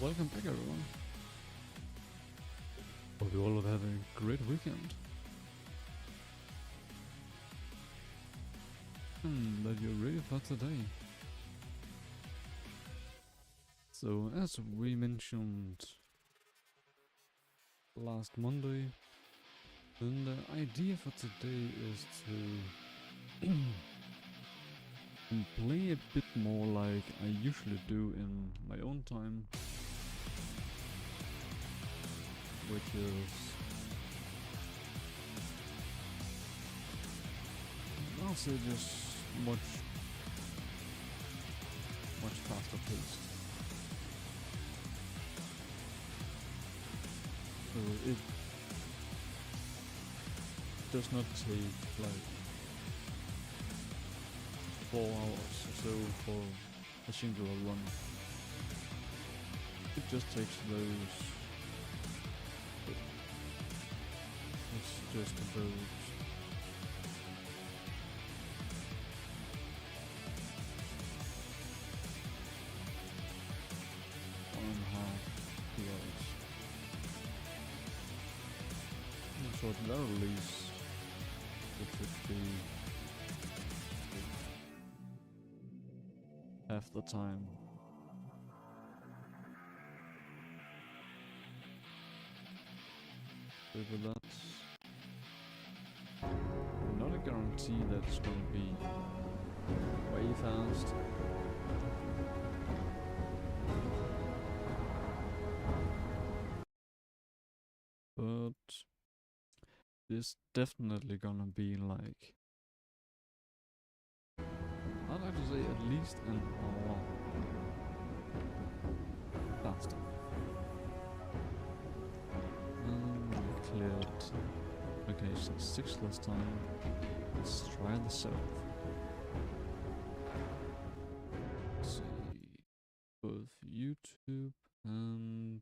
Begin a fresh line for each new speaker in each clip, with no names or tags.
Welcome back, everyone. Hope you all have had a great weekend. And that you're ready for today. So, as we mentioned last Monday, then the idea for today is to play a bit more like I usually do in my own time, which is I'll say just much faster paced. So it does not take like 4 hours or so for a singular run. It just takes those. It's just about 1.5, 2 hours. So at the very least, it should be half the time. So with that, not a guarantee that it's gonna be way fast. But it's definitely gonna be like, I'd like to say at least an hour faster. And we cleared location 6 last time. Let's try the 7th. Let's see, both YouTube and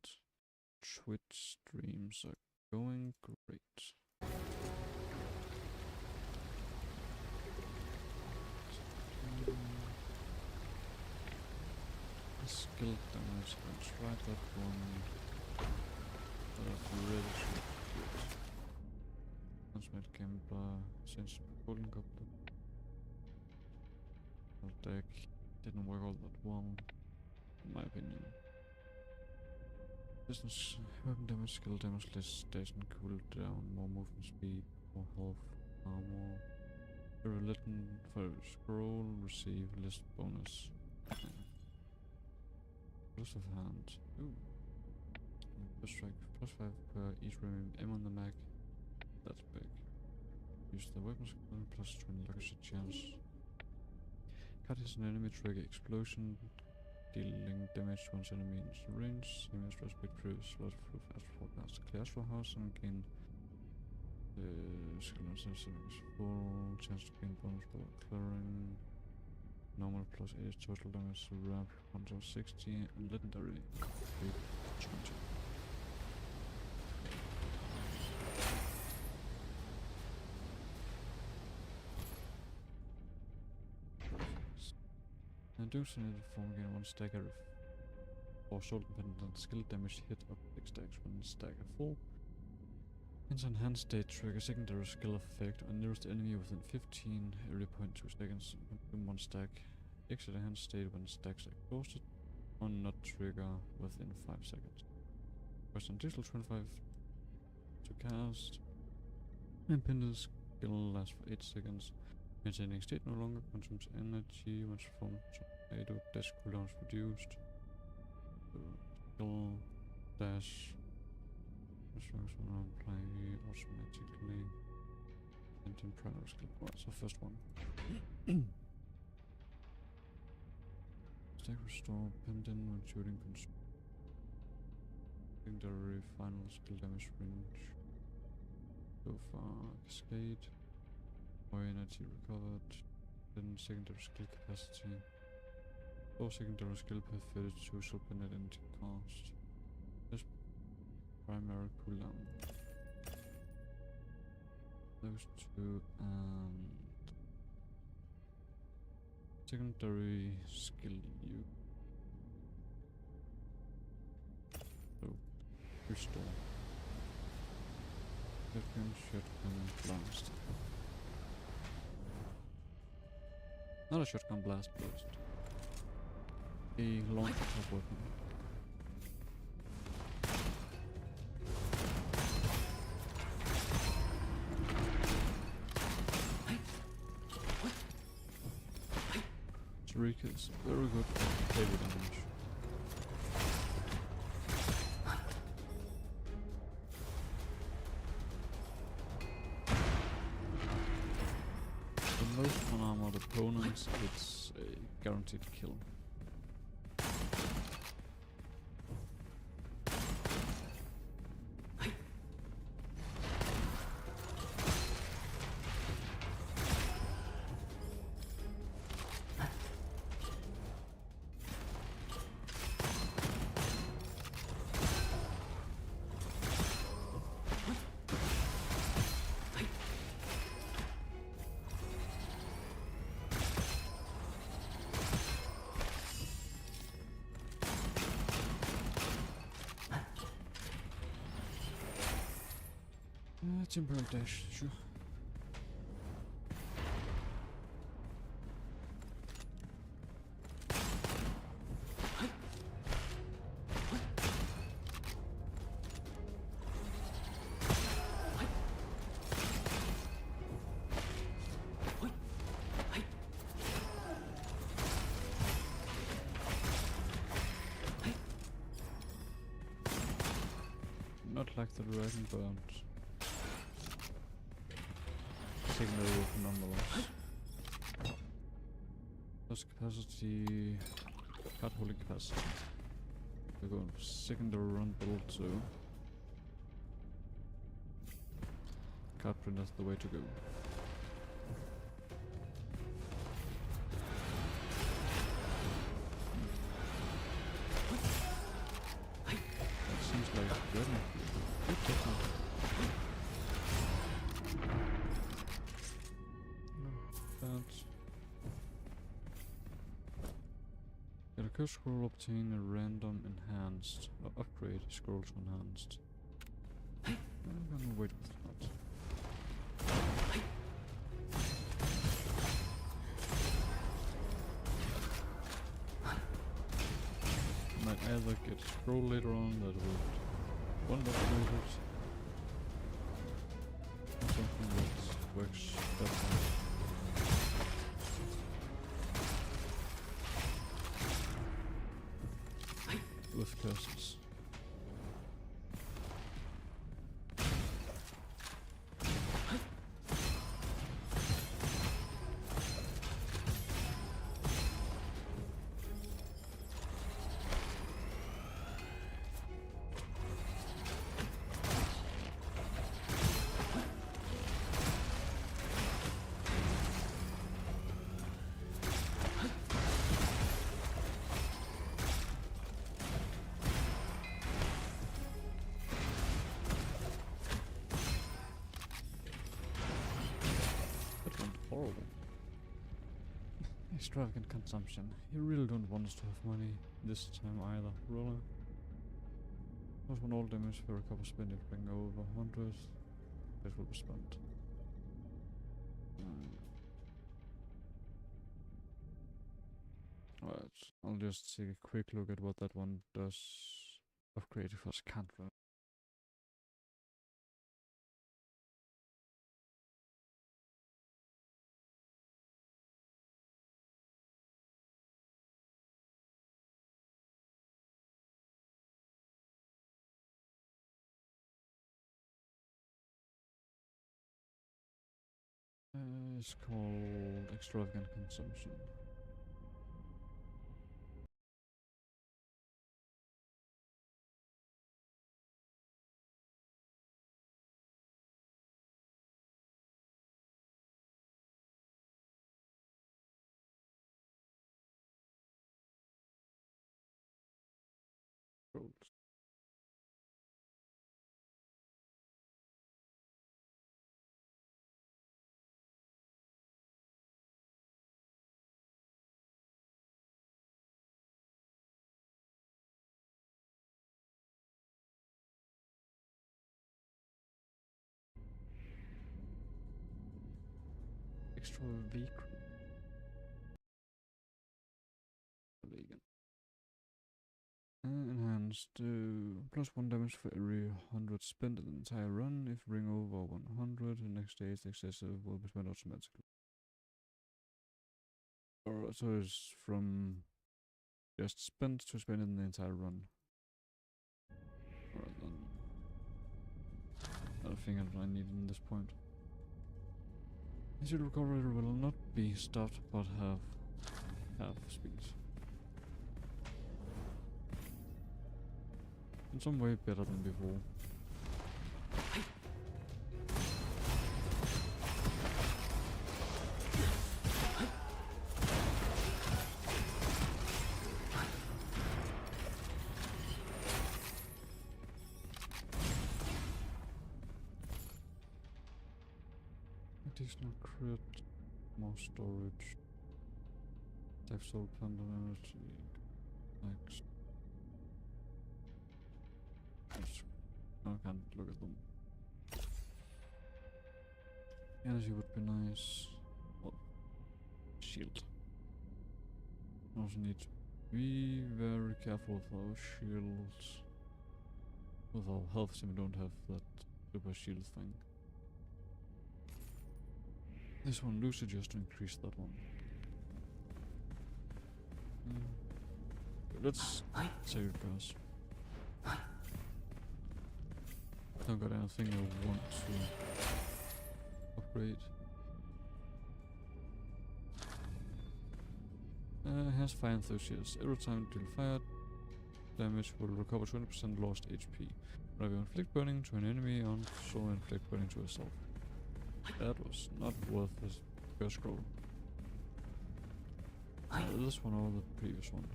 Twitch streams are going great. Skill damage, I tried that one, but I've really should good. Transmit Gambler, since Golden Goblin. Our deck didn't work all that well, in my opinion. Business, weapon damage, skill damage, less station cooldown, more movement speed, more health, armor. Written for scroll, receive list bonus. Close of hand. Ooh. Plus strike, +5 per each remaining M on the Mac. That's big. Use the weapon skill, +20 lucky chance. Cut his an enemy, trigger explosion, dealing damage to one's enemy in range. Same as speed previous slot for fast forecast. Clear astral house and gain skill on settings full. Chance to gain bonus by clearing. Normal +8 total damage, ramp 160 and legendary 20. And do so need to form again 1 stagger or soul dependent skill damage hit up 6 stacks when stagger full. Enter enhanced state trigger secondary skill effect on nearest enemy within 15 every 0.2 seconds. Consume 1 stack. Exit enhanced state when stacks are exhausted. Or not trigger within 5 seconds. Press an additional 25 to cast. Impended skill lasts for 8 seconds. Maintaining state no longer consumes energy once performed. Tornado dash cooldown is reduced. Skill dash. Apply automatically. And then primary skill. Alright, so first one. Stack restore pendant when shooting secondary final skill damage range. So far, cascade. More energy recovered. Then secondary skill capacity. Or secondary skill per 32 supplement energy cost. This primary cooldown. Those two and secondary skill you Restore. Shotgun blast. Not a shotgun blast burst. A launcher top weapon. Shuriken is very good at heavy damage. For most unarmored opponents, it's a guaranteed kill. Temporary dash, sure. Not like the dragon burnt. Secondary weapon nonetheless. Plus capacity, card holding capacity. We're going for secondary run build too. Card printer's the way to go. That seems like dragon. Good technique. Get a curse scroll, obtain a random enhanced or upgrade scroll to enhanced. I'm gonna wait with that. Might either get a scroll later on that will one upgrade it, or something that works better. With curses. Horrible. Extravagant consumption. You really don't want us to have money this time either, really. Plus one all damage for a couple spend it bring over 100. That will be spent. Alright, I'll just take a quick look at what that one does. Upgrade if I can't remember. It's called extravagant consumption. Scrolls. extra vegan. Vegan. Enhanced. Plus 1 damage for every 100 spent in the entire run. If ring over 100, the next stage excessive will be spent automatically. Or so it's from just spent to spend in the entire run. Alright then. I think I need in this point. Easy recovery will not be stopped but have half speed. In some way better than before. Additional crit, more storage. Save soul plant energy. Next. I can't look at them. Energy would be nice. Oh, shield. Also need to be very careful with our shields. With our health, so we don't have that super shield thing. This one loses just to increase that one. Let's save it, guys. Don't got anything I want to upgrade. Has fire enthusiast. Every time you deal fire damage will recover 20% lost HP. Whenever you inflict burning to an enemy, also inflict burning to yourself. That was not worth this first scroll. This one or the previous one.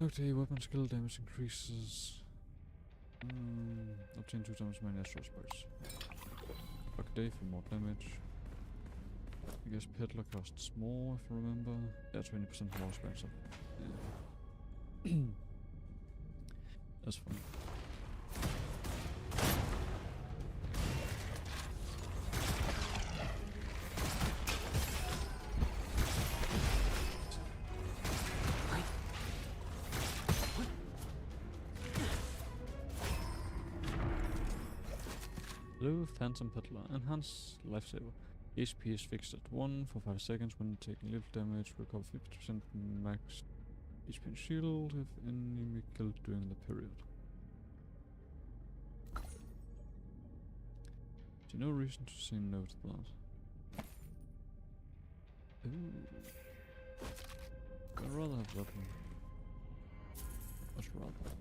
Okay, weapon skill damage increases. Obtain 2 times many astral sparks. Fuck day for more damage. I guess Peddler costs more if I remember. Yeah, 20% more expensive. Yeah. That's fine. Hello, Phantom Peddler. Enhanced Lifesaver. HP is fixed at 1 for 5 seconds when taking little damage. Recover 50% max HP and shield if enemy killed during the period. See no reason to say no to that. Ooh. I'd rather have that one. Much rather.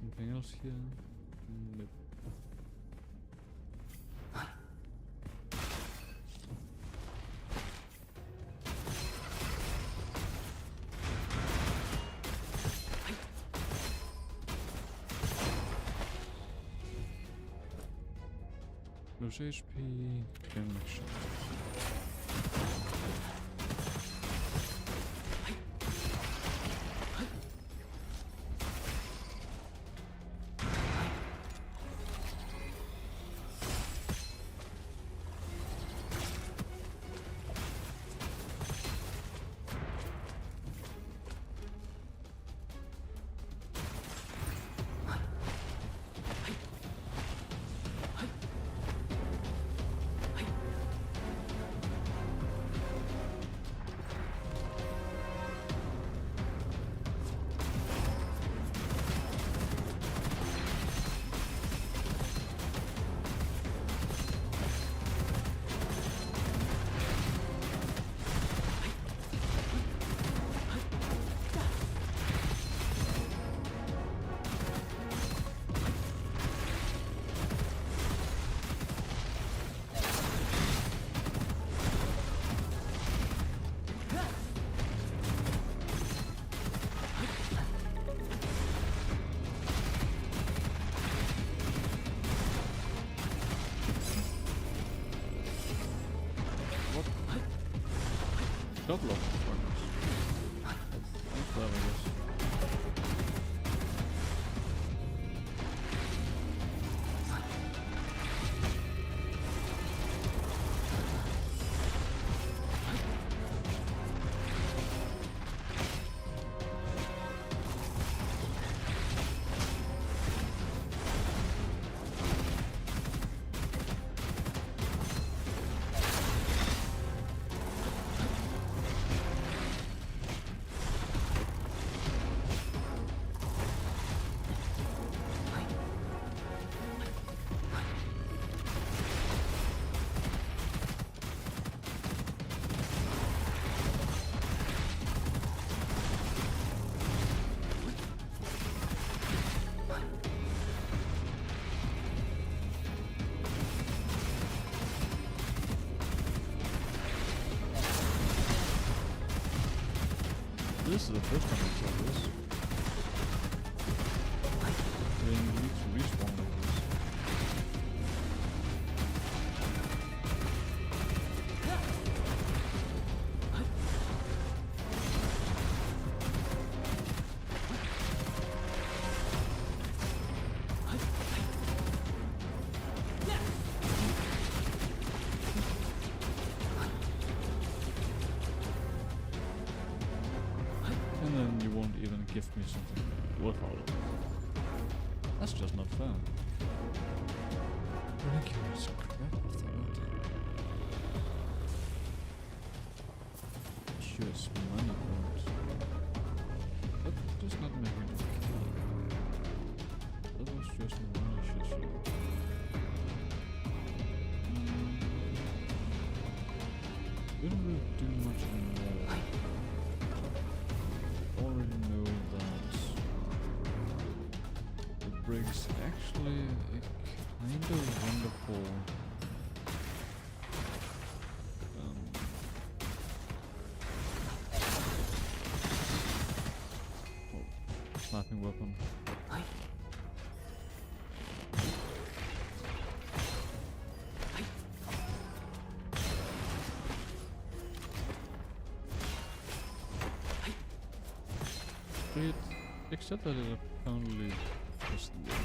Anything else here? Nope. Lose HP, damage. Double of performance. there, I guess. This is the first time I tried this. They need to respawn like this. And then you won't even give me something worthwhile. That's just not fair. Ridiculous crap of that. Just money burns. That does not make me kill. That was just money shit. We don't really do much anymore. Already know that the brig's actually a kind of wonderful sniping weapon. Except that it apparently is lit.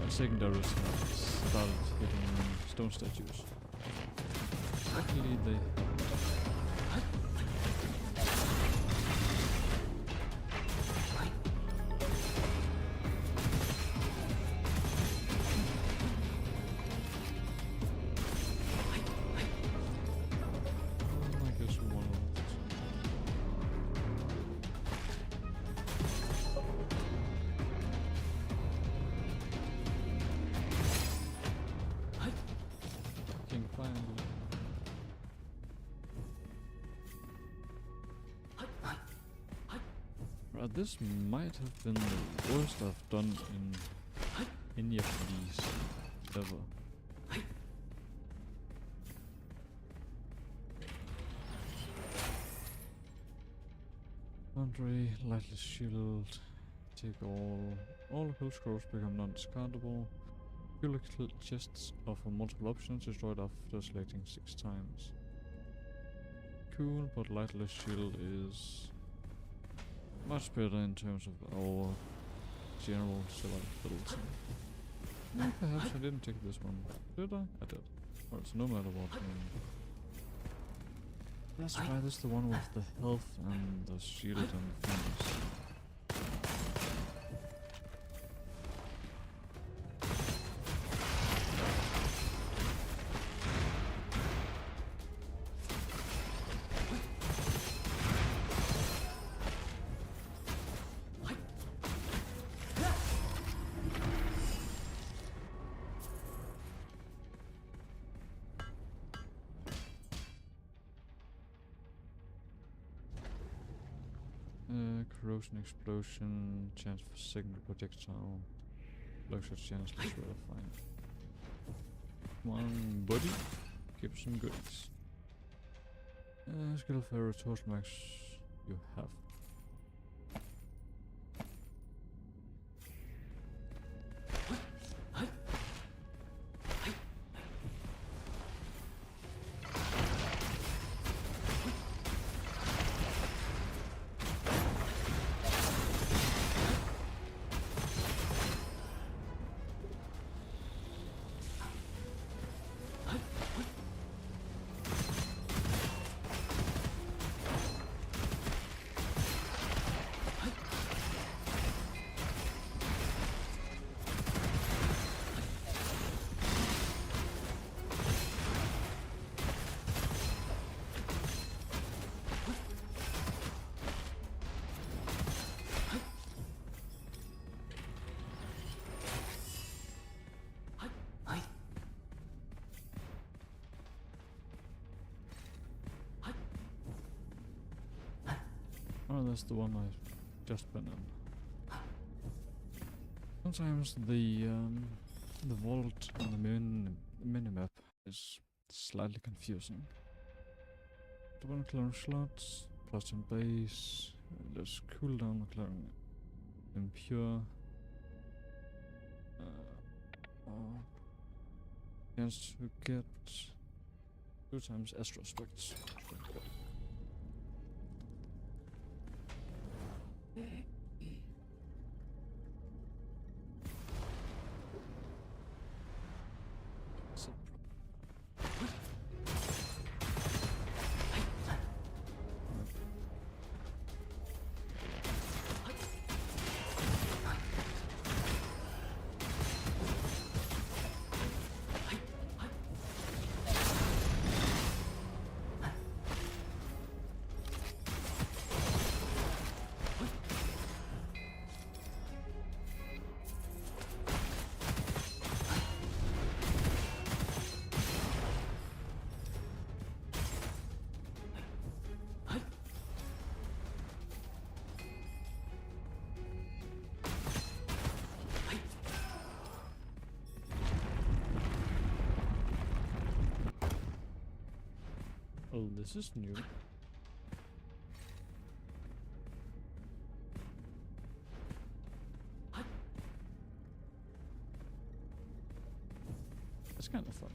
Secondaries started hitting stone statues. Luckily they I guess we want to King Fire. this might have been the worst I've done in any of these ever. Laundry, lightly shield, take all health scrolls become non-discardable. Fuel chests offer multiple options, destroyed after selecting 6 times. Cool, but lightless shield is much better in terms of our general survivability. Perhaps I didn't take this one. Did I? I did. Well, it's no matter what. That's why this is the one with the health and the shield and the things. Corrosion explosion, chance for secondary projectile, luxury chance, let's verify. Come on, buddy, give some goodies. Skill for resource max, you have. Oh, that's the one I've just been in. Sometimes the vault on the minimap is slightly confusing. 1 clearing slots, plus 10 base, less cooldown clearing impure. Chance to get 2 times astrospects. Oh, this is new. That's kind of fun.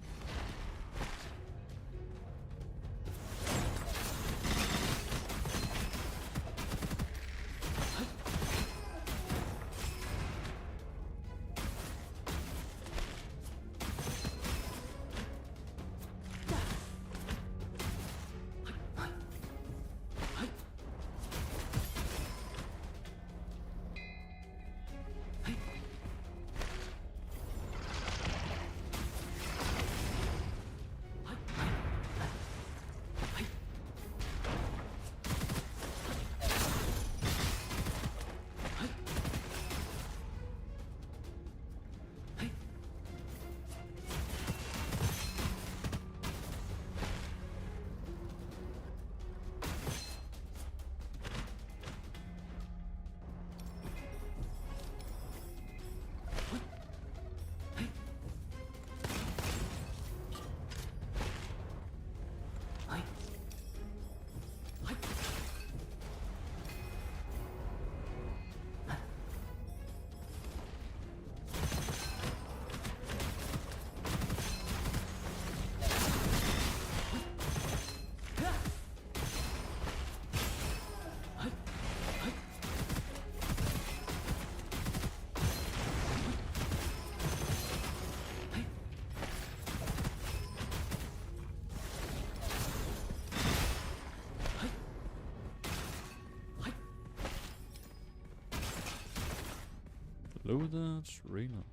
Lower that, Rena.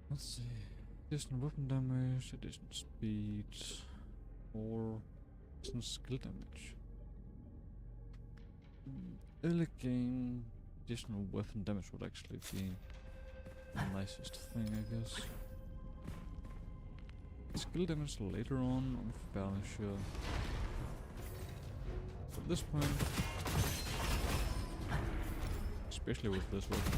Let's see. Additional weapon damage, additional speed, or additional skill damage. Early game, additional weapon damage would actually be the nicest thing, I guess. Skill damage later on, I'm fairly sure. So at this point, especially with this weapon.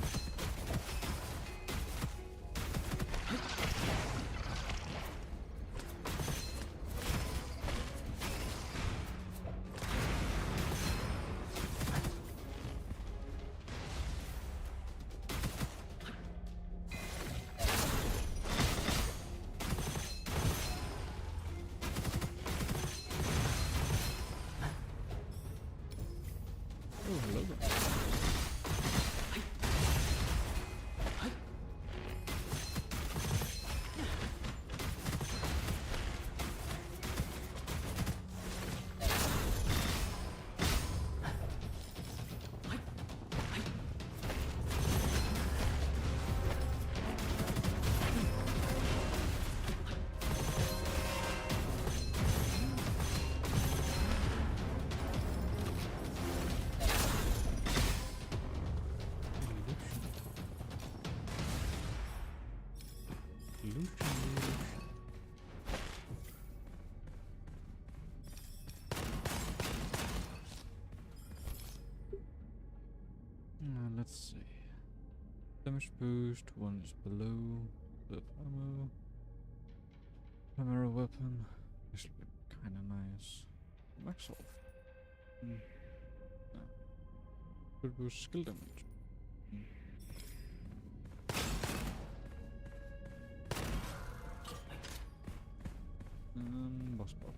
Oh, hello there. Let's see. Damage boost, one is below the ammo. Primary weapon. Actually kinda nice. Max off. No. Could boost skill damage. Boss bot.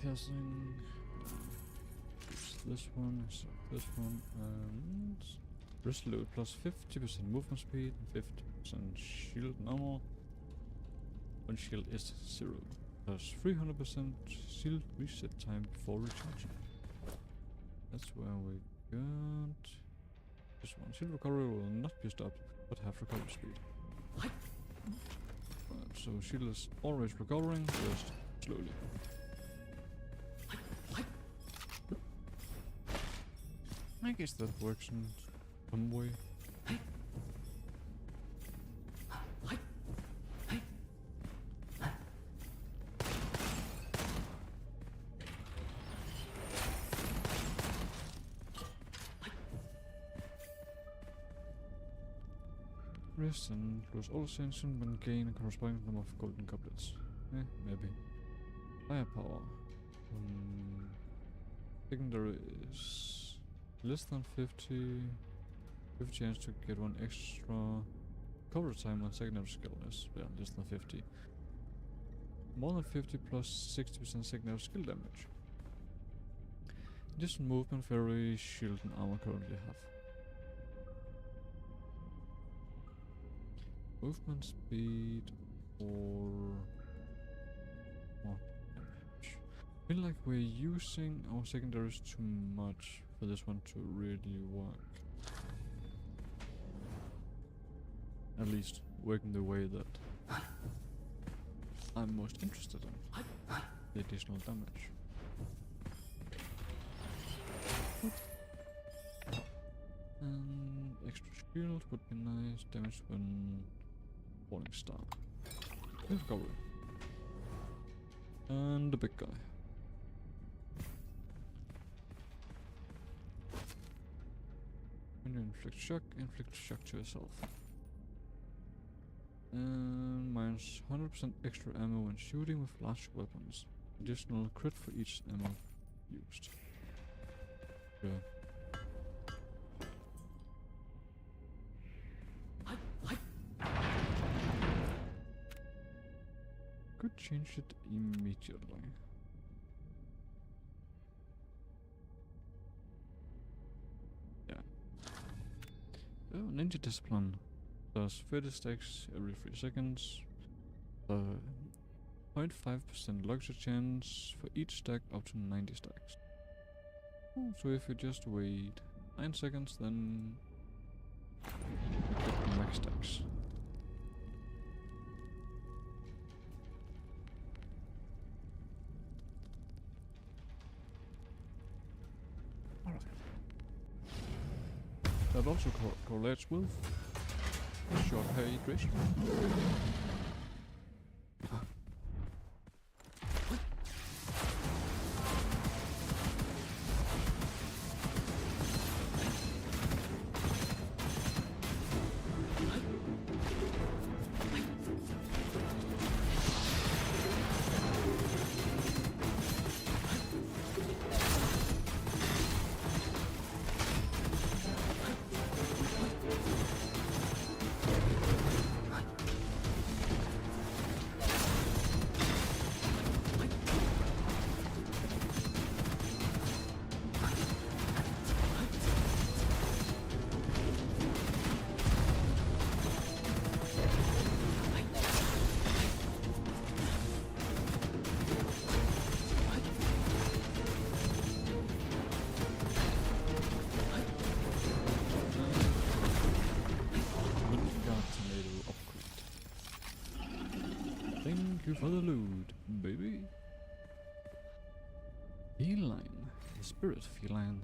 Piercing. This one, so this one, and resolute plus 50% movement speed and 50% shield and armor. When shield is 0, plus 300% shield reset time before recharging. That's where we got this one. Shield recovery will not be stopped, but have recovery speed. So shield is always recovering, just slowly. I guess that works in some way. Rest and lose all ascension when gain a corresponding number of golden goblets. Maybe. Firepower. Secondary is less than 50. 50 chance to get one extra cover time on secondary skill is less than 50. More than 50 plus 60% secondary skill damage. Additional movement, fairy, shield and armor currently have. Movement speed or more damage. I feel like we're using our secondaries too much for this one to really work. At least working the way that I'm most interested in. The additional damage. And extra shield would be nice. Damage when falling star. Discovery. And the big guy. When you inflict shock to yourself. And minus 100% extra ammo when shooting with large weapons. Additional crit for each ammo used. Yeah. Could change it immediately. Yeah. Oh, Ninja Discipline. Does 30 stacks every 3 seconds. 0.5% luxury chance for each stack up to 90 stacks. So if you just wait 9 seconds, then you get the max stacks. Alright. That also correlates with short hydration. Thank you for the loot, baby. Feline. The spirit feline.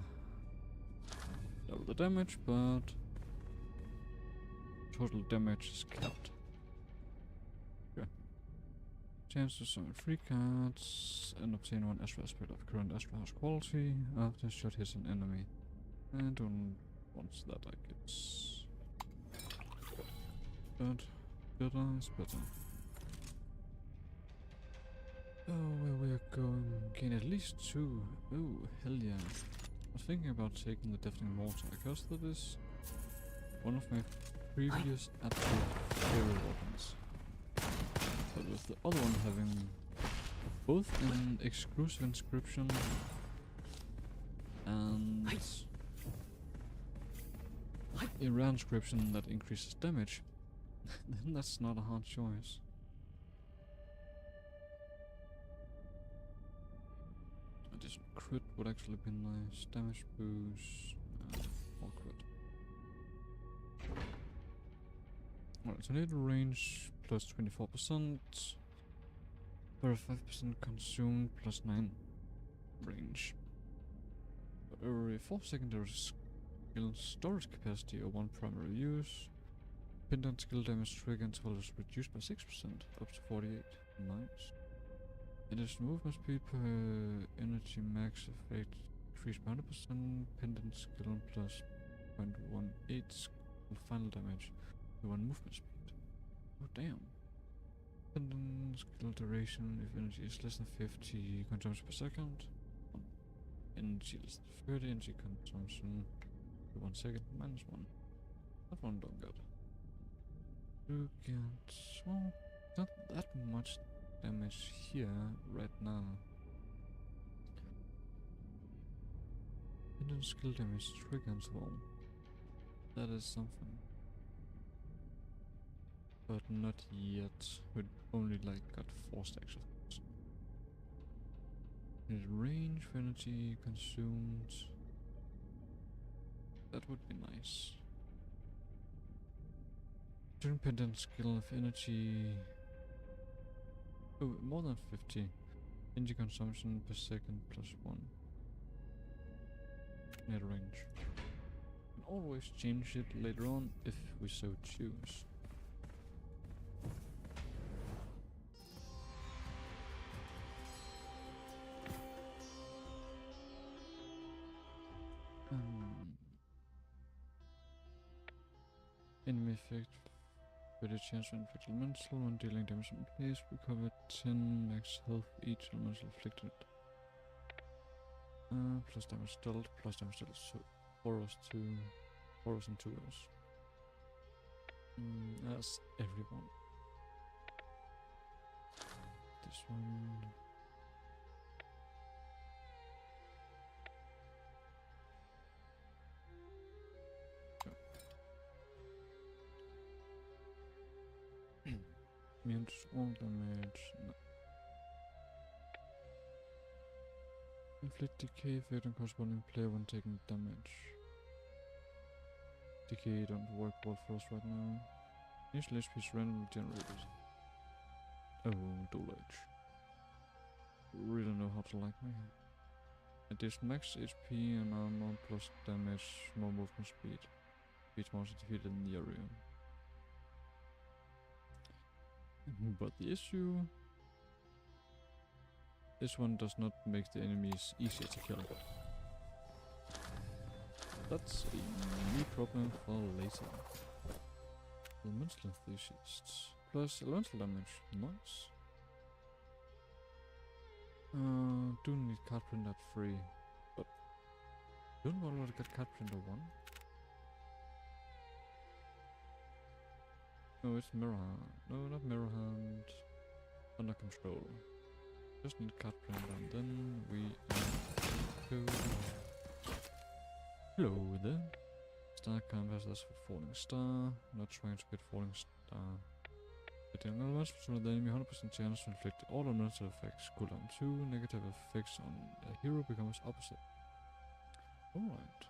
Double the damage, but total damage is capped. Okay. Chance to summon 3 cards and obtain 1 Astra spirit of current Astra House quality after a shot hits an enemy. I don't want that, I guess. But better is better. Oh, where we're going. Gain at least 2. Oh, hell yeah. I was thinking about taking the Deafening Mortar, because that is one of my previous absolute favorite weapons. But with the other one having both an exclusive inscription and a rare inscription that increases damage, then that's not a hard choice. Additional crit would actually be nice. Damage boost. More crit. Alright, tornado range plus 24%. 35% consumed plus 9 range. For every 4 secondary skill storage capacity or 1 primary use. Pendant skill damage trigger interval is reduced by 6%, up to 48. Nice. Additional movement speed per energy max effect increased by 100%. Pendant skill plus 0.18 and final damage We want movement speed. Oh damn. And then skill duration, if energy is less than 50 consumption per second. Energy less than 30, energy consumption per 1 second, -1. That one don't get. You get, well, not that much damage here right now. And then skill damage trigger as well. That is something. But not yet. We only like got 4 stacks of this. Need range for energy consumed. That would be nice. Independent skill of energy. Oh, more than 50. Energy consumption per second +1. Net range. Can always change it later on if we so choose. Enemy effect. With a chance to inflict elemental when dealing damage in place. Recover 10 max health each elemental inflicted. Plus damage dealt, plus damage dealt. So 4 rows and 2 rows. That's everyone. This one. Immune to all damage. No. Inflict decay effect on corresponding player when taking damage. Decay don't work well for us right now. Initial HP is randomly generated. Oh, dual edge. Really know how to like me. It is max HP and armor plus damage, more movement speed. Each monster defeated in the area. But the issue, this one does not make the enemies easier to kill. That's a new problem for later. Elemental enthusiasts plus elemental damage, nice. Do need card print at 3, but don't we already get card printer 1? No, it's mirror hand. No, not mirror hand. Under control. Just need card print and then we go. Hello there. Star canvas, that's for falling star. Not trying to get falling star. Hitting elements between the enemy 100% chance to inflict all elemental effects. Cooldown 2. Negative effects on a hero becomes opposite. Alright.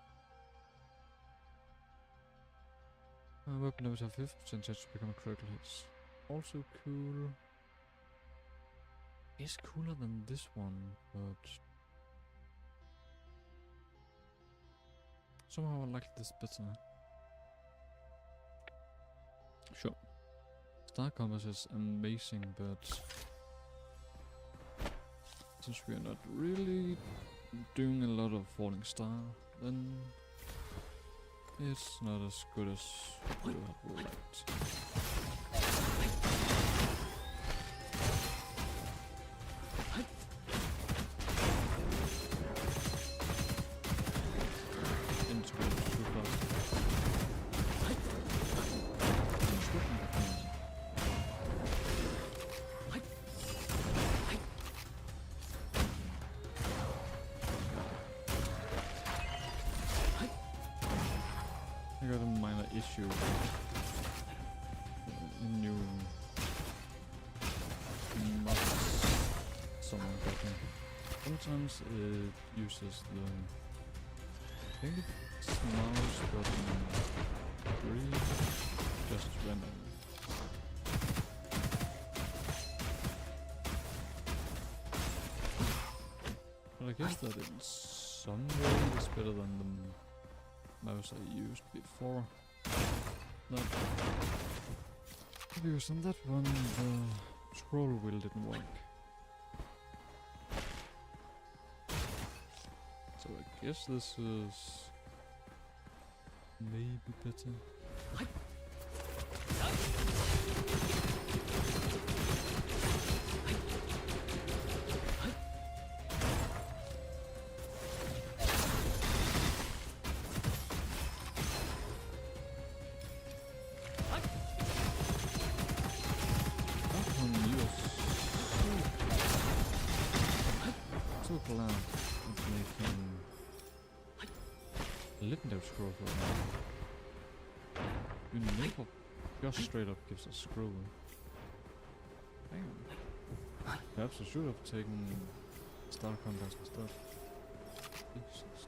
Weapon damage have 50% chance to become critical hits. Also cool. Is cooler than this one, but somehow I like this better. Sure. Star Compass is amazing, but since we are not really doing a lot of falling star, then it's not as good as we would have liked. I got a minor issue in new mods someone got me. Sometimes it uses the, I think it's mouse button 3 just random. But I guess that in some way is better than the mouse I used before. That, because on that one the scroll wheel didn't work. So I guess this is maybe better. glad it's making legendary scroll right now. You never just straight up gives a scroll. Damn. Perhaps I should have taken Star Compass instead. Jesus.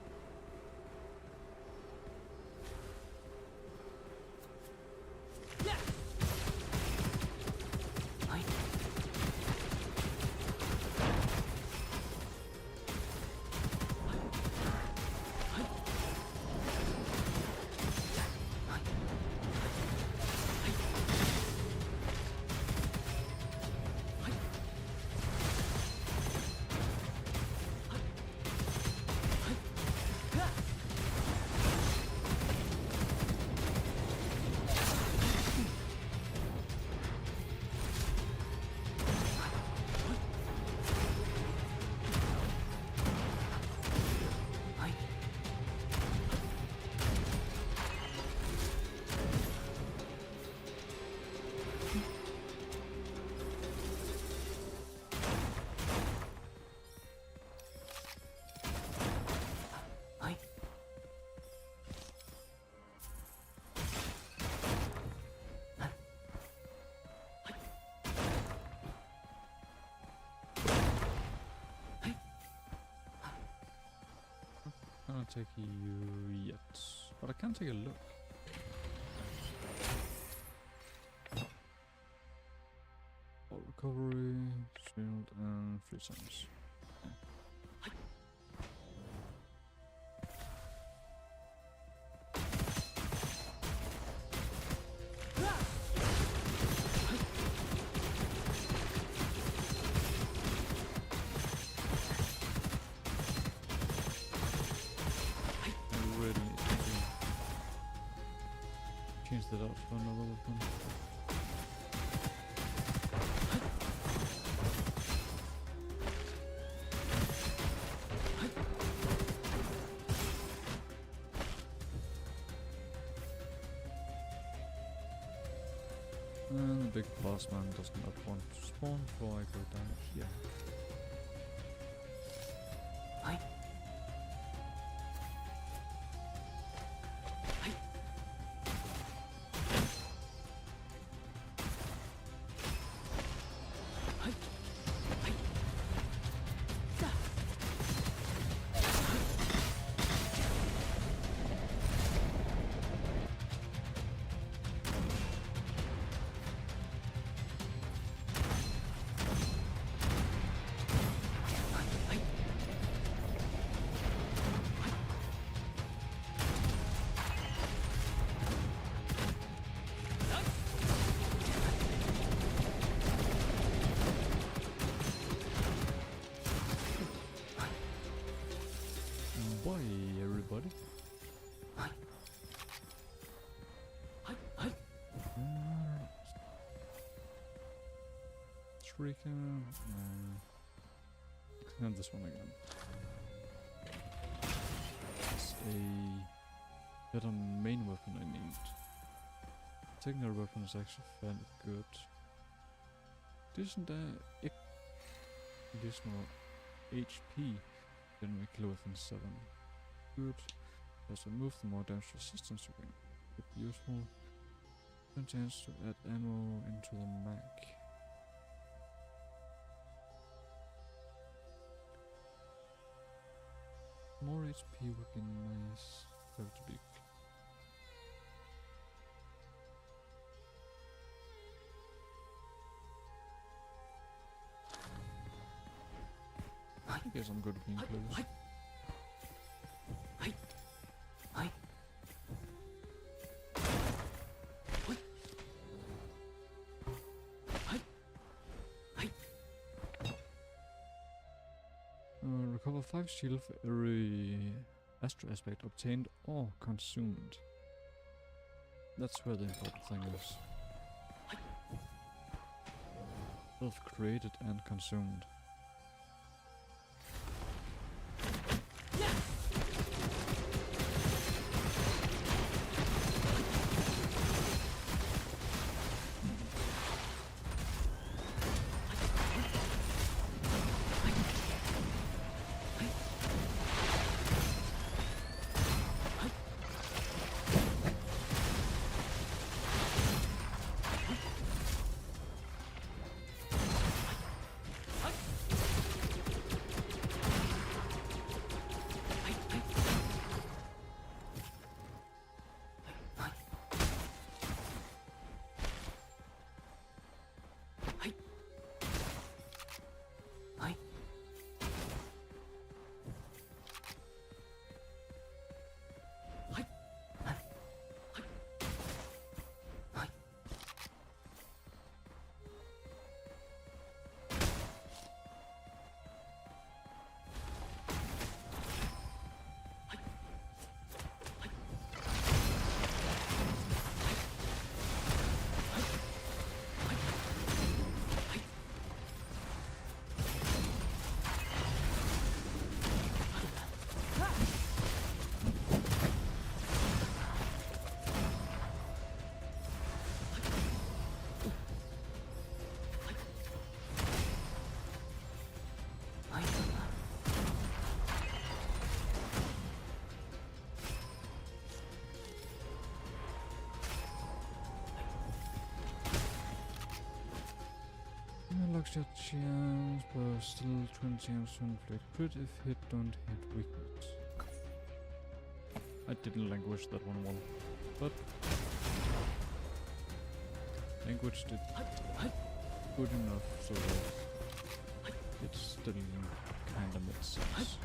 I can't take you yet, but I can take a look. All recovery, shield, and 3 times. Change that out for another weapon. And the big boss man does not want to spawn before I go down here. Bye, everybody. Shrieker. And this one again. It's a better main weapon I need. Secondary weapon is actually fairly good. Isn't there additional HP? Then we kill within 7. Good. As I move, the more damage resistance you gain. Could be useful. One chance to add ammo into the mag. More HP would be nice. That would be. I guess I'm good at being close. Recover 5 shield for every astro aspect obtained or consumed. That's where the important thing is. Both created and consumed. Locks your chance, but still 20 chance to inflict crit if hit don't hit weakness. I didn't language that one well, but language did good enough so that it still kinda made sense.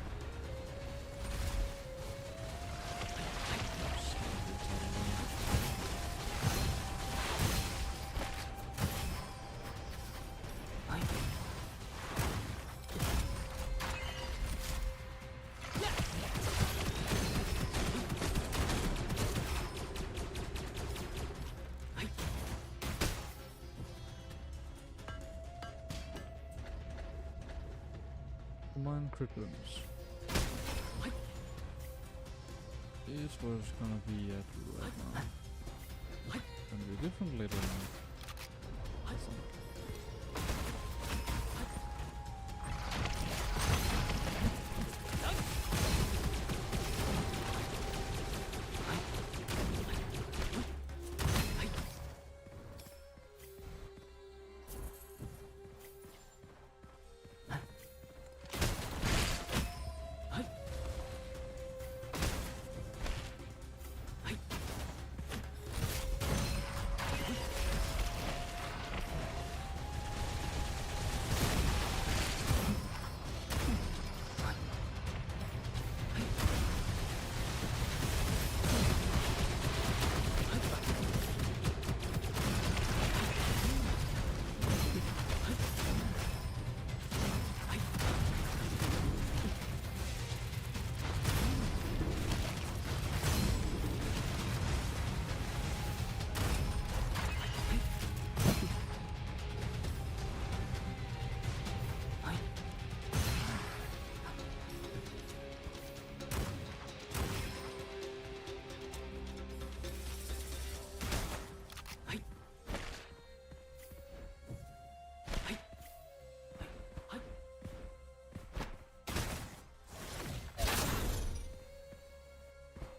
Combined crit bonus. This was gonna be at right now. It's gonna be different later on. I think.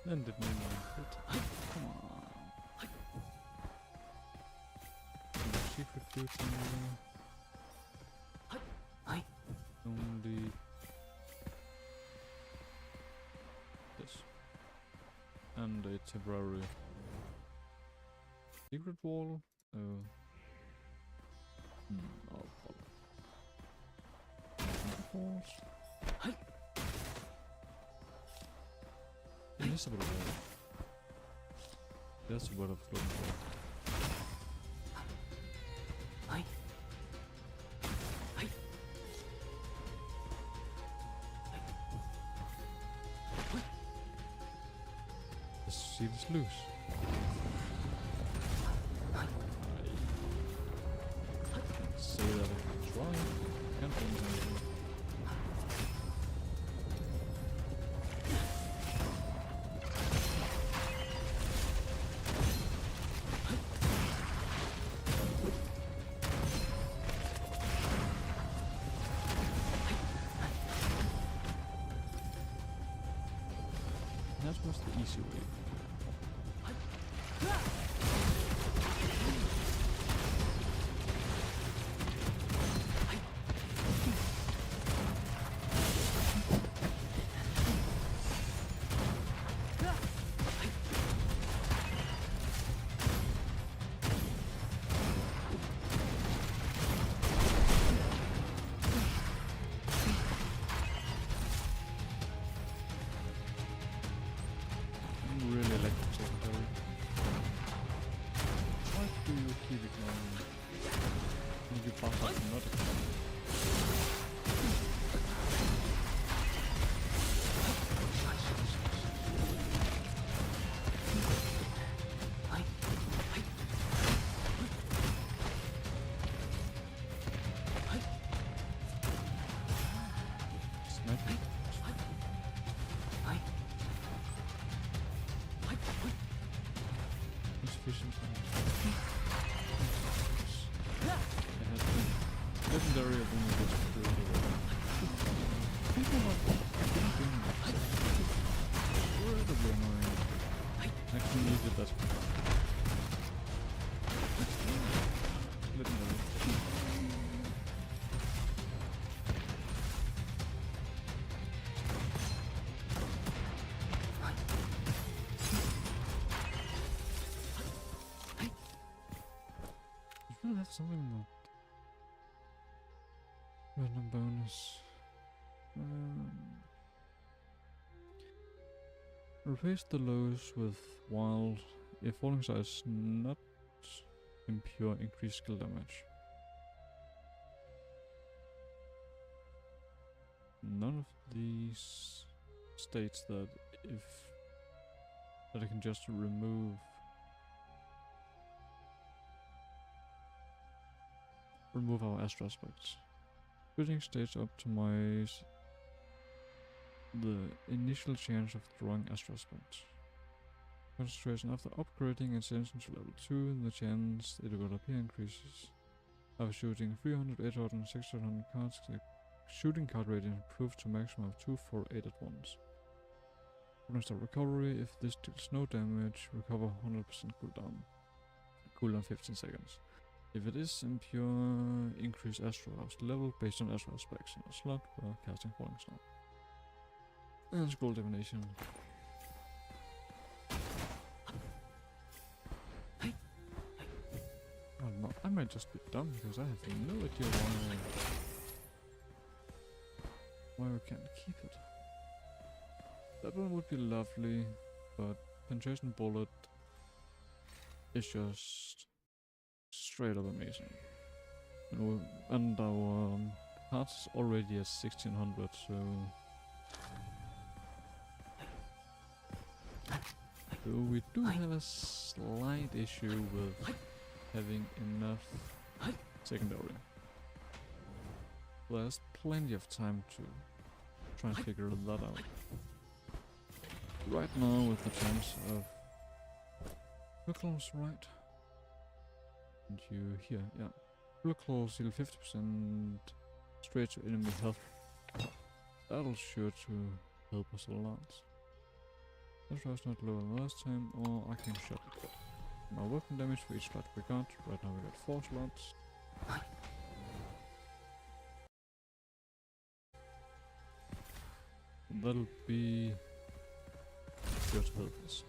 Then did me hit. Come on. Secret duty. Only this. And a temporary secret wall. I'll follow. Invisible wall. That's what I'm looking for. The shield is loose. I can't say that I try. Can't think of anything. That was the easy way. Legendary of only gets incredibly annoying. Actually needed that. Legendary. still have something that random bonus. Replace the lows with wild. If falling star is not impure, increase skill damage. None of these states that I can just remove our astral aspects. Switching states optimize the initial chance of drawing astral aspects. Concentration after upgrading ascension to level 2, the chance it will appear increases. After shooting 300, 800 and 600 cards, the shooting card rate improves to maximum of 248 at once. Start recovery, if this deals no damage, recover 100% cooldown 15 seconds. If it is impure, increase astral house level based on astral aspects in a slot while casting falling star. And scroll divination. I might just be dumb because I have no idea why we can't keep it. That one would be lovely, but penetration bullet is just straight up amazing. And our heart is already at 1600, so we do have a slight issue with having enough secondary. There's plenty of time to try and figure that out. Right now, with the chance of blue claws, right? And you here, yeah. Blue claws heal 50% straight to enemy health. That'll sure to help us a lot. That's why it's not lower than last time, or I can shut it. My weapon damage for each slot we got. Right now we got 4 slots. That'll be sure to help us.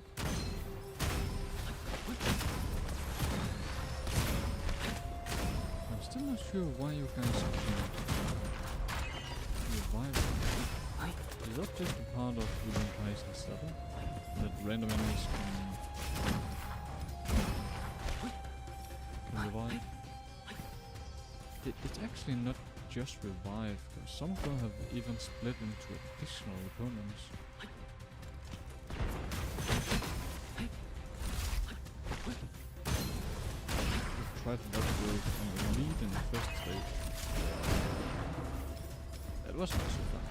I'm still not sure why you guys can't revive. Is that just a part of the Kaiser 7? That random enemies can revive? It's actually not just revive, because some of them have even split into additional opponents. We tried that with an elite in the first stage. That was not so fun.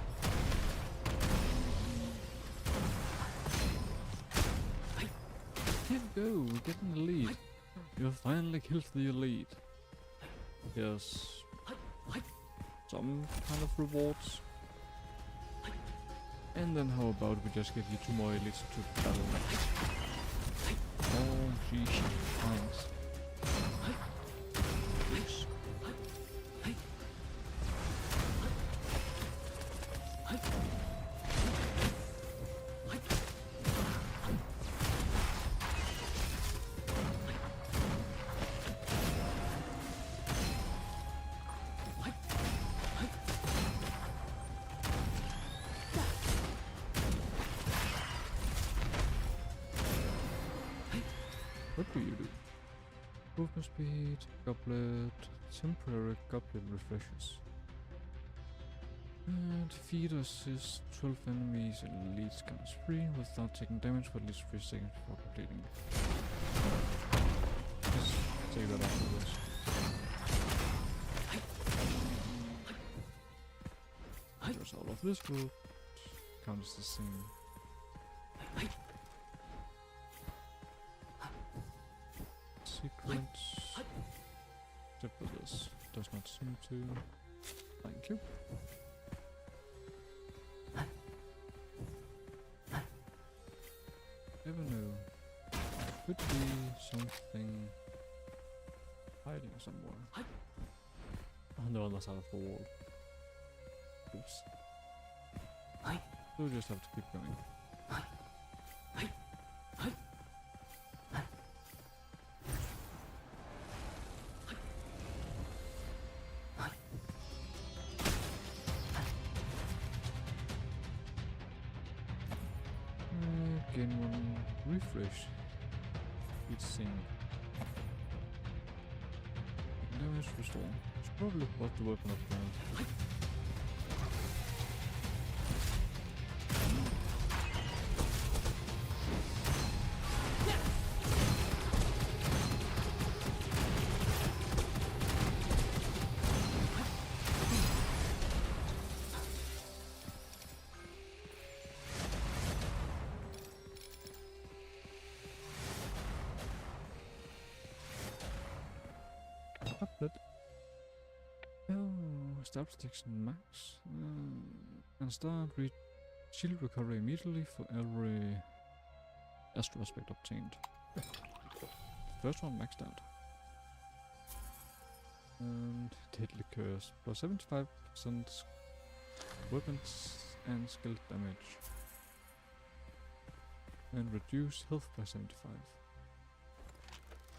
Can't go, get an elite. You finally killed the elite. Here's some kind of rewards. And then how about we just give you 2 more elites to battle next. Oh gee, thanks. Oops. What do you do? Movement speed, goblet, temporary goblet refreshes. And defeat or assist 12 enemies and elites counts free without taking damage for at least 3 seconds before completing. Just take that after this. Just out of this group counts the same. Secrets. Except for this. Does not seem to. Thank you. Never know. Could be something hiding somewhere. On the other side of the wall. Oops. So we just have to keep going. refresh. It's sync. Damage restore. It's probably what the weapon upgrade. Uplet. Oh, stab protection max. And start shield recovery immediately for every astro aspect obtained. First one maxed out. And deadly curse. Plus 75% weapons and skill damage. And reduce health by 75.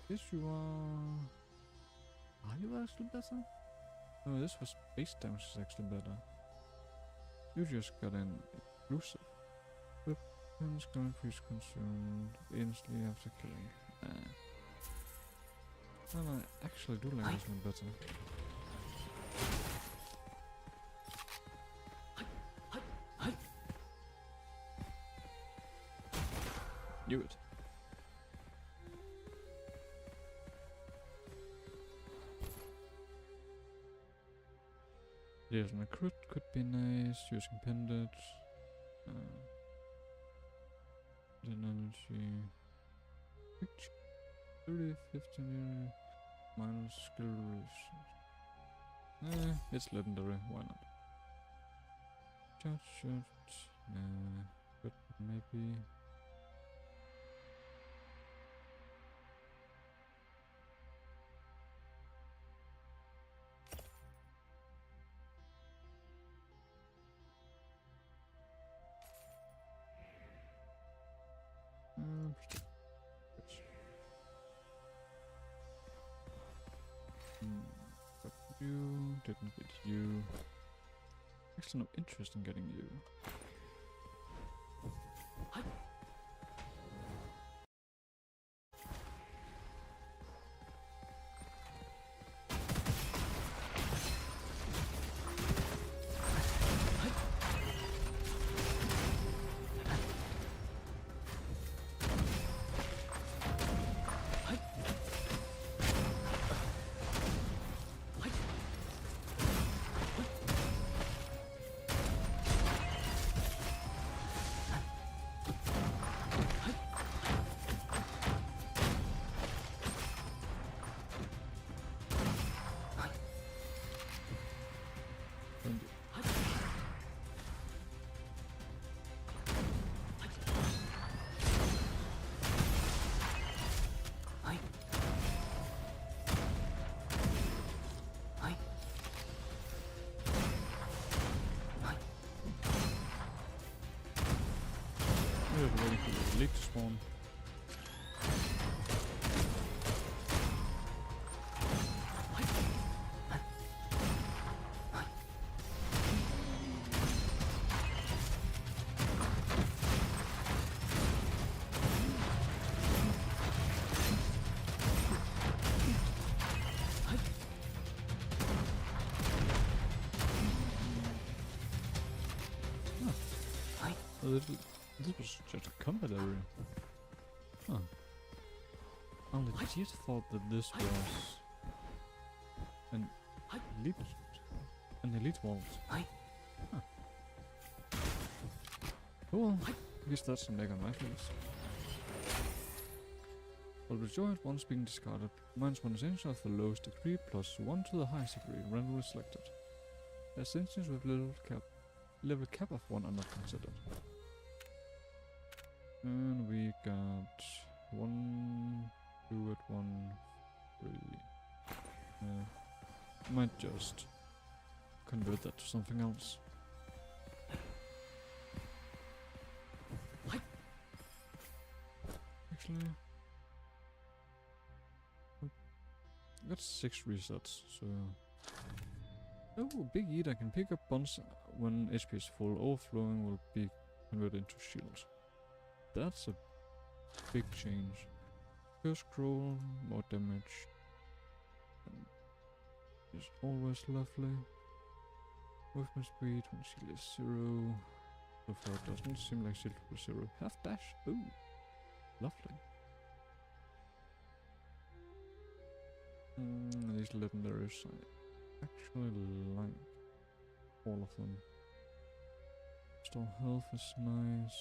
This you are... Are you actually better? Oh, this was base damage is actually better. You just got an exclusive. Weapons can increase consumed instantly after killing. Well, I actually do like this one better. Knew it. Yes, and a crit could be nice, using pendant. Then energy. 30, 15, minus skill resistance. It's legendary, why not? Charge shot. But maybe. Got you, didn't get you. Actually, no interest in getting you. We're waiting for the elite to spawn. This was just a combat area. Huh. I legit thought that this was an elite vault. Huh. Cool. I guess that's a mega nice. While rejoined once being discarded, -1 essential of the lowest degree, +1 to the highest degree, randomly selected. Essentials with level cap of 1 are not considered. And we got 1, 2 at 1, 3. Might just convert that to something else. Actually, I got 6 resets, so... Oh, Big Eat, I can pick up bonds when HP is full. Overflowing will be converted into shield. That's a Big change. First scroll, more damage. Is always lovely. Movement speed when shield is 0. So far it doesn't seem like shield was 0. Half dash. Ooh. Lovely. These legendaries I actually like all of them. Store health is nice.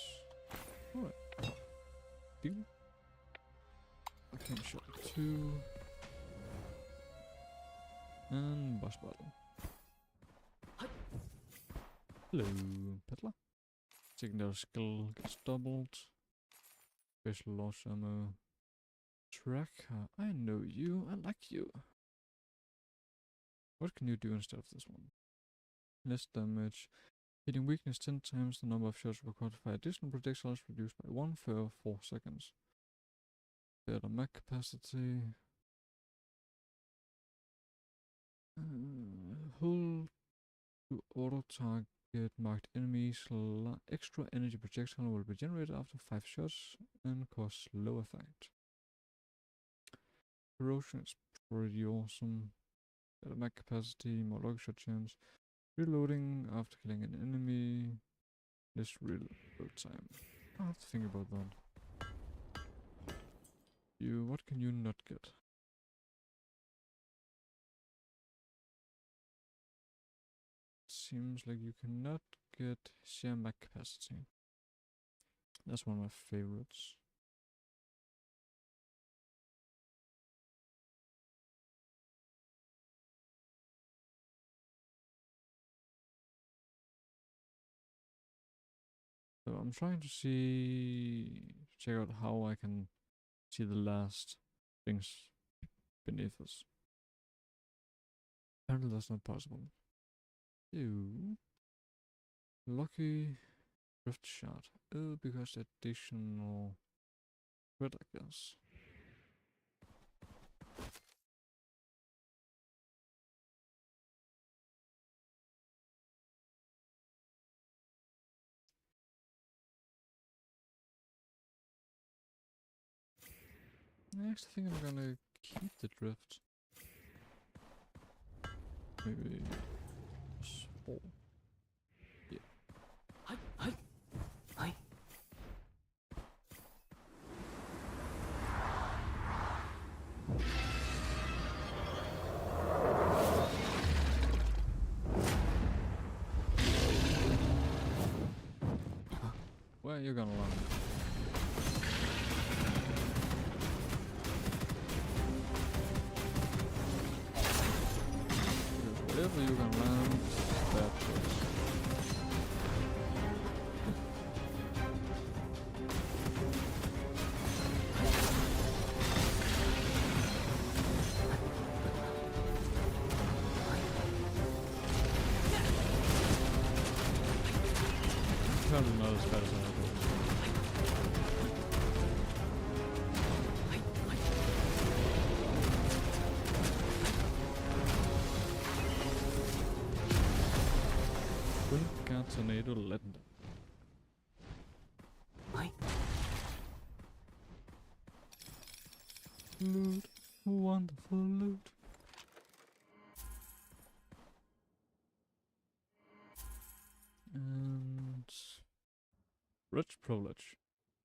Alright. Deal. I can shot 2. And boss battle. Hello, Peddler. Secondary skill gets doubled. Special loss ammo. Tracker, I know you, I like you. What can you do instead of this one? Less damage. Hitting weakness 10 times the number of shots required for additional projectiles reduced by 1 for 4 seconds. Better mag capacity. Hold to auto target marked enemies. Extra energy projectile will be generated after 5 shots and cause low effect. Corrosion is pretty awesome. Better mag capacity, more lucky shot chance. Reloading after killing an enemy. Less reload time. I have to think about that. What can you not get? Seems like you cannot get sheer mag capacity. That's one of my favorites. So I'm trying to check out how I can see the last things beneath us. Apparently that's not possible. Ew. Lucky drift shot. Oh, because additional crit, I guess. I actually think I'm gonna keep the drift. Maybe small. Yeah.
Hi.
Where are you gonna land? Because wherever you can land, that goes. Probably not as bad as I thought. Tornado legendary. Loot, wonderful loot. And rich privilege.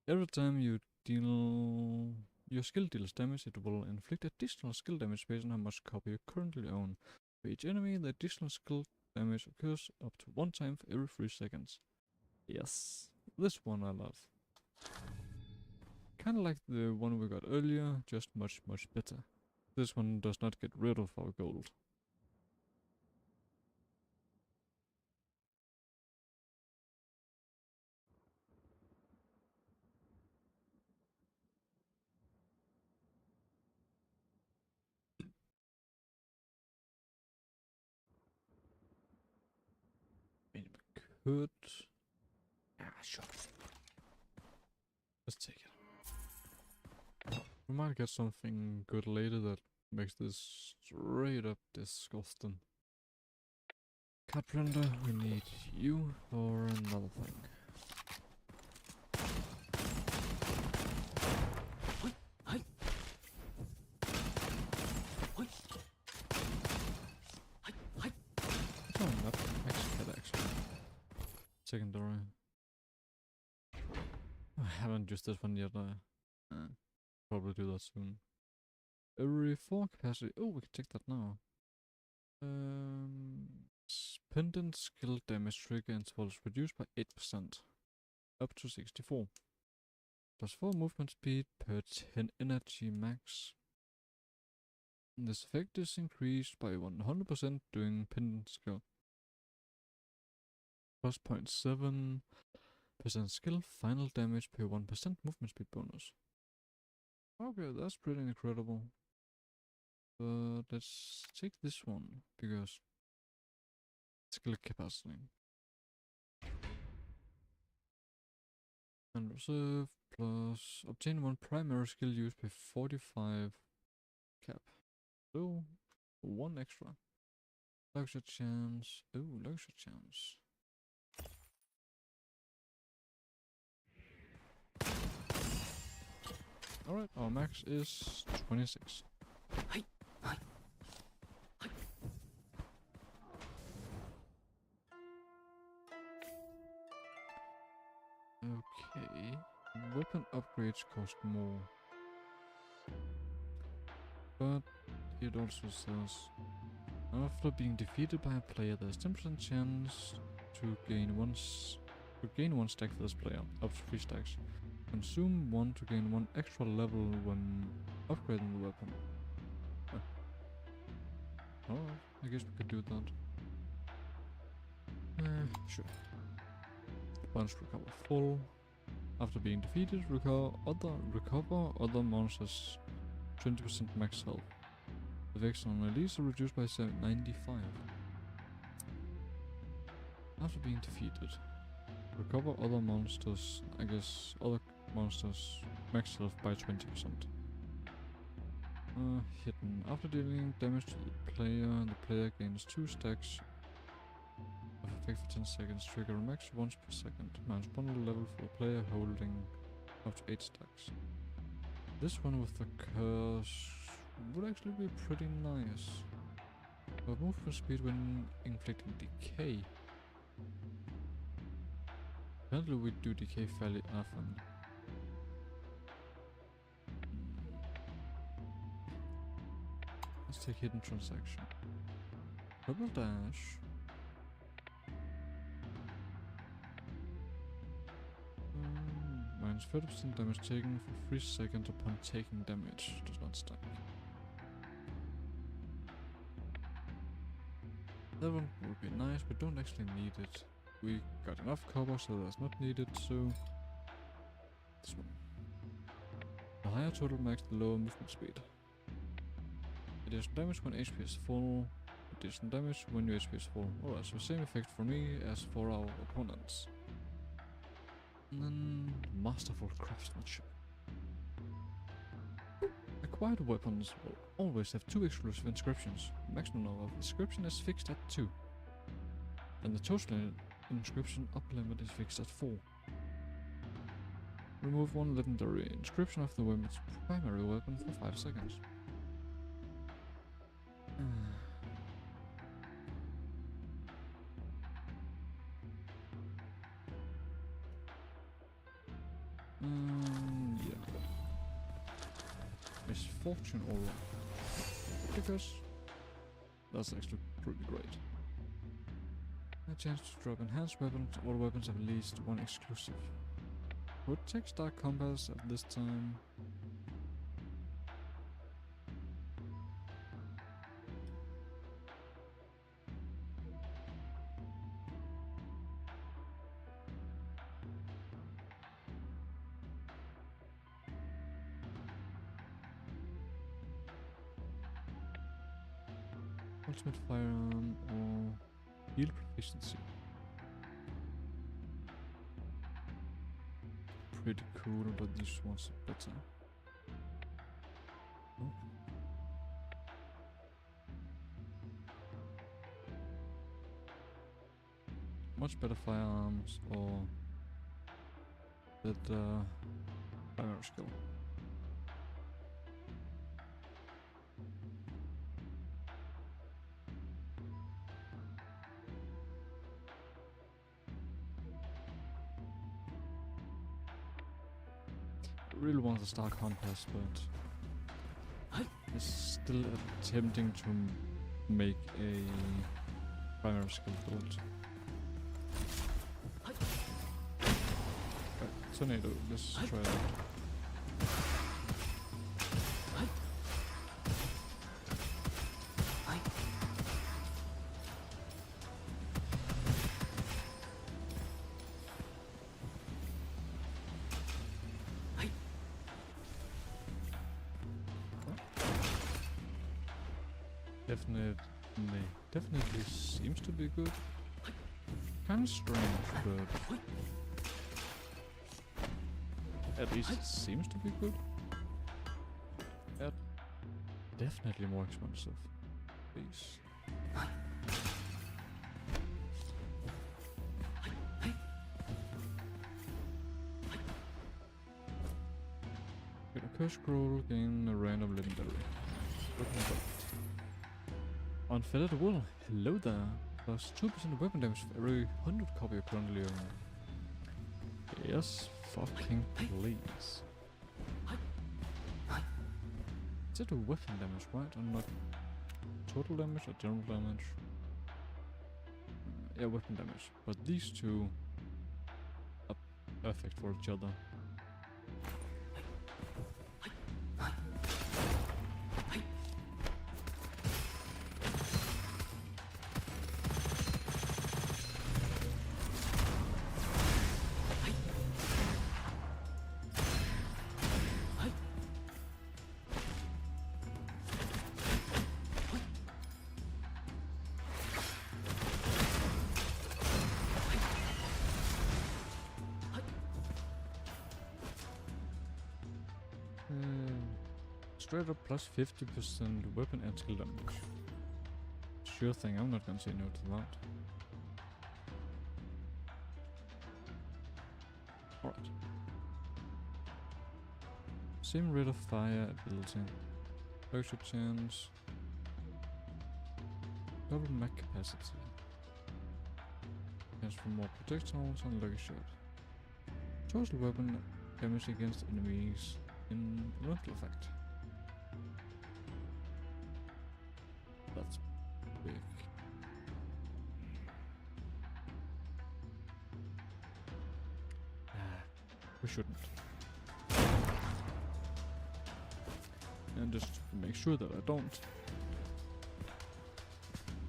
Every time you deal your skill deals damage, it will inflict additional skill damage based on how much copy you currently own. For each enemy, the additional skill damage occurs up to 1 time for every 3 seconds. Yes, this one I love. Kinda like the one we got earlier, just much better. This one does not get rid of our gold. Maybe we could. Sure. Let's take it. We might get something good later that makes this straight up disgusting. Carpenter, we need you for another thing. secondary. I haven't used this one yet. Probably do that soon. Every 4 capacity. Oh, we can take that now. Pendant skill damage trigger intervals reduced by 8%. Up to 64. +4 movement speed per 10 energy max. This effect is increased by 100% during pendant skill. Plus 0.7% skill final damage per 1% movement speed bonus. Okay, that's pretty incredible. But let's take this one because skill capacity. And reserve plus obtain 1 primary skill use per 45 cap. So 1 extra. Luxury chance. Oh, luxury chance. Alright, our max is 26. Okay. Weapon upgrades cost more. But it also says after being defeated by a player, there's 10% chance to gain one stack for this player, up to 3 stacks. Consume 1 to gain 1 extra level when upgrading the weapon. Alright, I guess we could do that. Sure. Once recover full. After being defeated, recover other monsters 20% max health. The effects on release are reduced by 95. After being defeated, recover other monsters, other monsters max health by 20%. Hidden. After dealing damage to the player gains 2 stacks of effect for 10 seconds. Trigger max once per second. Minus bundle level for the player holding up to 8 stacks. This one with the curse would actually be pretty nice. But movement speed when inflicting decay. Apparently we do decay fairly often. Let's take hidden transaction. Purple dash. Minus 30% damage taken for 3 seconds upon taking damage. Does not stack. That one would be nice, but don't actually need it. We got enough cover, so that's not needed, so this one. The higher total max, the lower movement speed. Additional damage when HP is full. Additional damage when your HP is full. Alright, so same effect for me as for our opponents. And then masterful craftsmanship. Acquired weapons will always have 2 exclusive inscriptions. Maximum number of inscription is fixed at 2. And the total inscription up limit is fixed at 4. Remove 1 legendary inscription of the weapon's primary weapon for 5 seconds. Yeah. Misfortune aura. Because that's actually pretty great. A chance to drop enhanced weapons. All weapons have at least 1 exclusive. Would take Dark Compass at this time. Ultimate firearm or heal proficiency. Pretty cool, but this one's better. Oh. Much better firearms or better primary skill. really want to start contest, but it's still attempting to make a primary skill build. Right, tornado, let's try it out. Definitely seems to be good. Kinda strange, but at least it seems to be good. Definitely more expensive. Please. Get a curse scroll, gain a random legendary. Unfeathered wool. Hello there. Plus 2% weapon damage for every 100 copy you currently own. Yes, fucking please. Is it a weapon damage, right? And not total damage or general damage? Yeah, weapon damage. But these two are perfect for each other. Straight up plus 50% weapon and skill damage. Sure thing, I'm not gonna say no to that. Alright. Same rate of fire ability. Extra chance. Double mag capacity. Chance for more projectiles and lucky shot. Total weapon damage against enemies in rental effect. That's big. We shouldn't. And just make sure that I don't.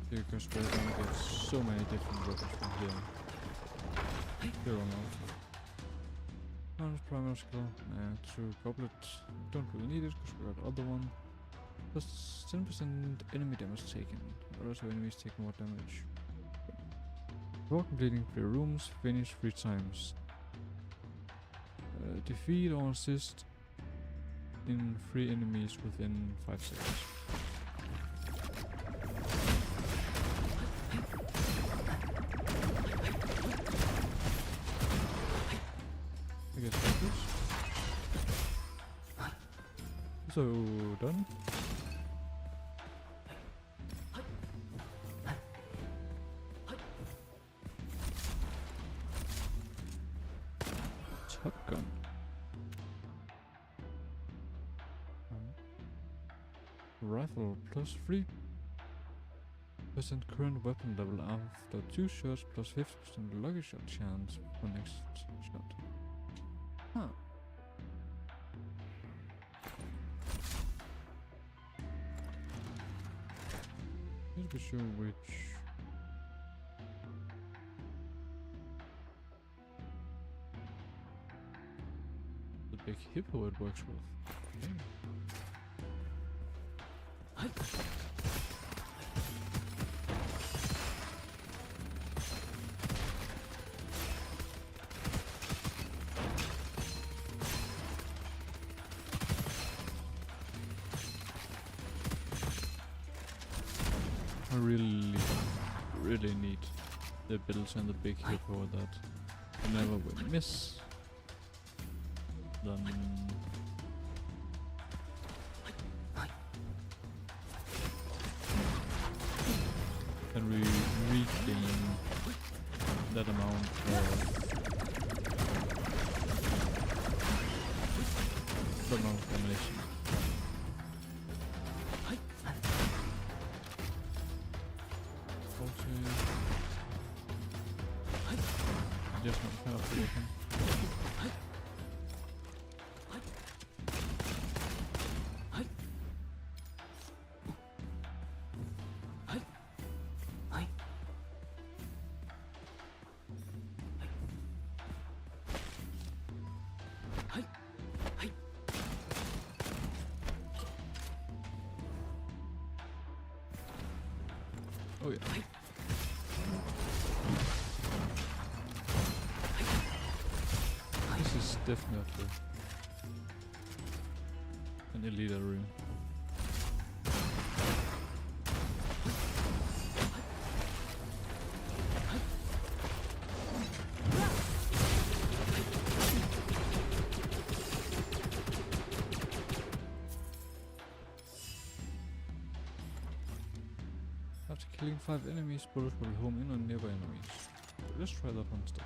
Because we're gonna get so many different weapons from here. Here on out. Minus primary skill. True goblet. Don't really need it because we got the other one. Plus 10% enemy damage taken. Also enemies take more damage. Before completing 3 rooms, finish 3 times. Defeat or assist in 3 enemies within 5 seconds. I guess like this. So done. Shotgun. Rifle plus 3% current weapon level after 2 shots plus 50% lucky shot chance for next shot. Huh. Let's be sure which. The big hippo it works with. Okay. I really need the builds and the big hippo that never will miss. Then and we regain that amount of good amount of ammunition. Just not kind of working. Oh yeah. This is definitely an elite area. After killing 5 enemies, bullets will home in on nearby enemies. Let's try that one instead.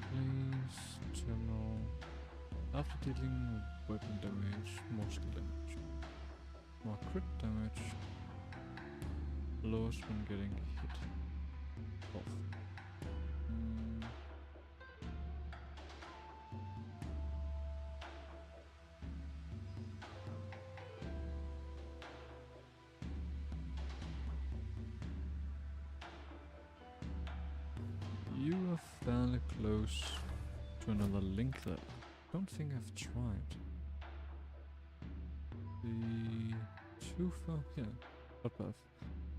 Please, terminal. After dealing weapon damage, more skill damage. More crit damage. Lowest when getting hit. Off. You are fairly close to another link there. Don't think I've tried. The too far here. Bloodbath.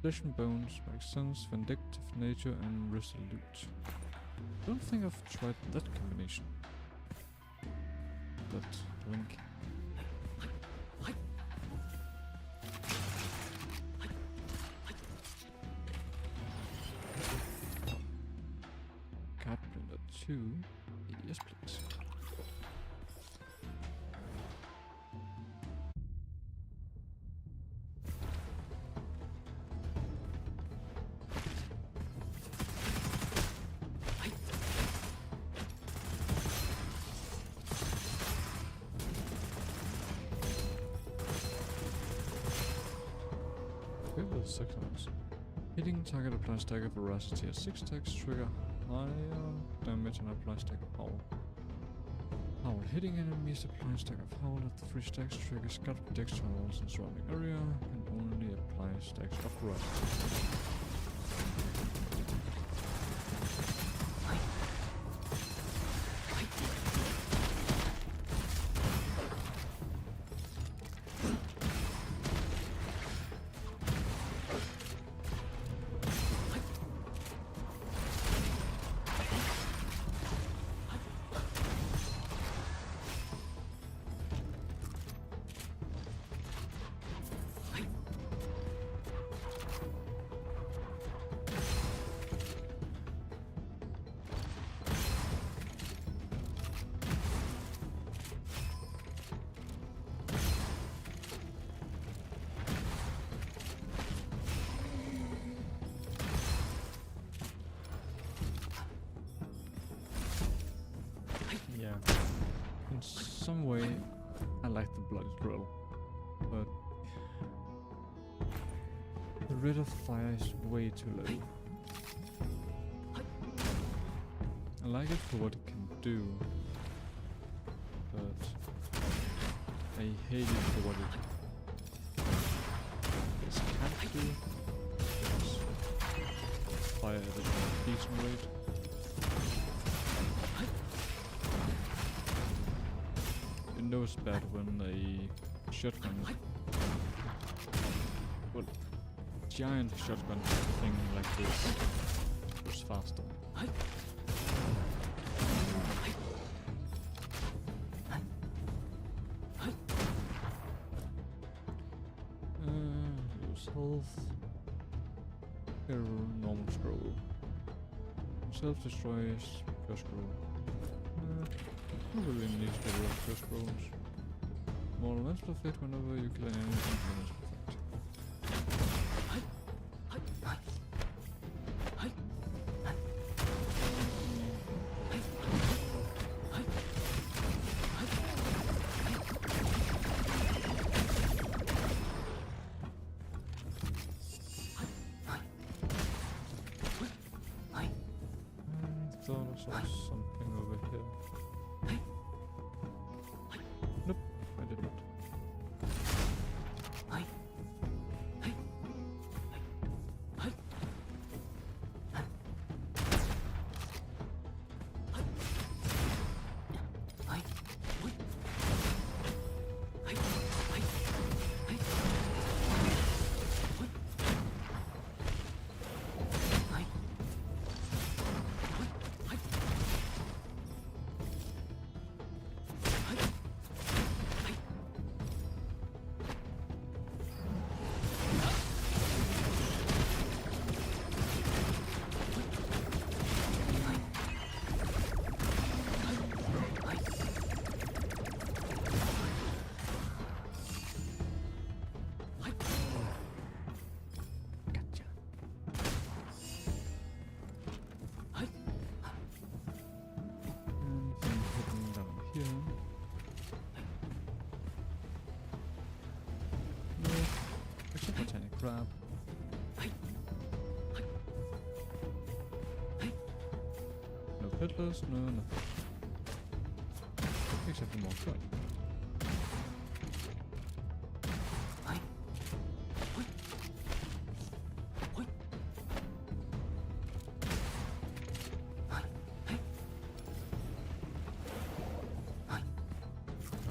Flesh and bones makes sense, vindictive nature and resolute. Don't think I've tried that combination. That link. Card printer 2. Yes, please. Okay, with 6 ounce. Hitting target applies stagger veracity at 6 stacks, trigger higher damage and apply stack of howl. Howl. Hitting enemies applies stack of howl at 3 stacks, triggers scud protects tunnels in surrounding area, and only apply stacks of veracity. Yeah. In some way, I like the bloody drill, but the rate of fire is way too low. I like it for what it can do, but I hate it for what it can't do. Because fire at a decent rate. You know it's bad when a shotgun, well, giant shotgun thing like this goes faster. Lose health. Here, normal scroll. Self-destroys, pure scroll. Probably need to get rid of first rolls. More elemental effect whenever you kill an enemy with elemental effect. I thought I saw something over here. Nope, I did not. Crab. No peddlers, no nothing. Except for more crab.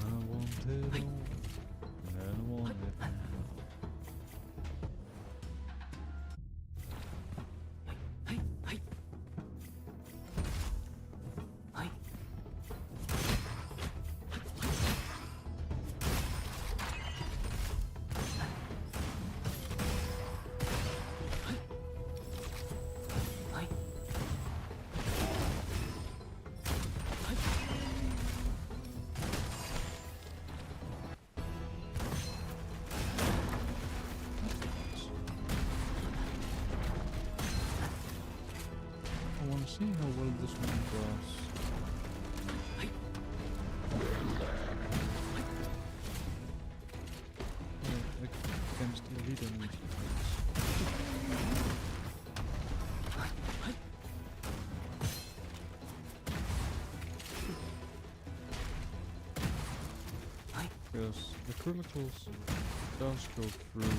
I want it all, and I want it now. I want to see how well this one does. Against elite enemies. Because the criticals does go through.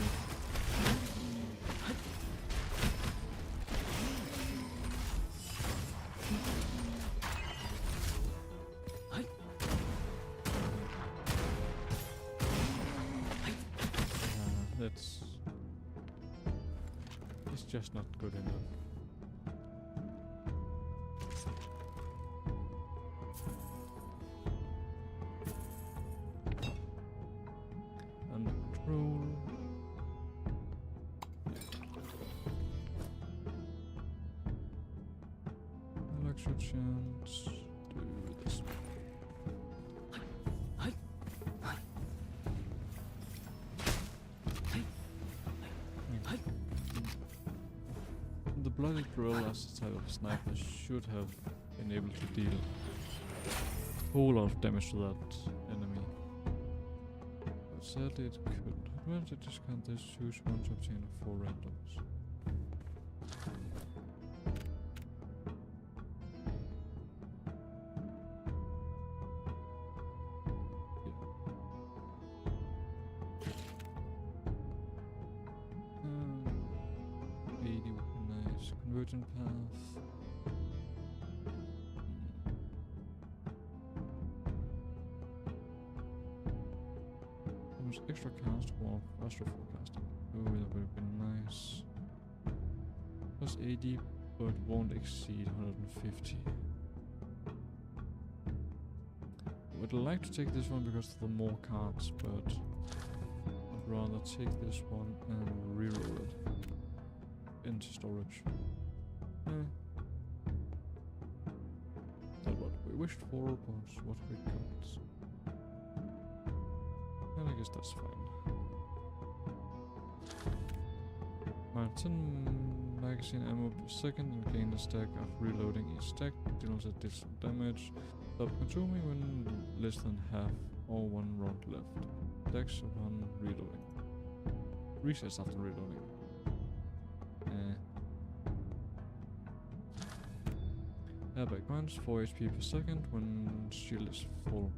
It's just not good enough. Under control. Elixir chance. Do this. The bloody drill as a type of sniper should have been able to deal a whole lot of damage to that enemy. But sadly it couldn't. Advantage discount this, choose one to obtain 4 randoms. Convergent path. There's extra cast or faster forecasting. Oh, that would have been nice. Plus 80, but won't exceed 150. Would like to take this one because of the more cards, but I'd rather take this one and reroll it into storage. That's what we wished for, but what we got. And I guess that's fine. Martin magazine ammo per second and gain a stack of reloading each stack. Deals additional damage. Stop consuming when less than half or one round left. Stacks upon reloading. Resets after reloading. Airbag grants 4 HP per second when shield is full.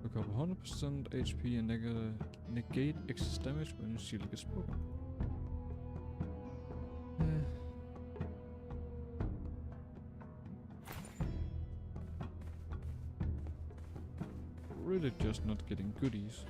Recover 100% HP and negate excess damage when shield gets broken. Really just not getting goodies.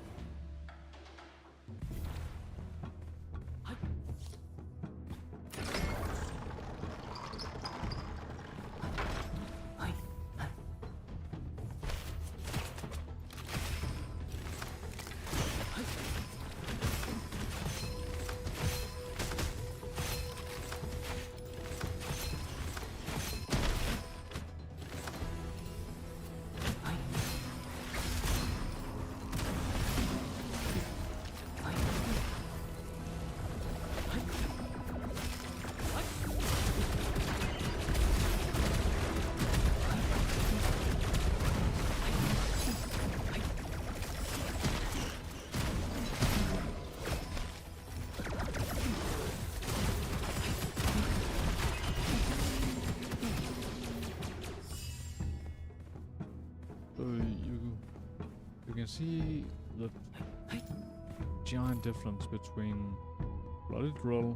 You can see the giant difference between Bloody Drill,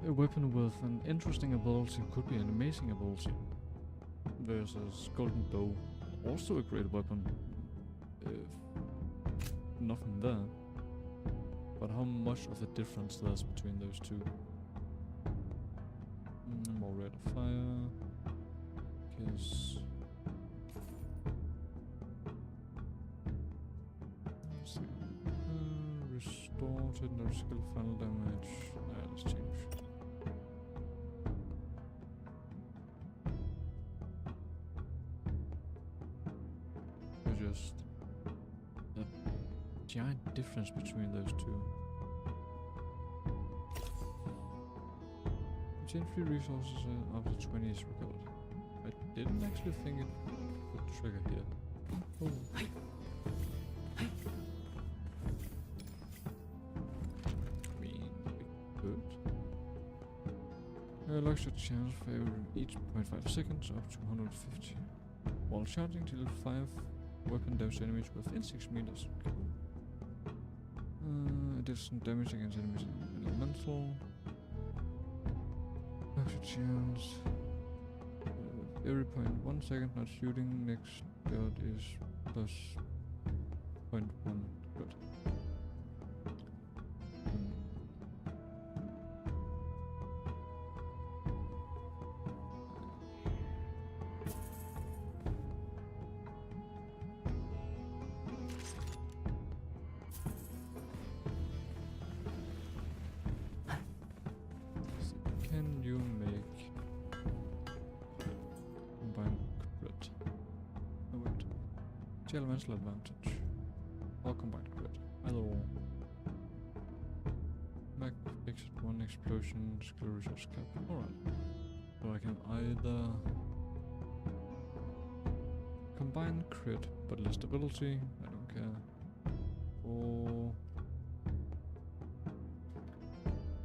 a weapon with an interesting ability, could be an amazing ability, versus Golden Bow, also a great weapon, nothing there, but how much of a difference there's between those two. More rate of fire, because restored, no skill final damage. Let's change. Just the giant difference between those two. Change free resources after 20 is recovered. I didn't actually think it would trigger here. Oh. Locks your chance for each 0.5 seconds up to 150. While charging, deal 5 weapon damage to enemies within 6 meters. Additional damage against enemies in elemental. Locks your chance. Every 0.1 second not shooting, next shot is plus 0.1. Good. Can you make combined crit? Oh wait. The elemental advantage. Or combined crit. Either or. Mag exit 1 explosion, skill resource cap. Alright. So I can either combine crit but less stability, I don't care. Or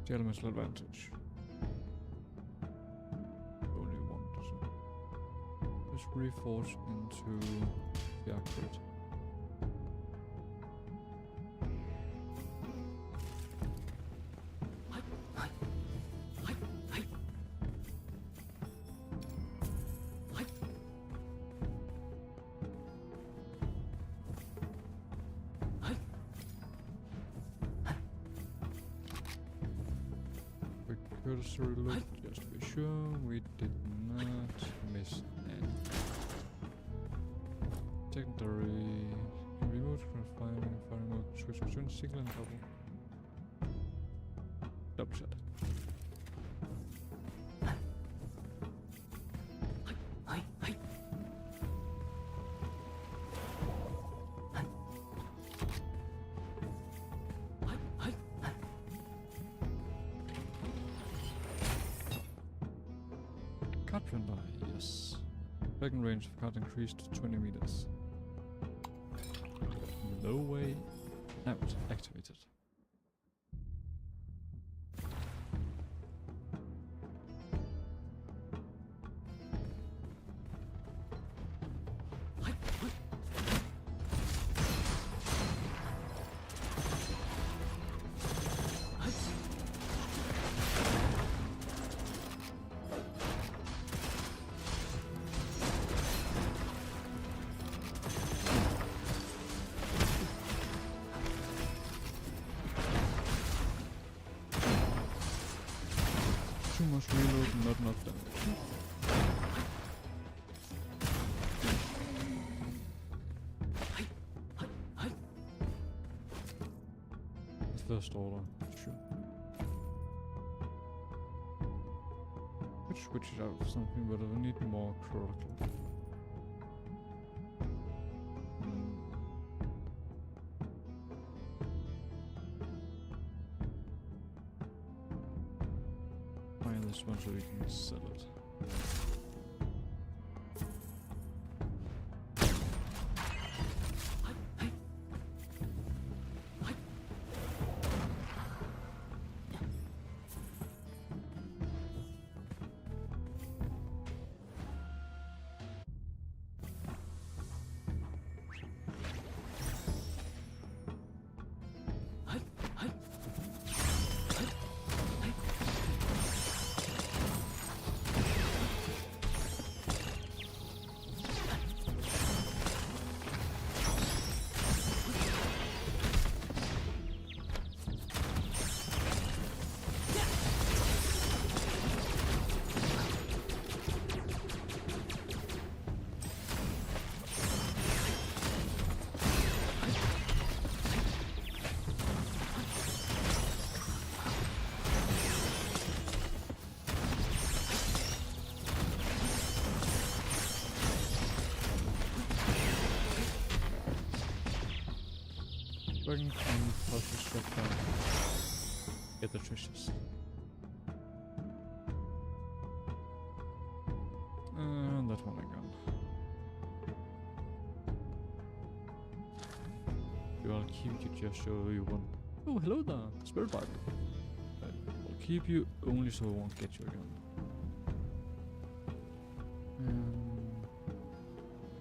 the elemental advantage. Reforge into the crit. Quick cursory look, just to be sure we did not miss any. Secondary can be moved from firing mode, switch between single and double. Double shot. Tracking range of card increased to 20 meters. No way. Out. Activated. Too much reload, not enough damage. The first order, sure. Could switch it out for something, but I need more critical. This one so we can sell it. Dragon King plus shotgun. Get the treasures. That one again. I'll keep you just so you won't. Oh, hello there, Spirit Bible. I'll keep you only so I won't get you again.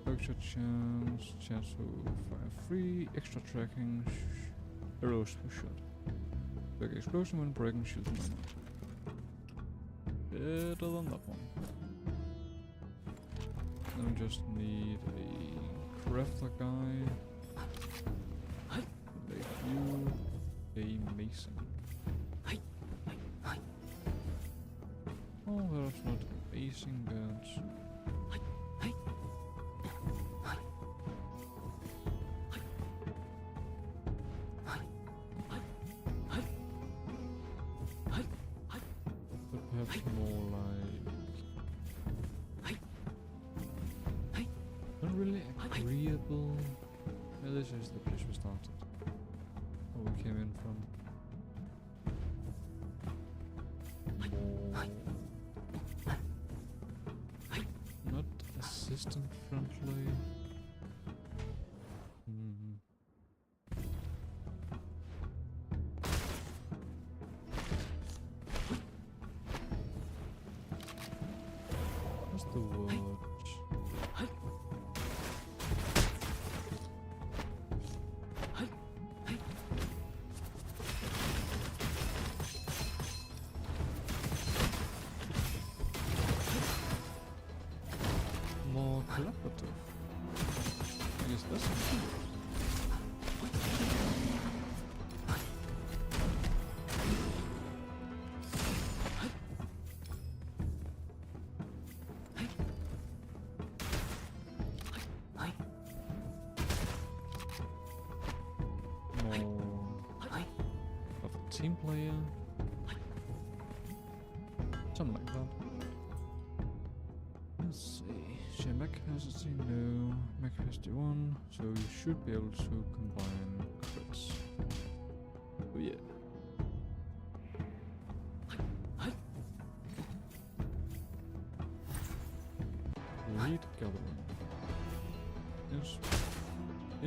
Extra chance to fire free, extra tracking, arrows per shot. Big explosion when breaking shield armor. Better than that one. Then we just need a crafter guy. Make you a mason. Oh, that's not amazing, but perhaps more like not really agreeable. Yeah, this is the place we started. Where we came in from. Not assistant friendly. What's the word? More collaborative. I guess that's good. More of a team player. Something like that. Let's see. Share mech capacity? No. Mech capacity 1. So you should be able to combine crits. Oh yeah. Lead Gallop.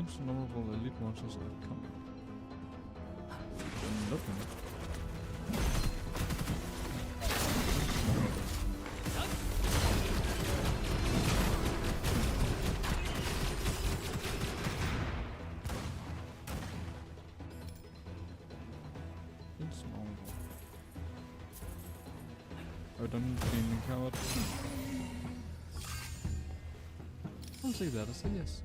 Most notable elite monsters are coming. Nothing. Oh, don't be a coward. I'll say that, I'll say yes.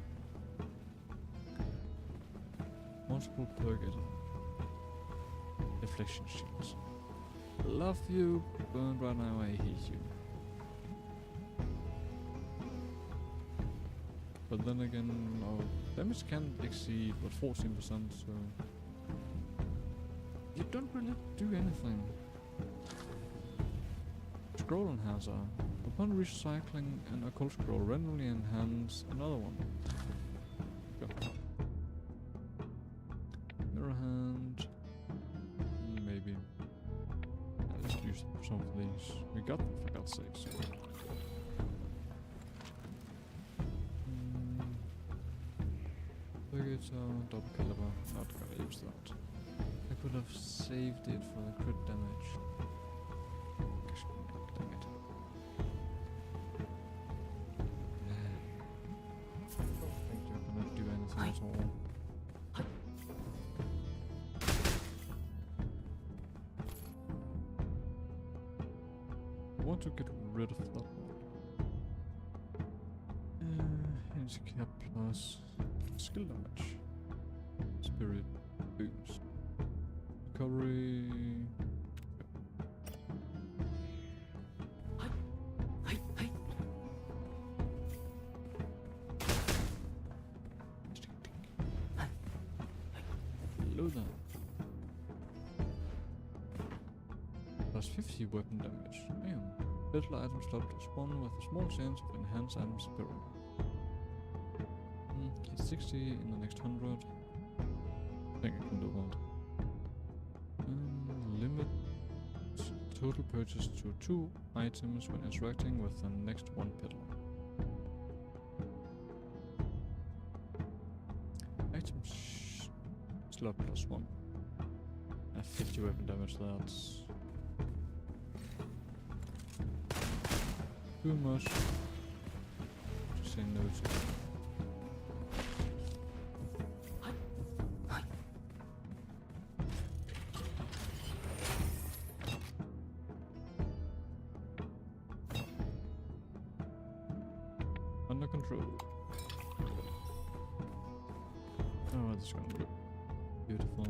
Multiple perk item. Deflection shields. Love you, but right now I hate you. But then again, our damage can exceed, what, 14%, so... You don't really do anything. Scroll enhancer. Upon recycling an occult scroll, randomly enhance another one. Go. Mirror hand. Maybe. Let's use some of these. We got them for God's sake. So. Double caliber. Not gonna use that. I could have saved it for the crit damage. Dang it. I don't think you're gonna do anything at all. I want to get rid of that one. Handicap plus skill damage. Spirit boost. Recovery. Below that. Plus 50 weapon damage. Damn. Little items stop to spawn with a small chance of enhanced item spirit. Hit 60 in the next 100. I think I can do that. Limit total purchase to 2 items when interacting with the next one peddler. Item slot plus 1. 50 weapon damage, that's too much to say no to. Under control. Oh, this is gonna look beautiful.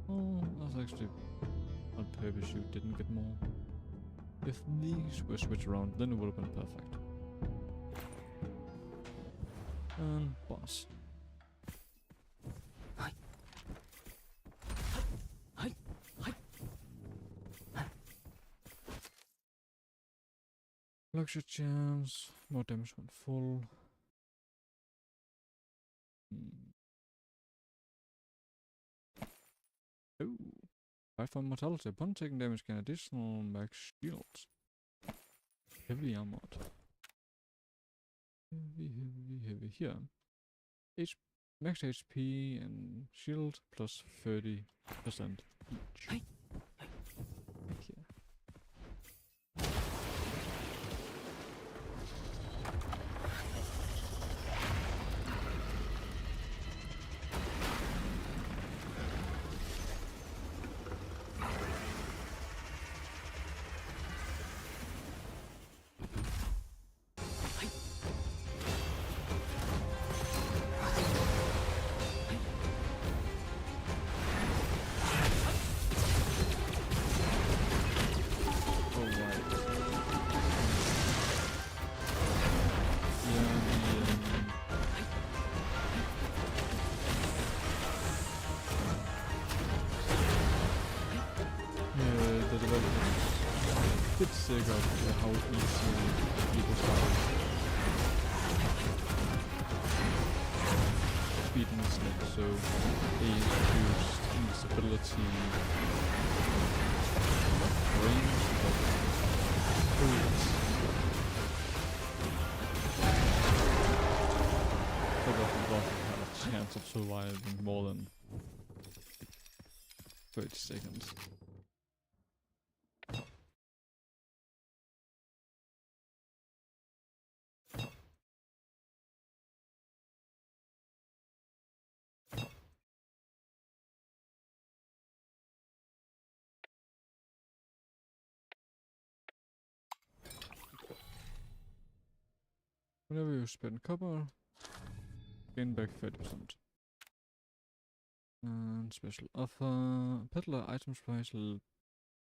Oh, that's actually on purpose you didn't get more. If these were switched around, then it would have been perfect. And boss. Luxury gems, more damage when full. Oh, 5 for mortality. Upon taking damage, gain additional max shields. Heavy armored. Heavy here. Max HP and shield plus 30% each. Here. Bit sick of how easy people start beating the snake, so they introduced invisibility range, but chance of surviving more than 30 seconds. Whenever you spend copper, gain back 30%. And special offer, peddler items price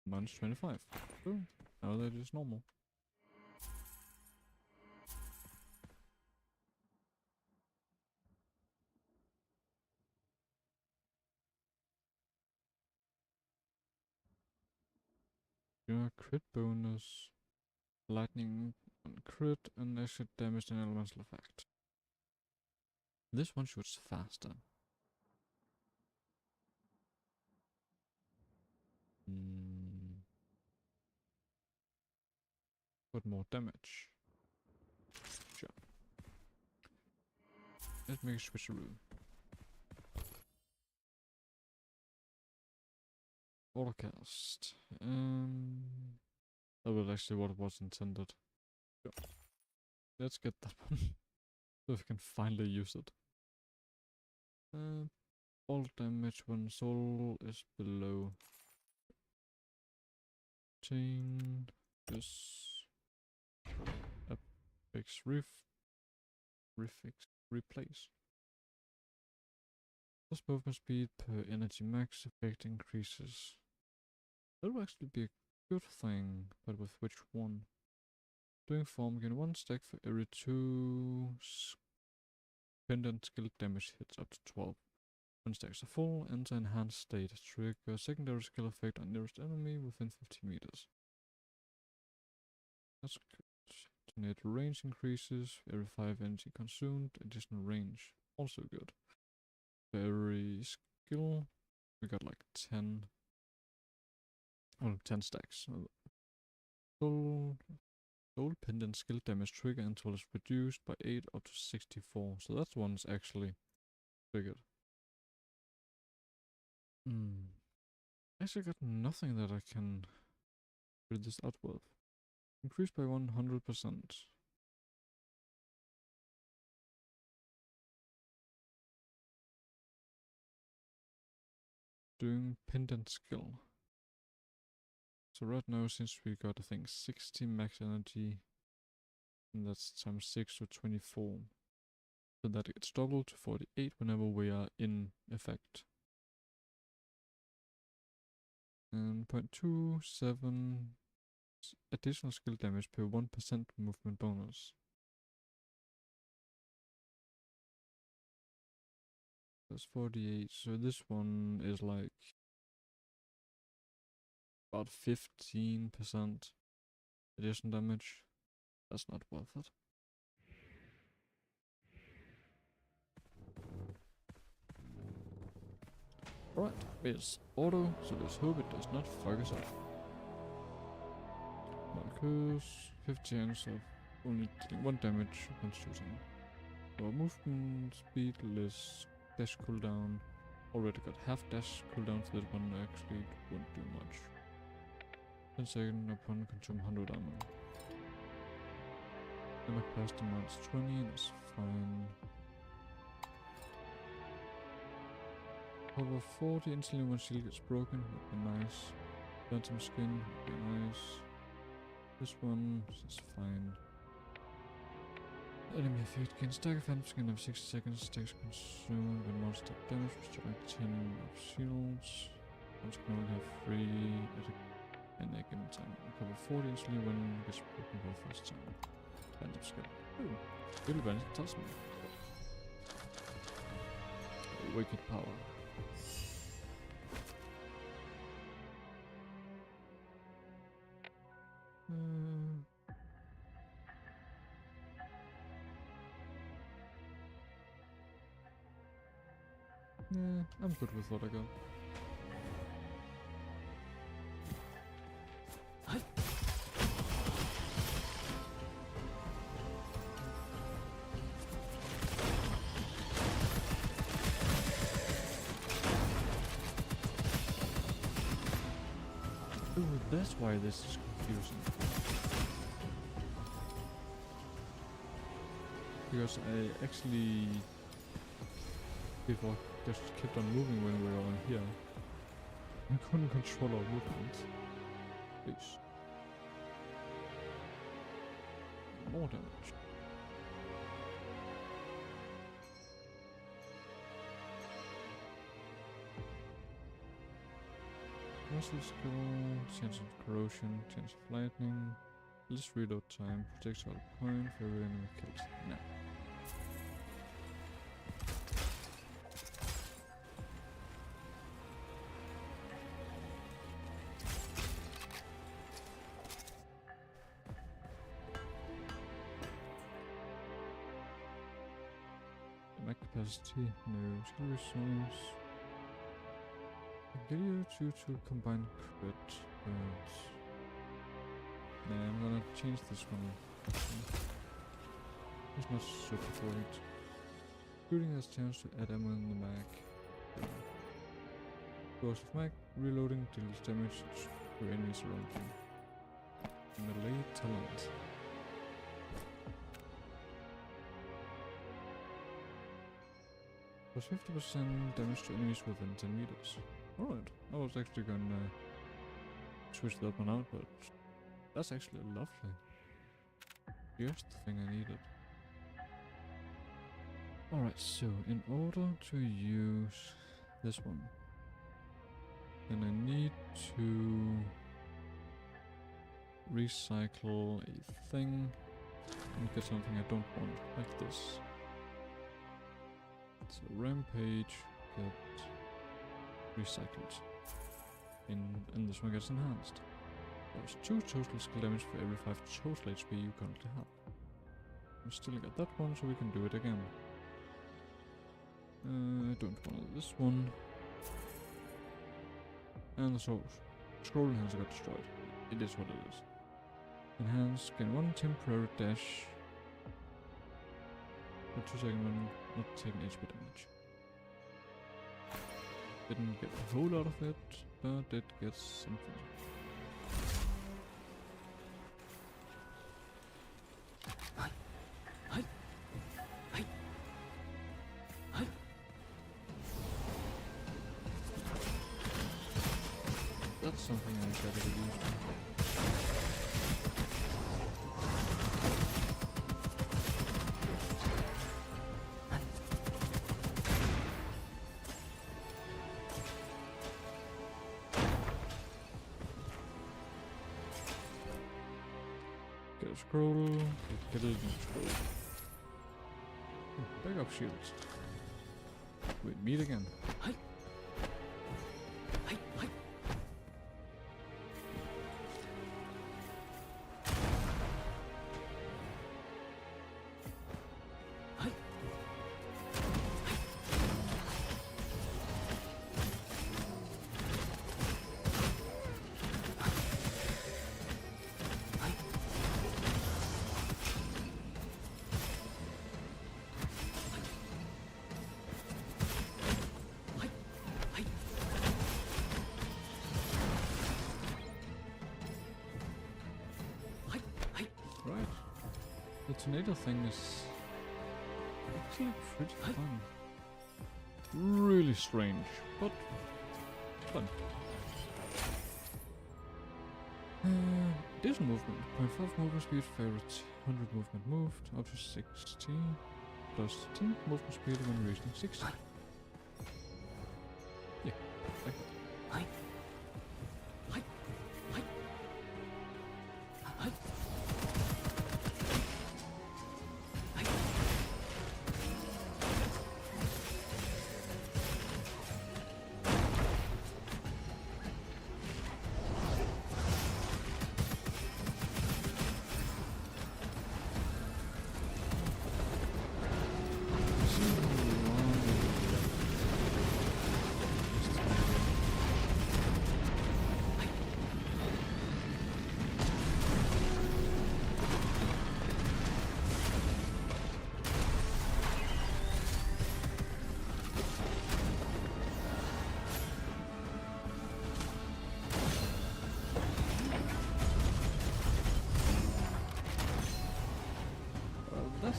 minus 25. So now that is normal. Your crit bonus, lightning on crit, and extra damage and elemental effect. This one shoots faster. But more damage. Sure. Let's make a switcheroo. Autocast. That was actually what was intended. Sure. Let's get that one. So we can finally use it. All damage when soul is below. Chain. This. Fix replace. Plus movement speed per energy max effect increases. That will actually be a good thing, but with which one? Doing form, gain 1 stack for every 2 pendant skill damage hits up to 12. When stacks are full, enter enhanced state. Trigger secondary skill effect on nearest enemy within 50 meters. That's good. Net range increases, every 5 energy consumed, additional range. Also good. For every skill, we got like 10. Oh, 10 stacks. Soul pendant skill damage trigger interval is reduced by 8 up to 64. So that one's actually triggered. Actually got nothing that I can build this out with. Increased by 100%. Doing pendant skill. So right now, since we got I think 60 max energy, and that's times 6 to 24. So that gets doubled to 48 whenever we are in effect. And 0.27 additional skill damage per 1% movement bonus. That's 48, so this one is like about 15% additional damage. That's not worth it. Right, it's auto, so let's hope it does not fuck us up. Marcus, 50 chance of only dealing 1 damage when shooting. Our movement speed, less dash cooldown. Already got half dash cooldown, so that one actually won't do much. 10 seconds upon consume 100 ammo. Ammo capacity minus 20, that's fine. Over 40 instantly when shield gets broken, would be nice. Phantom skin would be nice. This one is fine. Enemy effect gains stagger phantom skin every 60 seconds. Stacks consumed when monster damage, restoring 10 of shields. Monster can only have 3 at any given time. Cover 40 instantly when it gets broken for the first time. Phantom skin. Ooh, really bad, it tells me. Wicked power. Yeah, I'm good with what I got. That's why this is confusing. Because I actually before just kept on moving when we were on here. I couldn't control our movement. Please. More damage. Muscle skill, chance of corrosion, chance of lightning, less reload time, projectile point for every enemy killed. Nah. Mag capacity, no skill resource. Give you to combine crit, but nah, I'm gonna change this one. It's not super great. Shooting has chance to add ammo in the mag. Force of mag, reloading deals damage to enemies around you. Melee talent. Plus 50% damage to enemies within 10 meters. Alright, I was actually gonna switch that one out, but that's actually lovely. Just the thing I needed. Alright, so in order to use this one, then I need to recycle a thing and get something I don't want, like this. So rampage, get recycled. And this one gets enhanced. There's 2 total skill damage for every 5 total HP you currently have. We still got that one, so we can do it again. I don't want this one. And the scroll enhancer got destroyed. It is what it is. Enhance, gain 1 temporary dash. For 2 seconds when not taking HP damage. Didn't get a whole lot of it, but did get something. That's something I gotta get used to. Get a scroll, get a scroll. Backup shields. We meet again. Right. The tornado thing is actually pretty fun. Really strange, but fun. Additional movement. 0.5 movement speed for every 100 movement moved, up to 60. Plus 10 movement speed when reaching 60. Yeah, like that.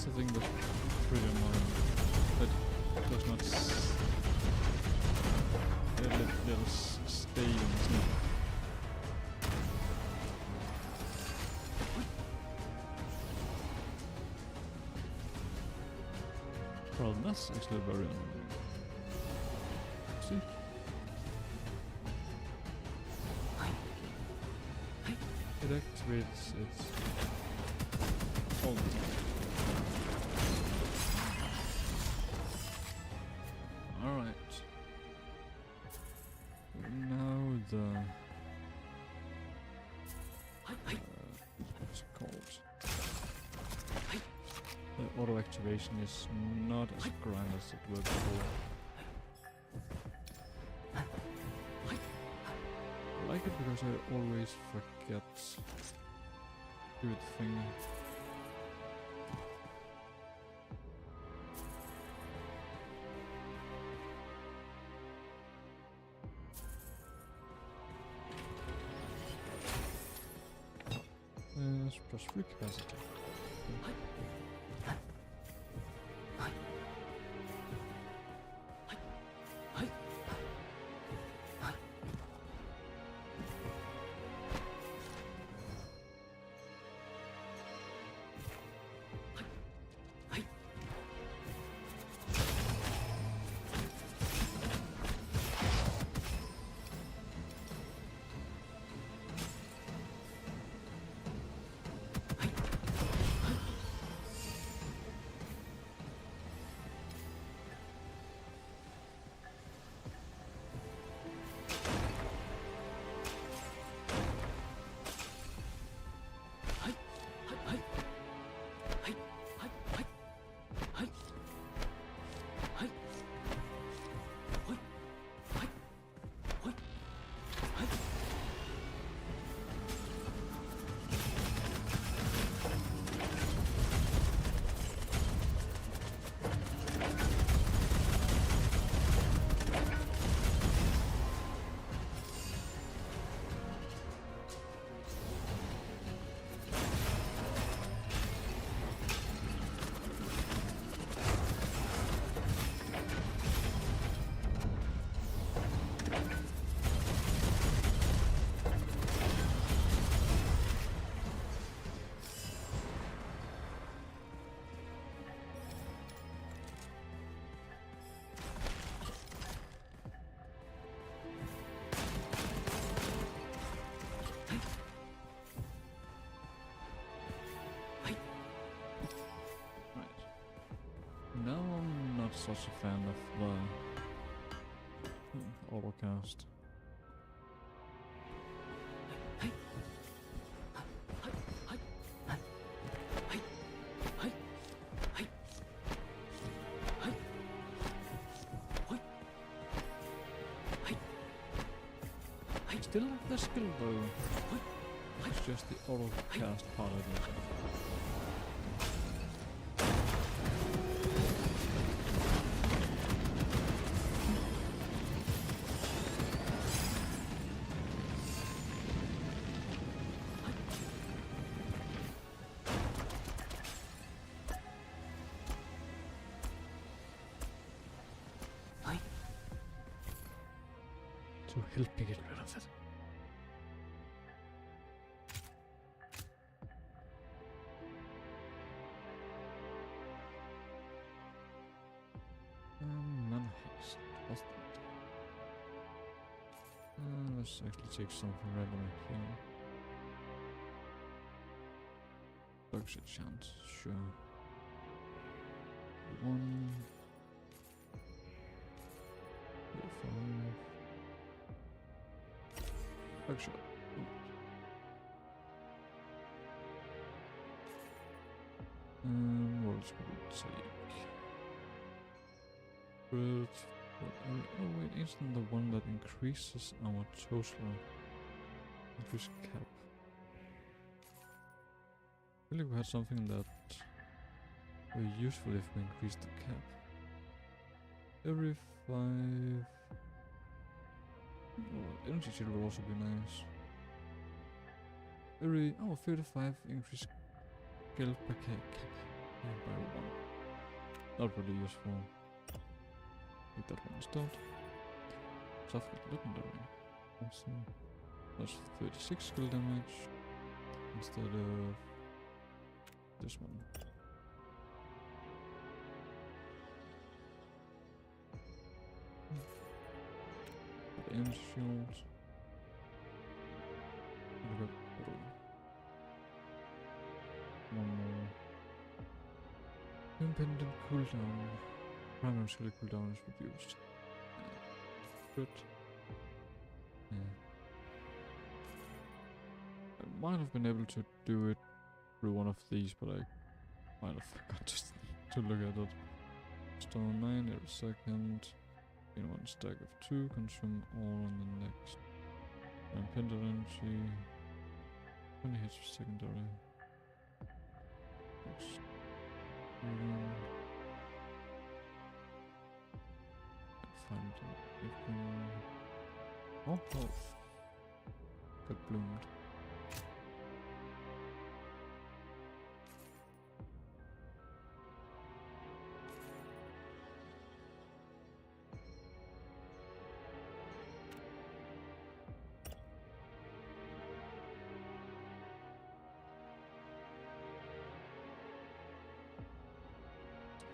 the thing that's pretty annoying. That does not let us stay in the snake. Well, that's actually very annoying. See? It activates its all the time. Alright. Now what's it called? The auto activation is not as grand as it was before. I like it because I always forget to do the thing. Plus 3 capacity. Now I'm not such a fan of the autocast. I still like the skill though. It's just the autocast part of it. To help me get rid of it. None haste. What's that? Let's actually take something random here. Bugs a chance, sure. 1. 5. Buckshot. What else would we take? But oh wait, isn't the one that increases our total increase cap? I feel like we had something that would be useful if we increased the cap. Every 5. Oh, energy shield would also be nice. Every 35 increase skill per cap. And by 1. Not really useful. Take that one instead. Suffered legendary. Awesome. That's 36 skill damage instead of this one. And shield. Look at one more. Impendent cooldown. Primary skill cooldown is reduced. Good. Yeah. I might have been able to do it through one of these, but I might have forgot to look at it. Stone 9 every second. In one stack of 2, consume all on the next. Impendent energy. 20 hits for secondary. Find it. Oh, health. Got bloomed.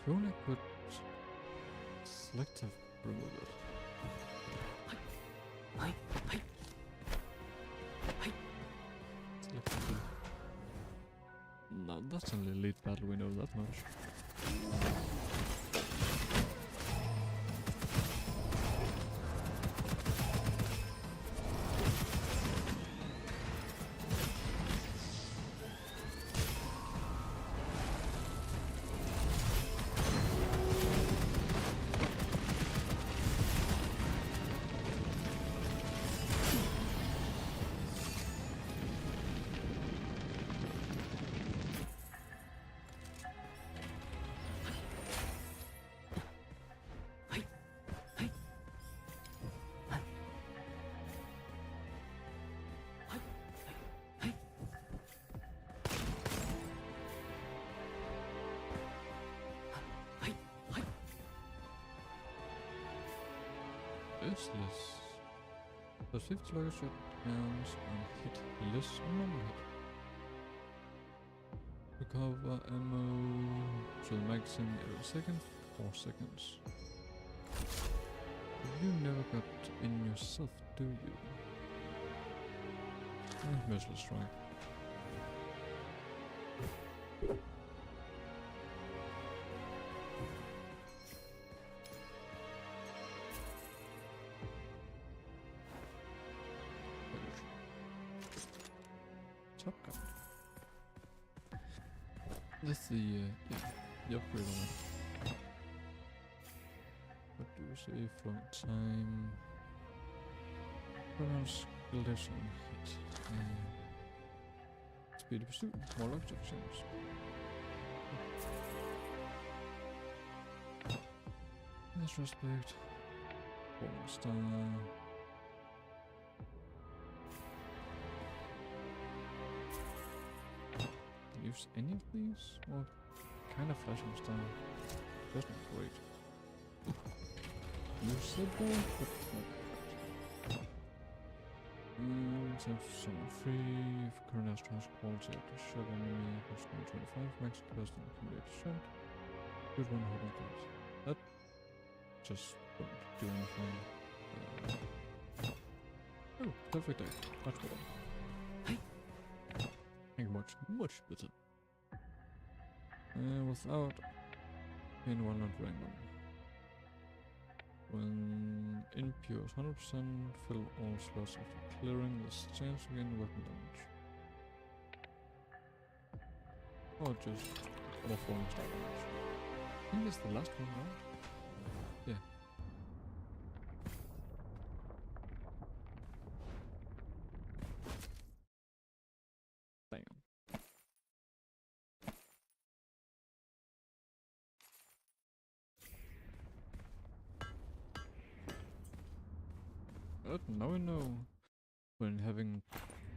If only I could selective remove it. Selectively. No, that's only elite battle, we know that much. Useless. Does 50 sluggish shot rounds and hit less on normal hit. Recover ammo to the magazine every second, 4 seconds. You never got in yourself, do you? Merciless strike. Top gun. That's the upgrade on it. What do we say? Float time. Pronounce collision hit. Speed of pursuit. More luck exchange. That's respect. One star. Use any of these? Well, kind of flashing style. That's not great. Usable, but not great. Time for summon free. If current astro has quality after shot enemy, plus 25, max capacity accumulated shot. Good one holding cards. That just won't do anything. Oh, perfect day. Much better. Much better. Without being one not random. When impure 100%, fill all slots after clearing this chance to gain weapon damage. Or just more falling star damage. I think it's the last one, right? Yeah. Damn. But now I know. When having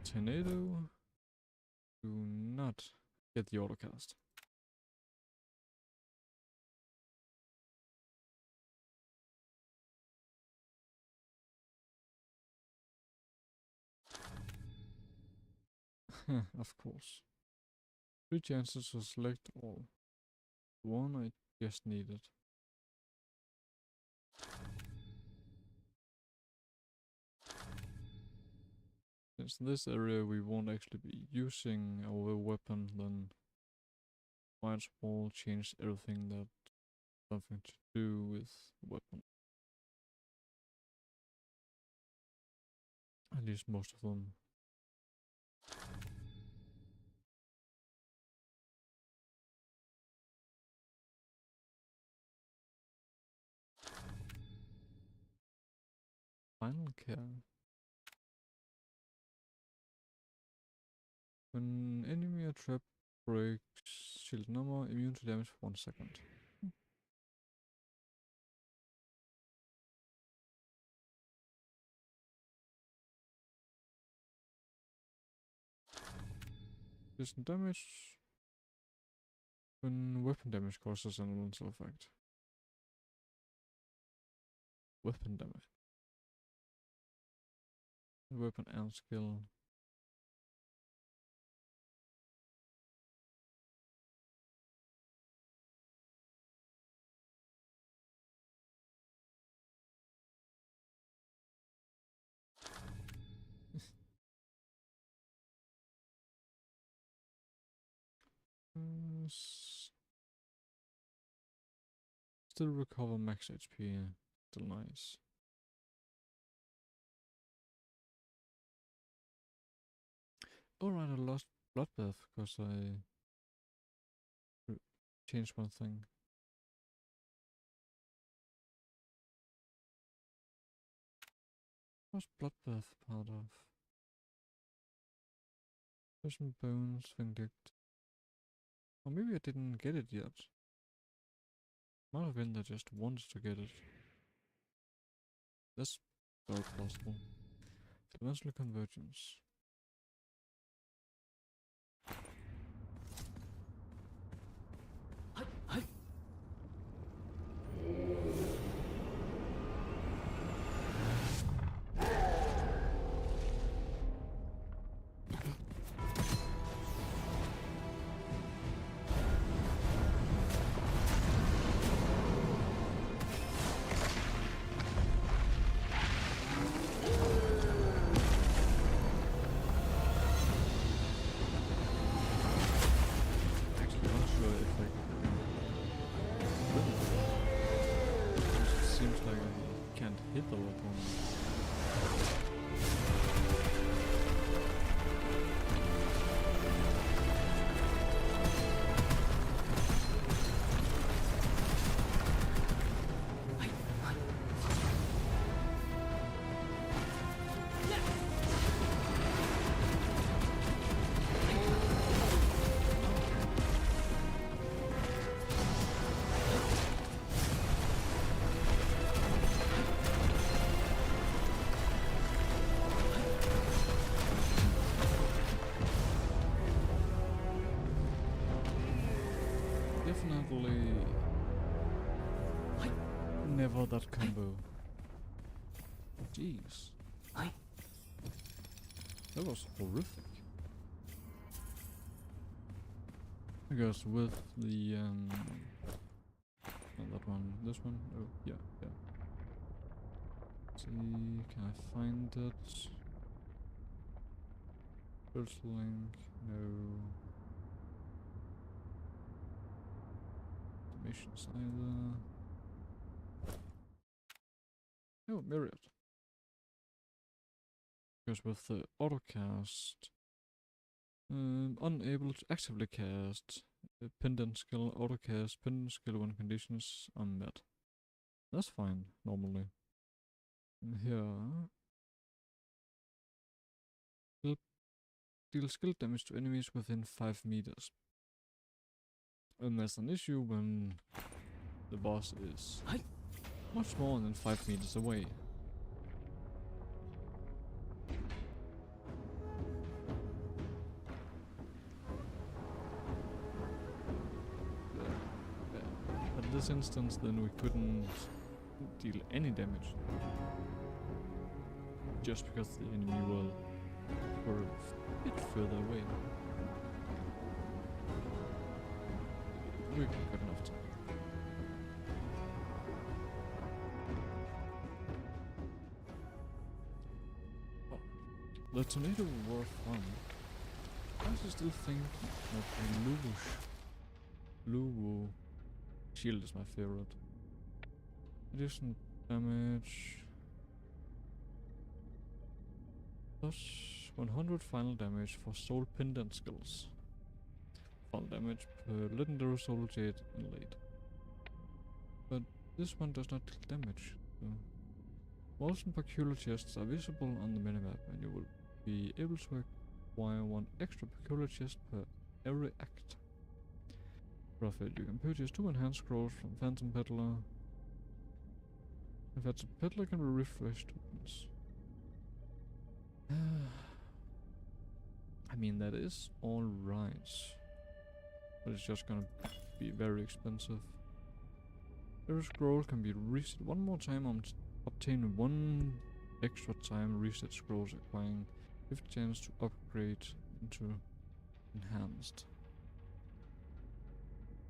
tornado, do not get the autocast. Of course. 3 chances to select all. One I just needed. Since this area we won't actually be using our weapon, then might as well change everything that something to do with weapon. At least most of them. Final care. When enemy or trap breaks shield number, immune to damage for 1 second. Distant damage. When weapon damage causes an elemental effect. Weapon damage. Weapon and skill. Still recover max HP. Still nice. Alright, I lost bloodbath because I changed one thing. What's bloodbath part of? Person bones, vindictive. Or maybe I didn't get it yet. Might have been that I just wanted to get it. That's very possible. Dimensional convergence. Definitely never that combo. Jeez. That was horrific. Because with the not that one, this one? Oh, yeah. See, can I find it? First link, no. Missions either. Oh, Myriad. Because with the autocast, unable to actively cast pendant skill, autocast, pendant skill when conditions are met. That's fine, normally. And here, deal skill damage to enemies within 5 meters. And that's an issue when the boss is much more than 5 meters away. At this instance, then we couldn't deal any damage. Just because the enemy will Or a bit further away. We've got enough time. Oh. The tornado were fun. I still think that Luwu shield is my favorite. Additional damage. Plus 100 final damage for soul pendant skills. Final damage per legendary soul jade inlaid. But this one does not deal damage. So walls and peculiar chests are visible on the minimap, and you will be able to acquire one extra peculiar chest per every act. Profit, you can purchase 2 enhanced scrolls from Phantom Peddler. And Phantom Peddler can be refreshed once. I mean, that is alright. But it's just gonna be very expensive. Every scroll can be reset one more time and obtain 1 extra time reset scrolls, acquiring 50 chance to upgrade into enhanced.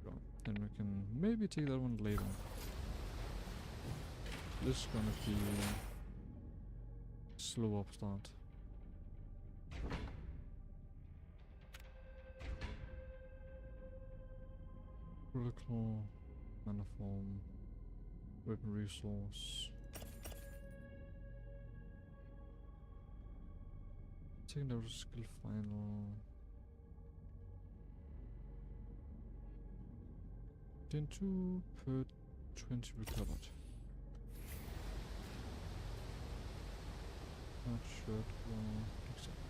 So, then we can maybe take that one later. This is gonna be a slow up start. Critical, maniform, weapon resource. Taking out a skill final. Then 2 per 20 recovered. Not sure. Exactly.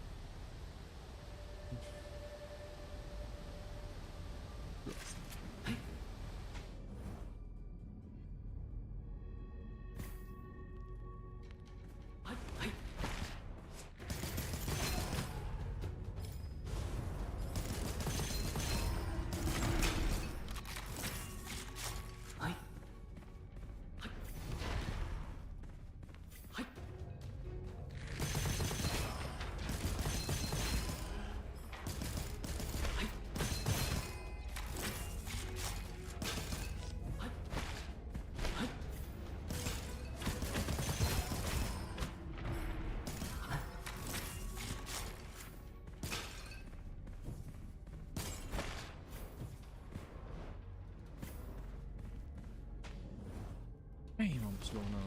Damn, I'm slow now.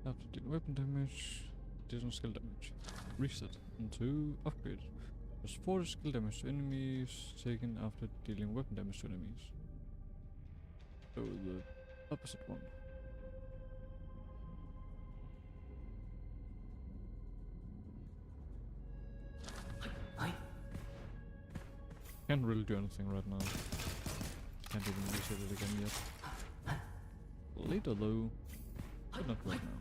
After dealing weapon damage, additional skill damage. Reset into upgrade. Plus 40 skill damage to enemies taken after dealing weapon damage to enemies. So the opposite one. Can't really do anything right now. Can't even reset it again yet. Later though, but not right now.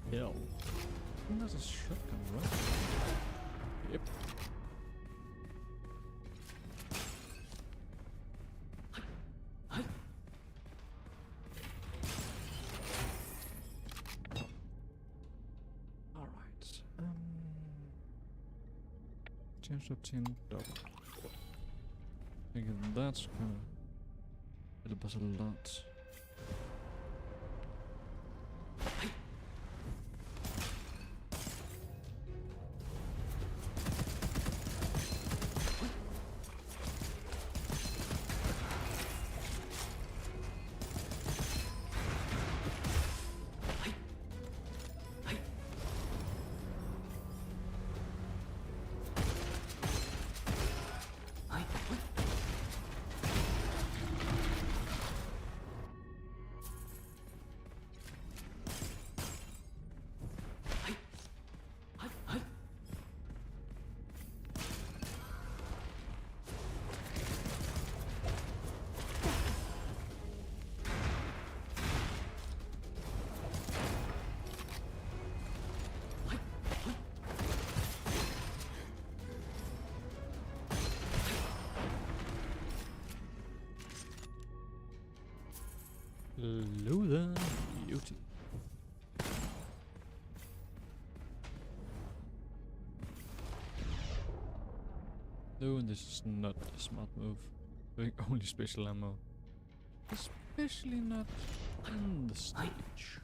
Hell. I think that's a shotgun, right? Yep. Alright. Chance to obtain double. think that's gonna help us a lot. Luther beauty. No, this is not a smart move. Doing only special ammo. Especially not on the stage.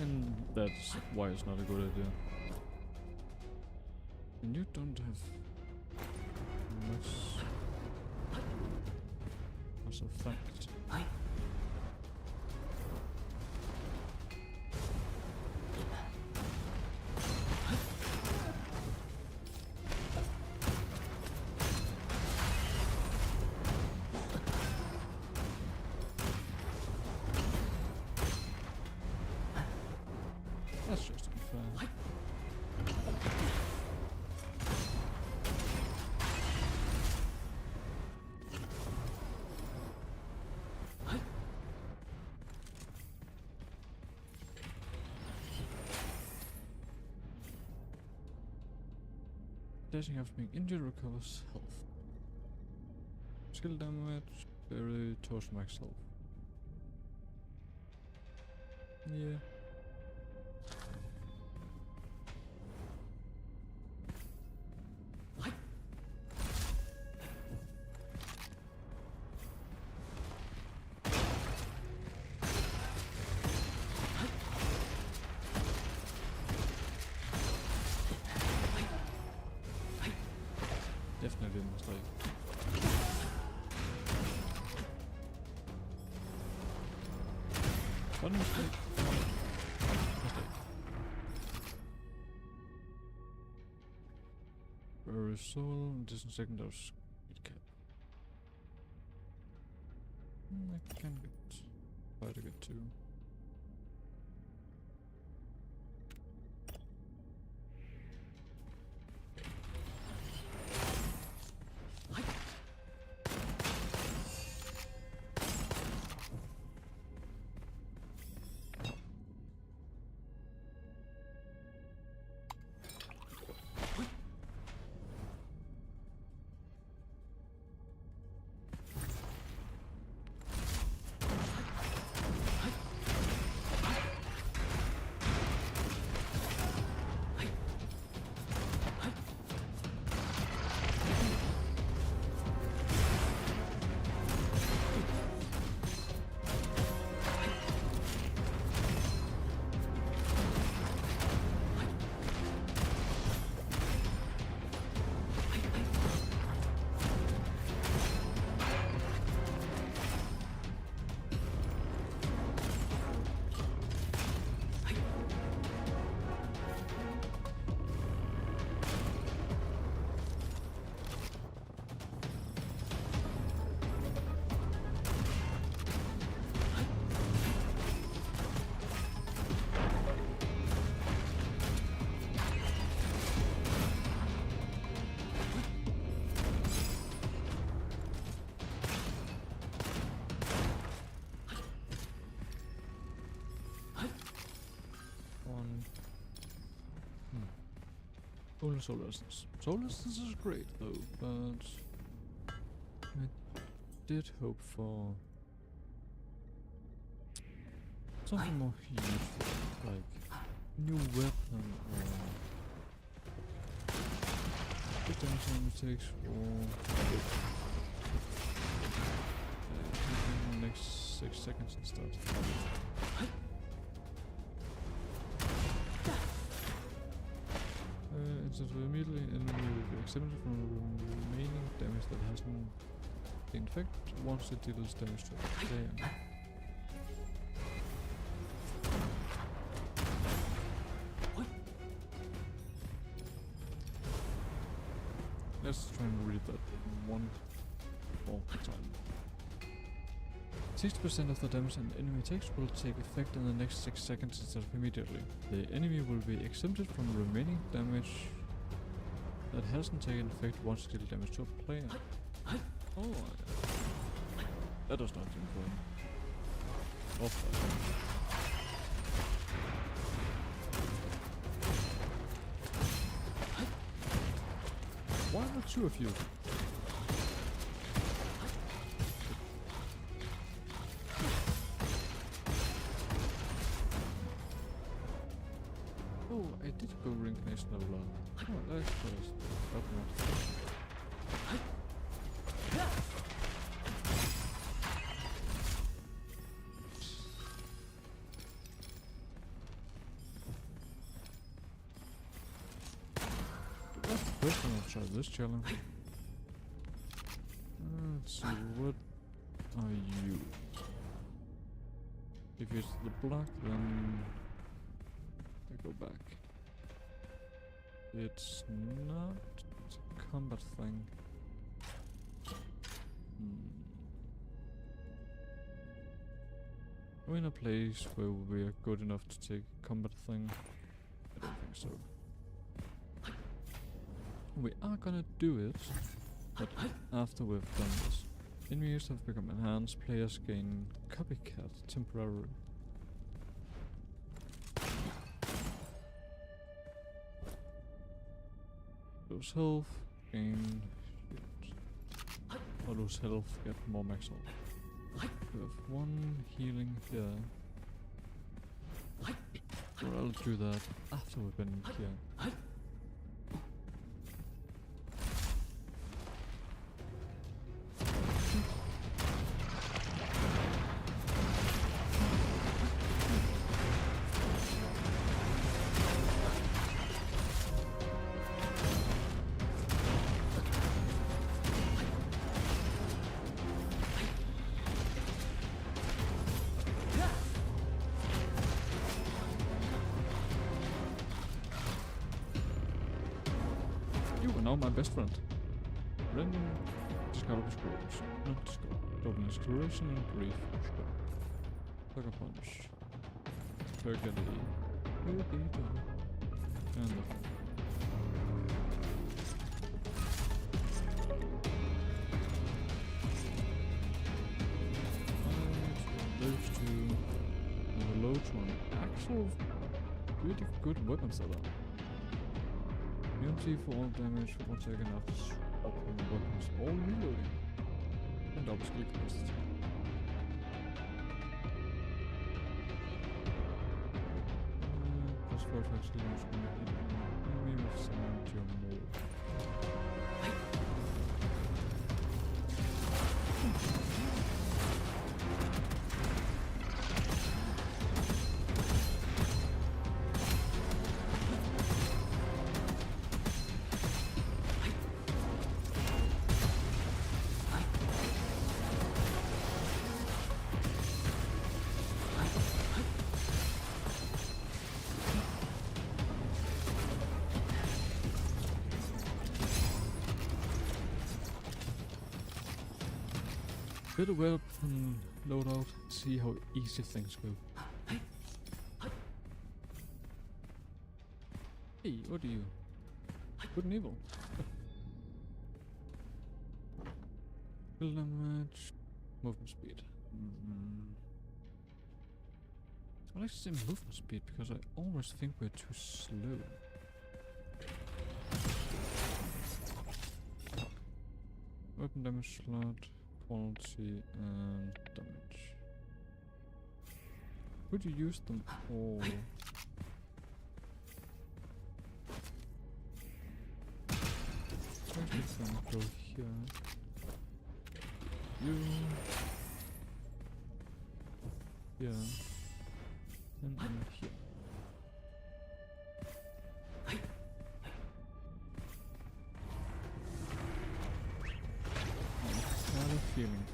And that's why it's not a good idea. And you don't have much effect. That's just unfair. Dashing after being injured recovers health. Skill damage, very towards max health. Yeah. Definitely a mistake. One mistake. Mistake. Very soul, this is second of speed cap. I can get quite a good too. Only soul essence. Soul essence is great though, but I did hope for something more useful, like new weapon or good damage it takes or in the next 6 seconds instead. Instead of immediately enemy will be exempted from remaining damage that hasn't been infected once it deals damage to a player. Let's try and read that one more time. 60% of the damage an enemy takes will take effect in the next 6 seconds instead of immediately. The enemy will be exempted from remaining damage that hasn't taken effect once it deals damage to a player. Oh, that does not seem good. Why are there 2 of you? Oh, I did go reincarnation level up. Oh, that's first. Open up. That's the first time I've tried this challenge. Let's see, what are you? If it's the block, then I go back. It's not a combat thing. We're in a place where we are good enough to take a combat thing. I don't think so. We are gonna do it, but after we've done this. Enemies have become enhanced, players gain copycat temporarily. Lose health, gain shit. Or lose health, get more max health. We have 1 healing here. So I'll do that after we've been here. You are now my best friend. Random discover exploration. Not discover. Double exploration and brief. Sucker punch. Turkey. And the those 2 and the loads one. Actual really good weapon setup. Immunity for all damage for taken after swapping weapons or reloading. And double-click list. Plus 4 effects launch when you hit enemy with someone to your move. Bit of weapon loadout, see how easy things go. Hey, what are you? Good and evil. Kill damage, movement speed. I like to say movement speed because I always think we're too slow. weapon damage slot, quality, and damage. Could you use them all? Actually, can go here. You. Here. And here. I have a feeling.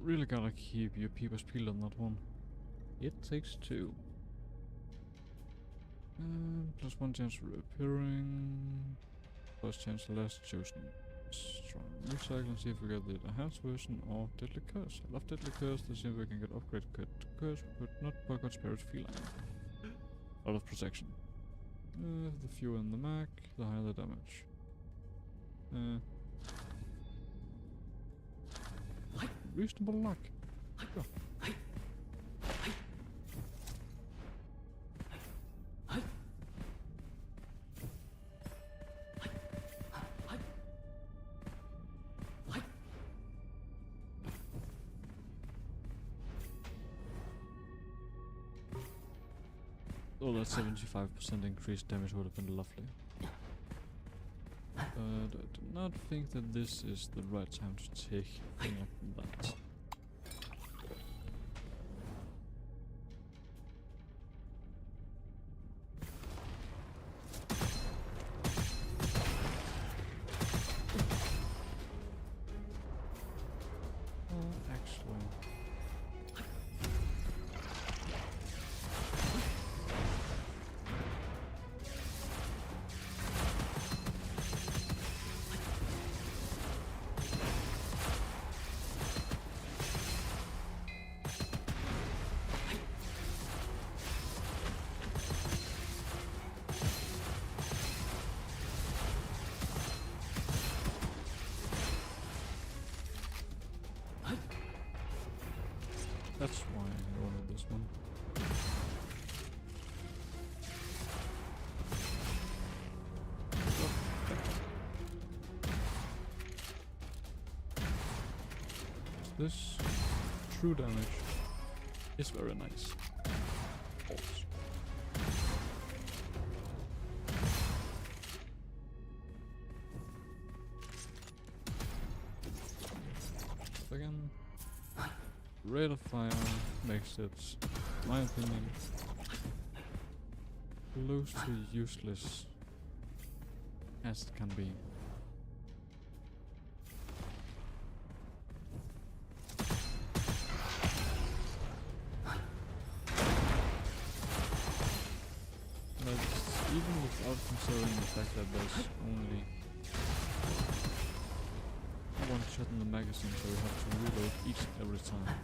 Really gotta keep your peepers peeled on that one. It takes 2. +1 chance for reappearing. Plus chance last chosen. Strong recycle and see if we get the enhanced version of Deadly Curse. I love Deadly Curse to see if we can get upgrade curse, but not Bug Spirit Feline. A lot of protection. The fewer in the mag, the higher the damage. Reasonable luck. Go. Oh, that 75% increased damage would have been lovely. But I do not think that this is the right time to take a thing like that. Actually... That's why I wanted this one. This true damage is very nice. Again. Rate of fire makes it, in my opinion, close to useless as it can be. But even without considering the fact that there's only one shot in the magazine, so we have to reload each and every time.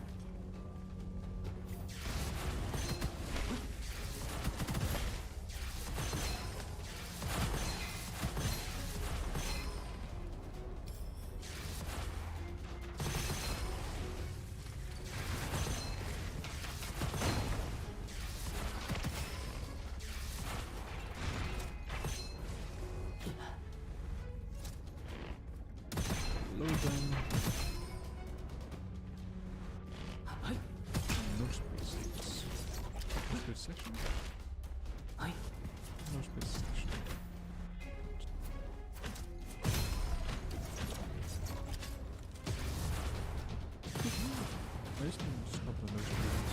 split section. No split section. There's a couple of those buildings.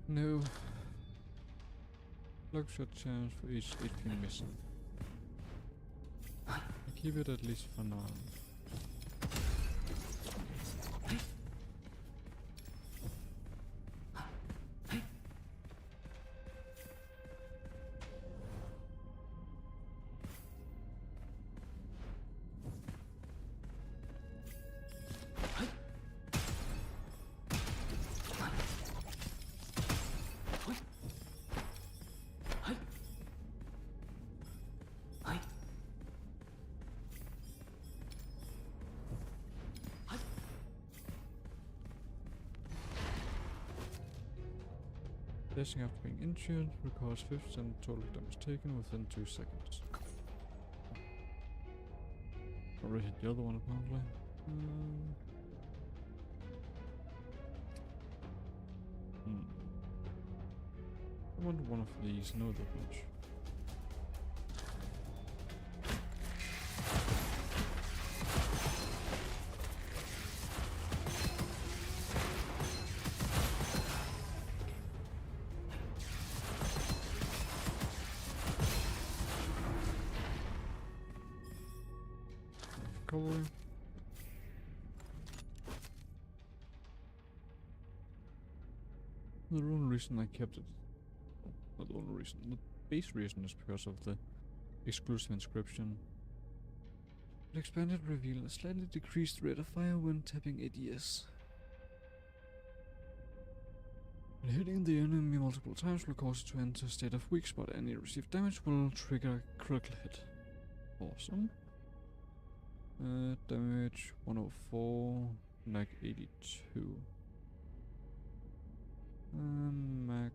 No. Look shot chance for each HP missing. I keep it at least for now. Dashing after being injured requires 50% total damage taken within 2 seconds. Already hit the other one apparently. I wonder one of these know that much. Recovery. The only reason I kept it, not the only reason, the base reason is because of the exclusive inscription. The expanded reveal a slightly decreased rate of fire when tapping ADS. When hitting the enemy multiple times will cause it to enter a state of weak spot. Any received damage will trigger a critical hit. Awesome. Damage 104, mag 82. Mag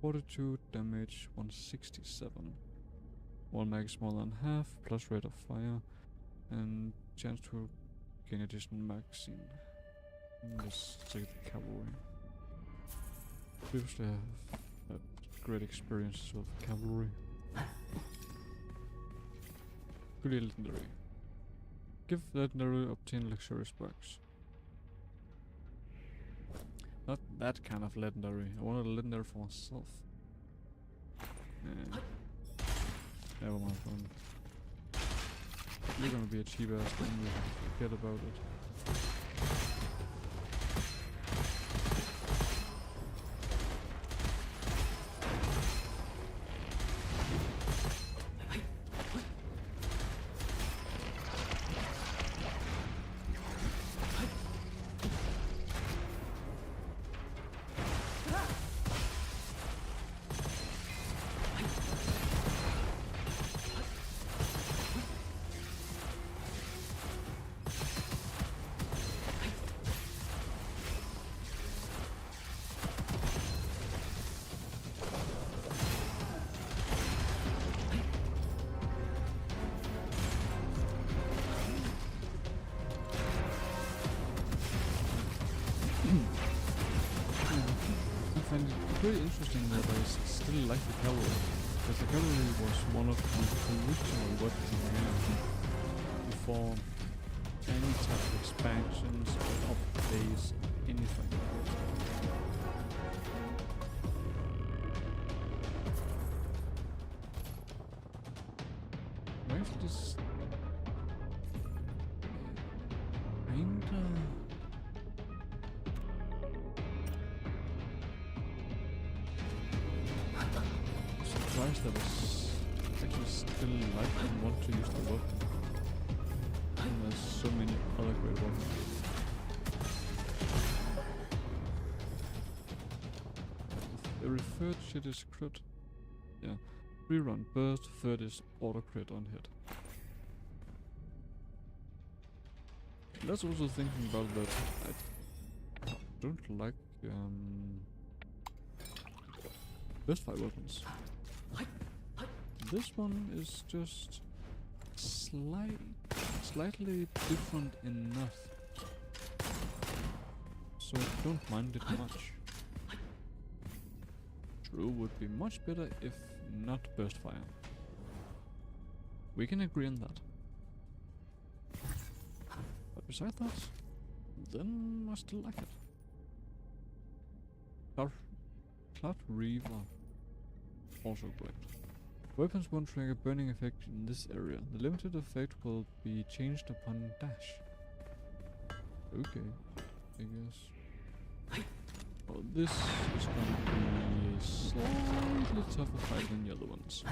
42, damage 167. One mag is smaller than half, plus rate of fire, and chance to gain additional magazine. Let's take the cavalry. Previously I have had great experiences with cavalry. Pretty legendary. Give legendary, obtain luxurious bugs. Not that kind of legendary. I wanted a legendary for myself. Never mind, fun. You're gonna be a cheap ass when you forget about it. I find it pretty interesting that I still like the cavalry, because the cavalry was one of the original weapons in the game before any type of expansions or updates, anything. Where's this? Surprised that was actually still like and want to use the weapon. And there's so many other great weapons. Every third shit is crit. Yeah. 3 round burst, third is auto crit on hit. That's also thinking about that I don't like burst fire weapons. This one is just slightly different enough, so I don't mind it much. True would be much better if not burst fire. We can agree on that. But besides that, then I still like it. Cloud Reaver, also great. Weapons won't trigger burning effect in this area. The limited effect will be changed upon dash. Okay, I guess. Well, this is gonna be a slightly tougher fight than the other ones.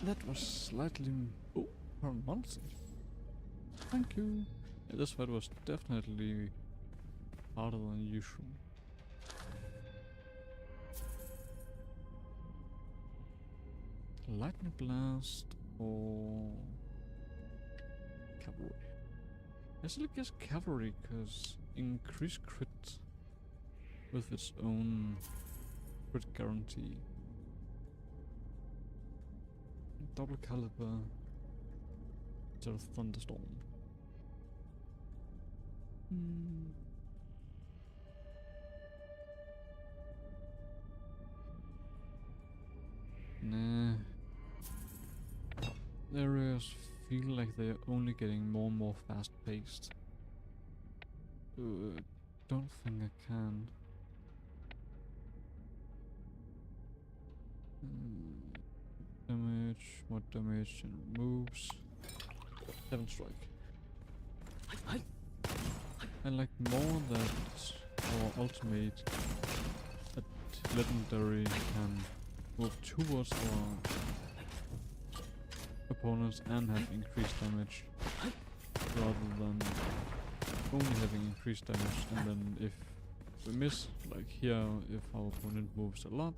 That was slightly... Oh, monster. Thank you. Yeah, this fight was definitely harder than usual. Lightning Blast or... Cavalry. I still guess Cavalry, because increased crit with its own crit guarantee. Double caliber instead of thunderstorm. Nah. The areas feel like they're only getting more and more fast paced. Don't think I can. Damage, more damage and moves. 7 strike. I like more that our ultimate at legendary can move towards our opponents and have increased damage, rather than only having increased damage, and then if we miss, like here, if our opponent moves a lot,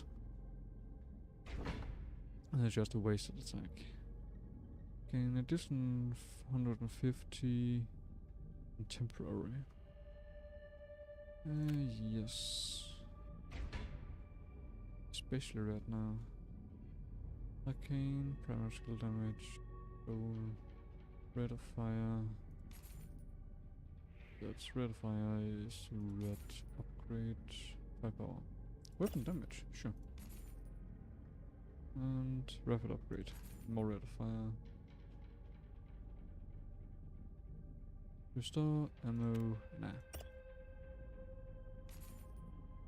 and it's just a wasted attack. Okay, in addition, 150 temporary. Yes. Especially right now. Arcane, primary skill damage, soul, red of fire. That's red of fire is red upgrade, 5 power. Weapon damage, sure. And rapid upgrade, more red of fire. Restore ammo, nah.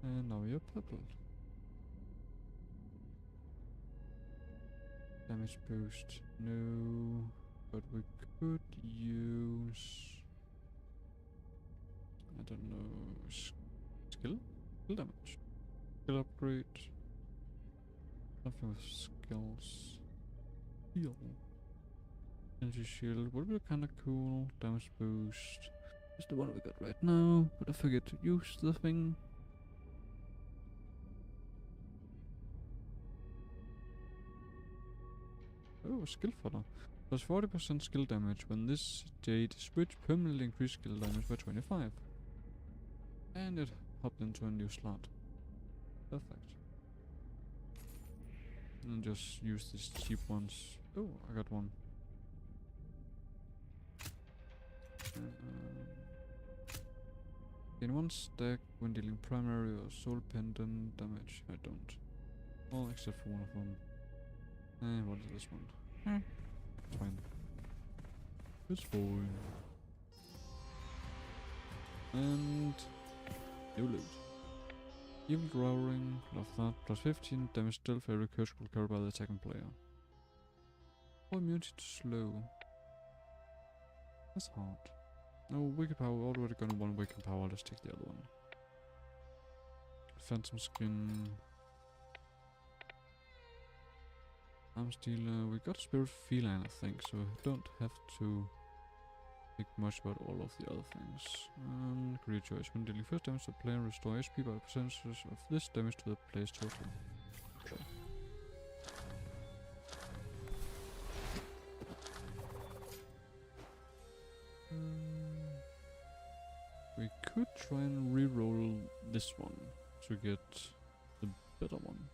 And now you're purple. Damage boost, no, but we could use a don't know. Skill? Skill damage. Skill upgrade. Nothing with skills. Heal. Energy shield would be kinda cool. Damage boost. Is the one we got right now, but I forget to use the thing. Oh, skill fodder. Plus 40% skill damage. When this jade is switched, permanently increase skill damage by 25. And it hopped into a new slot. Perfect. And just use these cheap ones. Oh, I got one. Gain 1 stack when dealing primary or soul pendant damage. I don't. All except for one of them. And what is this one? Fine. It's fine. And new loot. Evil Roaring, love that. Plus 15 damage still for every curse will carried by the second player. Or immunity to slow. That's hard. No, Wicked Power, already got one Wicked Power, let's take the other one. Phantom Skin. Arm Stealer, we got Spirit Feline I think, so I don't have to think much about all of the other things. And Career Choice, when dealing first damage to the player, restore HP by percentages of this damage to the player's total. Okay. We could try and re-roll this one to get the better one.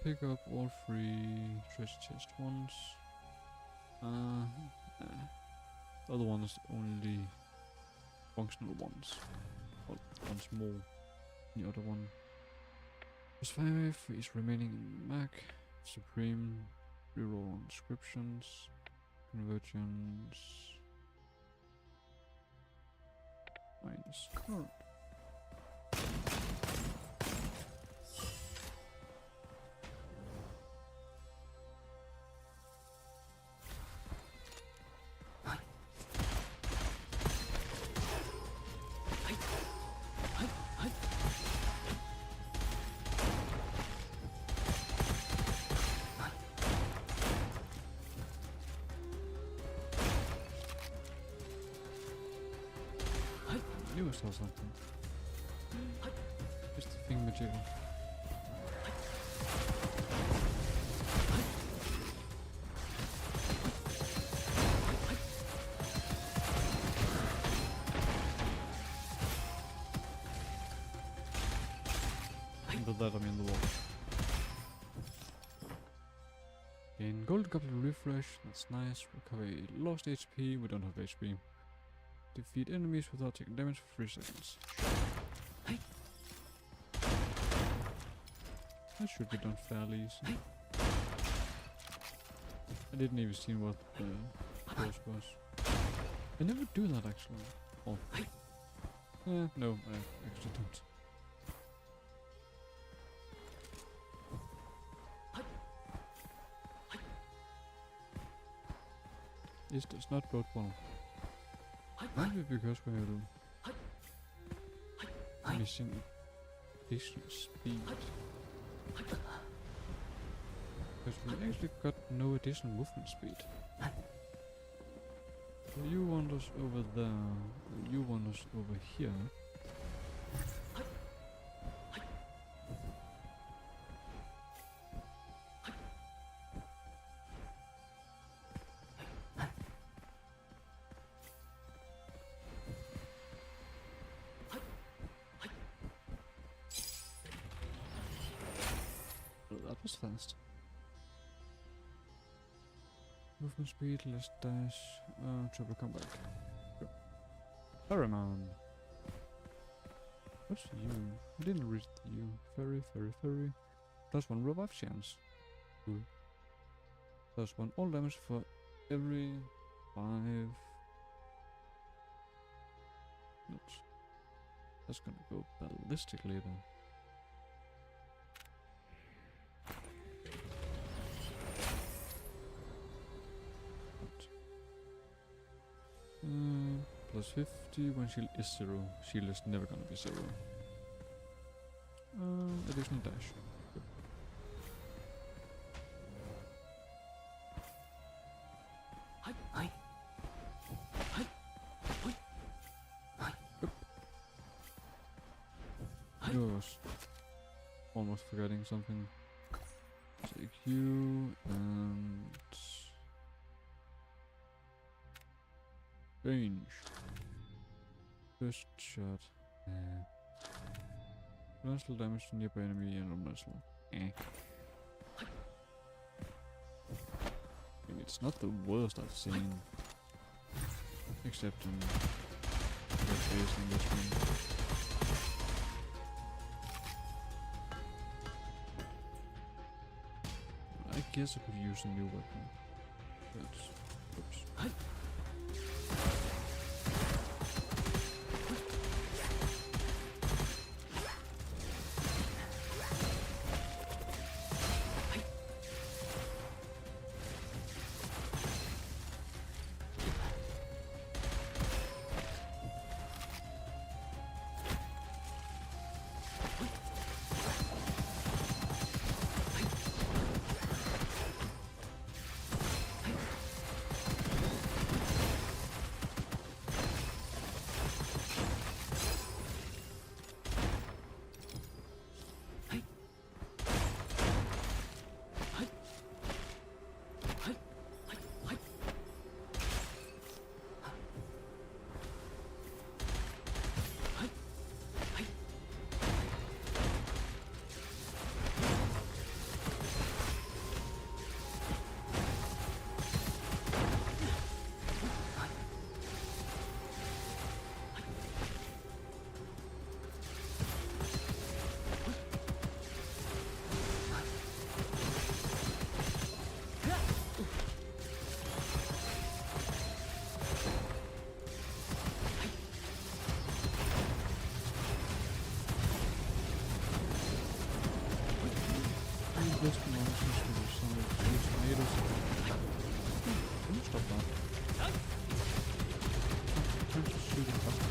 Pick up all 3 treasure chest ones. The other one is only functional ones. Or once more than the other one. Plus 5 for each remaining in the Mac. Supreme. Reroll on descriptions. Convergence. Minus current. I knew I saw something. Just the thing majiggle. But that I mean the wall. Gain gold goblin refresh, that's nice. Recover lost HP, we don't have HP. Defeat enemies without taking damage for 3 seconds. That should be done fairly easy. I didn't even see what the boss was. I never do that actually. Oh. No, I actually don't. This does not bode well. Maybe because we're missing additional speed. Because we actually got no additional movement speed. So you want us over there, you want us over here. That was fast. Movement speed, less dash, triple comeback. Sure. Ferryman. What's you? I didn't read you. Ferry. Plus 1 revive chance. Cool. Plus 1 all damage for every 5 minutes. That's gonna go ballistic later. Plus 50 when shield is 0. Shield is never gonna be 0. Additional dash. Yep. I was almost forgetting something. Take you and range. First shot. Potential damage to nearby enemy and non-metal. Maybe it's not the worst I've seen. Except in this one. I guess I could use a new weapon. But, oops. This monsters with some of the tomatoes. Can you stop that? I'm just shooting past the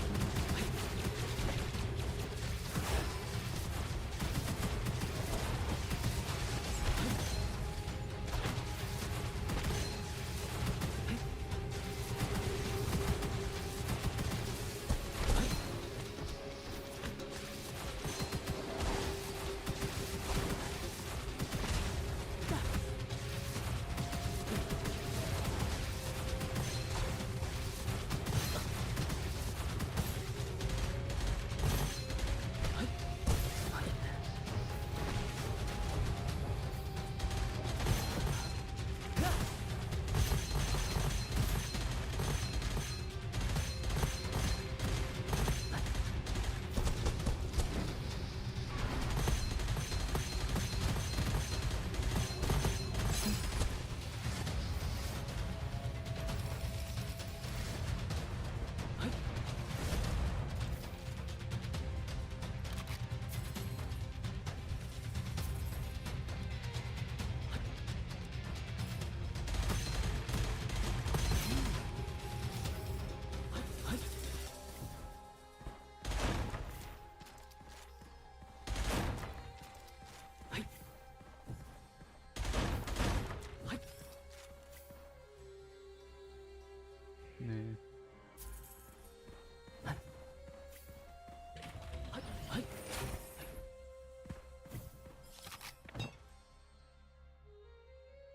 Nee.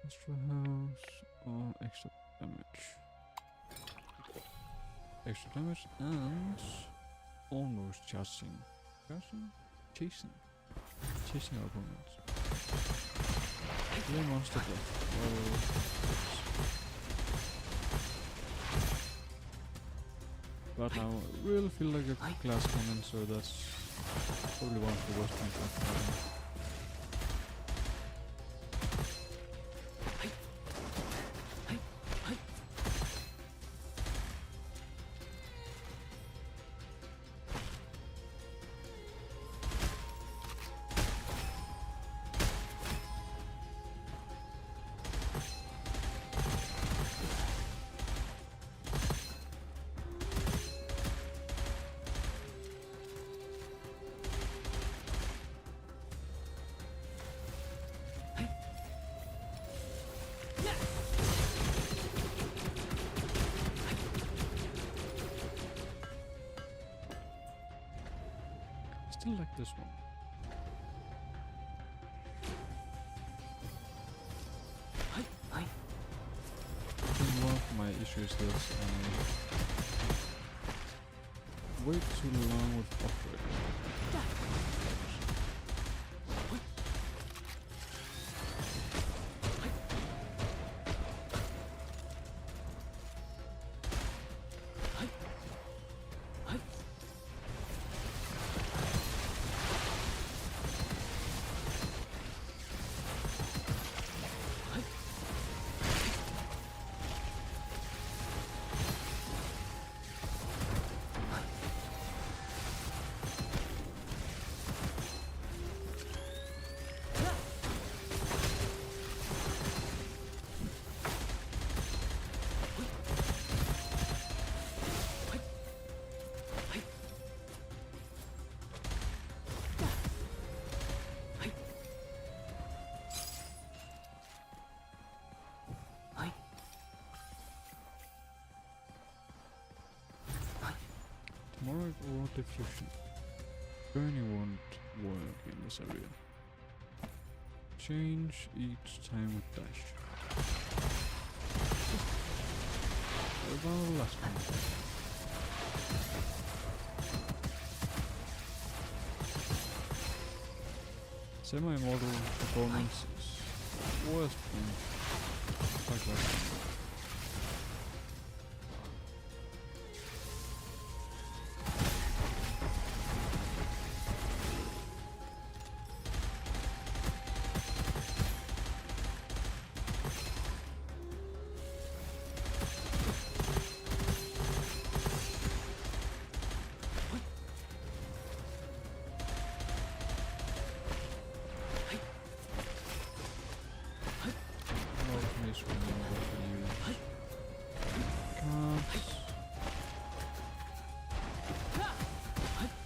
Extra house or extra damage. Extra damage and almost chasing. Chasing our opponents. One monster left. Right now, I really feel like a glass cannon, so that's probably one of the worst things I've done. still like this one. I think one of my issues is wait too long with upgrading. Tomorrow or diffusion. Journey won't work in this area. Change each time with dash. What about the last one? Semi-immortal performance is worse than like last time.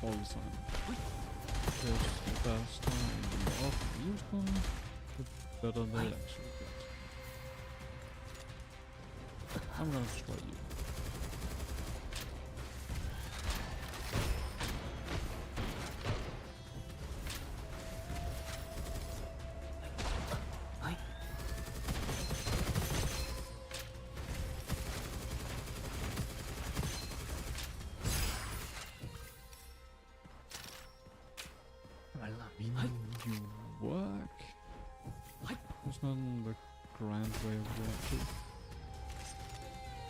All the time. Because the faster and the more often you use them, the better they actually get. I'm gonna destroy you. You work? There's not the grand way of working.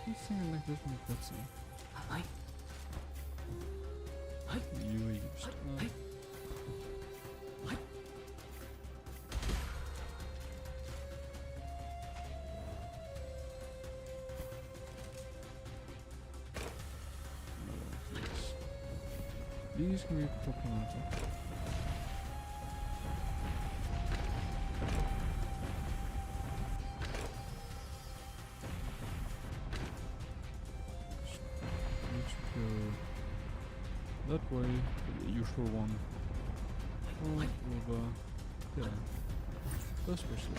I think I like this one better. You are used. These can be problematic. That way, the usual one. Over, yeah, that's special.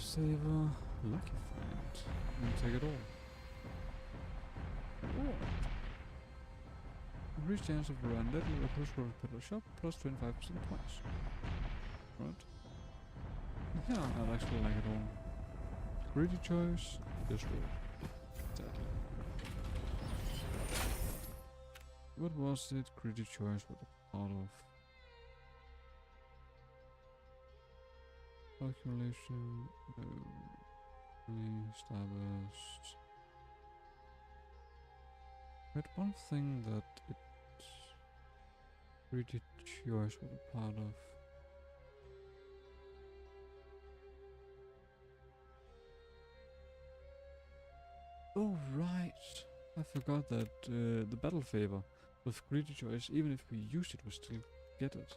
Saver, lucky friend. You take it all. Oh. Increase chance of run deadly or push for a pedal shop plus 25% twice. Right? Yeah, I actually like it all. Greedy choice, destroy. Sadly. What was it? Greedy choice with a part of calculation, no. Starburst. But one thing that it's pretty choice with a part of. Oh right, I forgot that the battle favor with greedy choice, even if we use it, we still get it.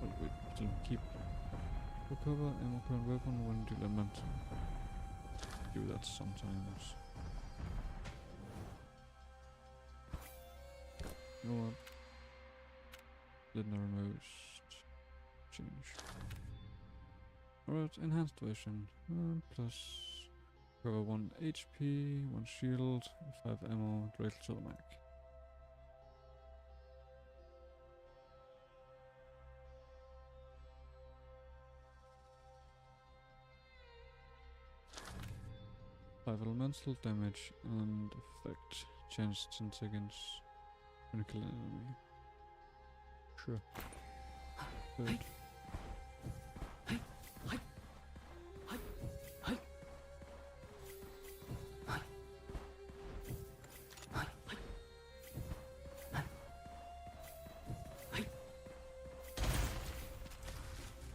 Well, we still keep recover ammo per weapon when you lament. Do that sometimes. You know what? Legendary most change. Alright, enhanced version. Plus recover 1 HP, 1 shield, 5 ammo, directly to the mag. Five elemental damage and effect. Chance 10 seconds when you kill an enemy. Sure. Good.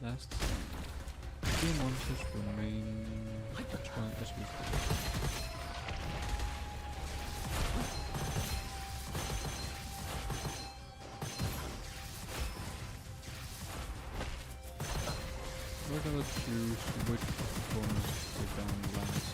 Last time. 2 monsters remain as strong as before. We're gonna choose which opponents to take down last.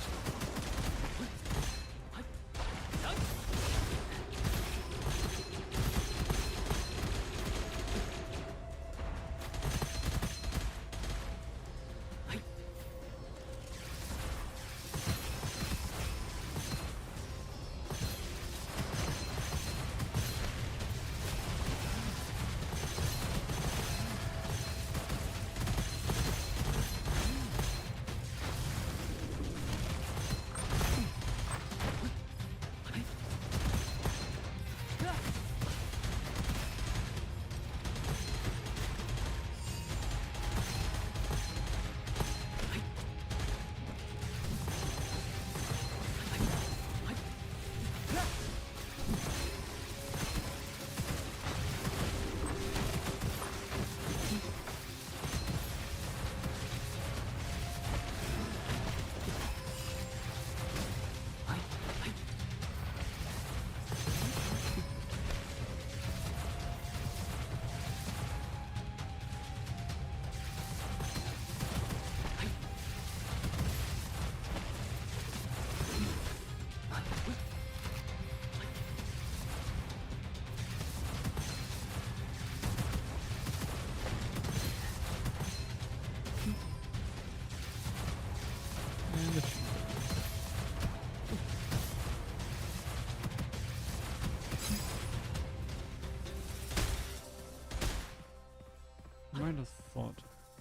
Might have thought,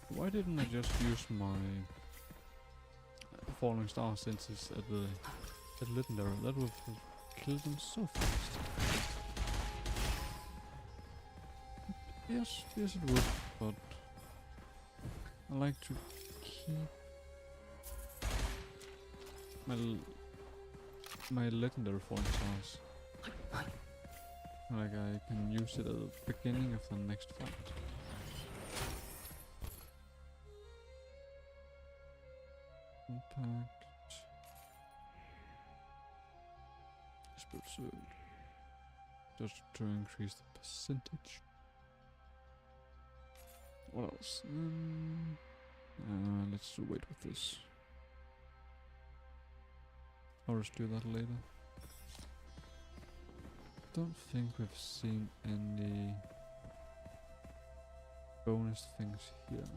why didn't I just use my falling star since it's at the legendary? That would have killed them so fast. Yes, it would, but I like to keep my legendary falling stars. Like I can use it at the beginning of the next fight. Impact. Spirit Sword. Just to increase the percentage. What else? Let's wait with this. Or just do that later. Don't think we've seen any bonus things here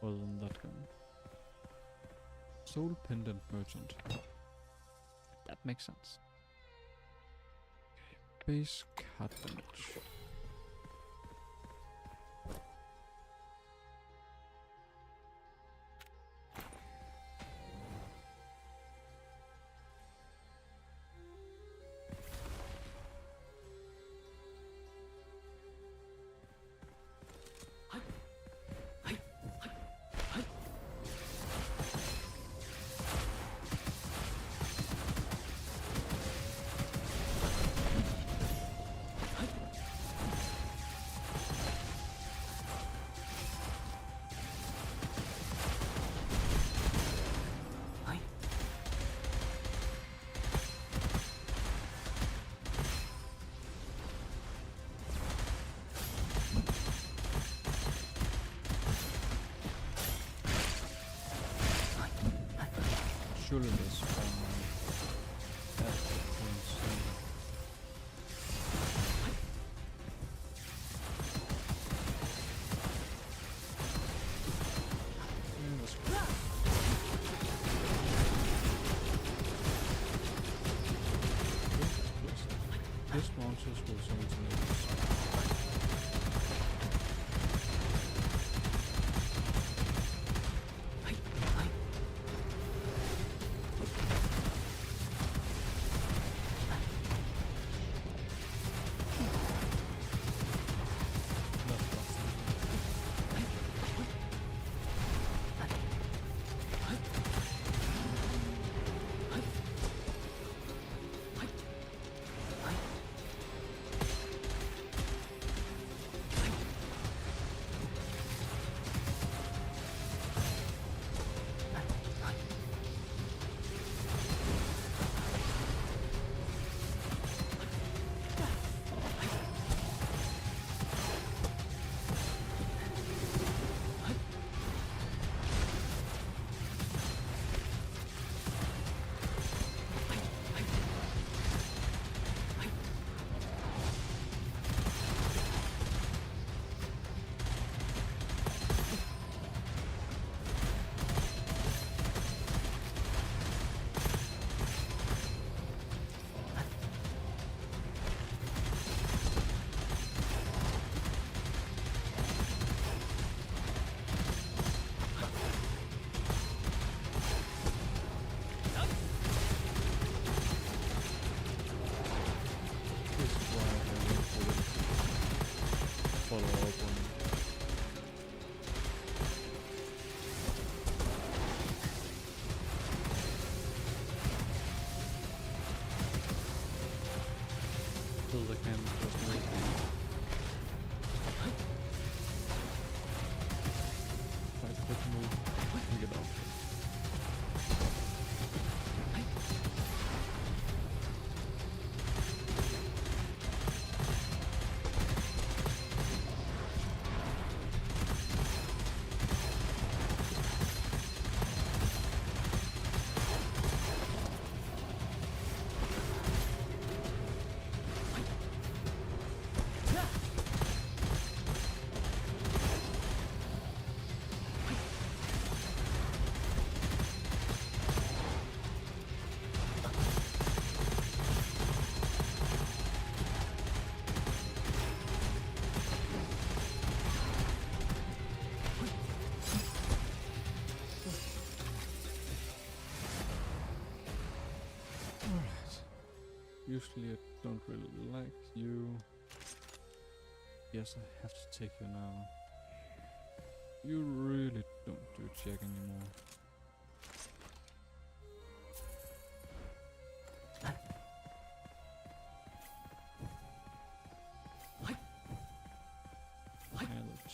other than that gun. Soul Pendant Merchant. That makes sense. Base card damage. surely there's this monsters will sometimes follow up on till the can just make quite a quick move and get off. Usually I don't really like you. Yes, I have to take you now. You really don't do jack anymore.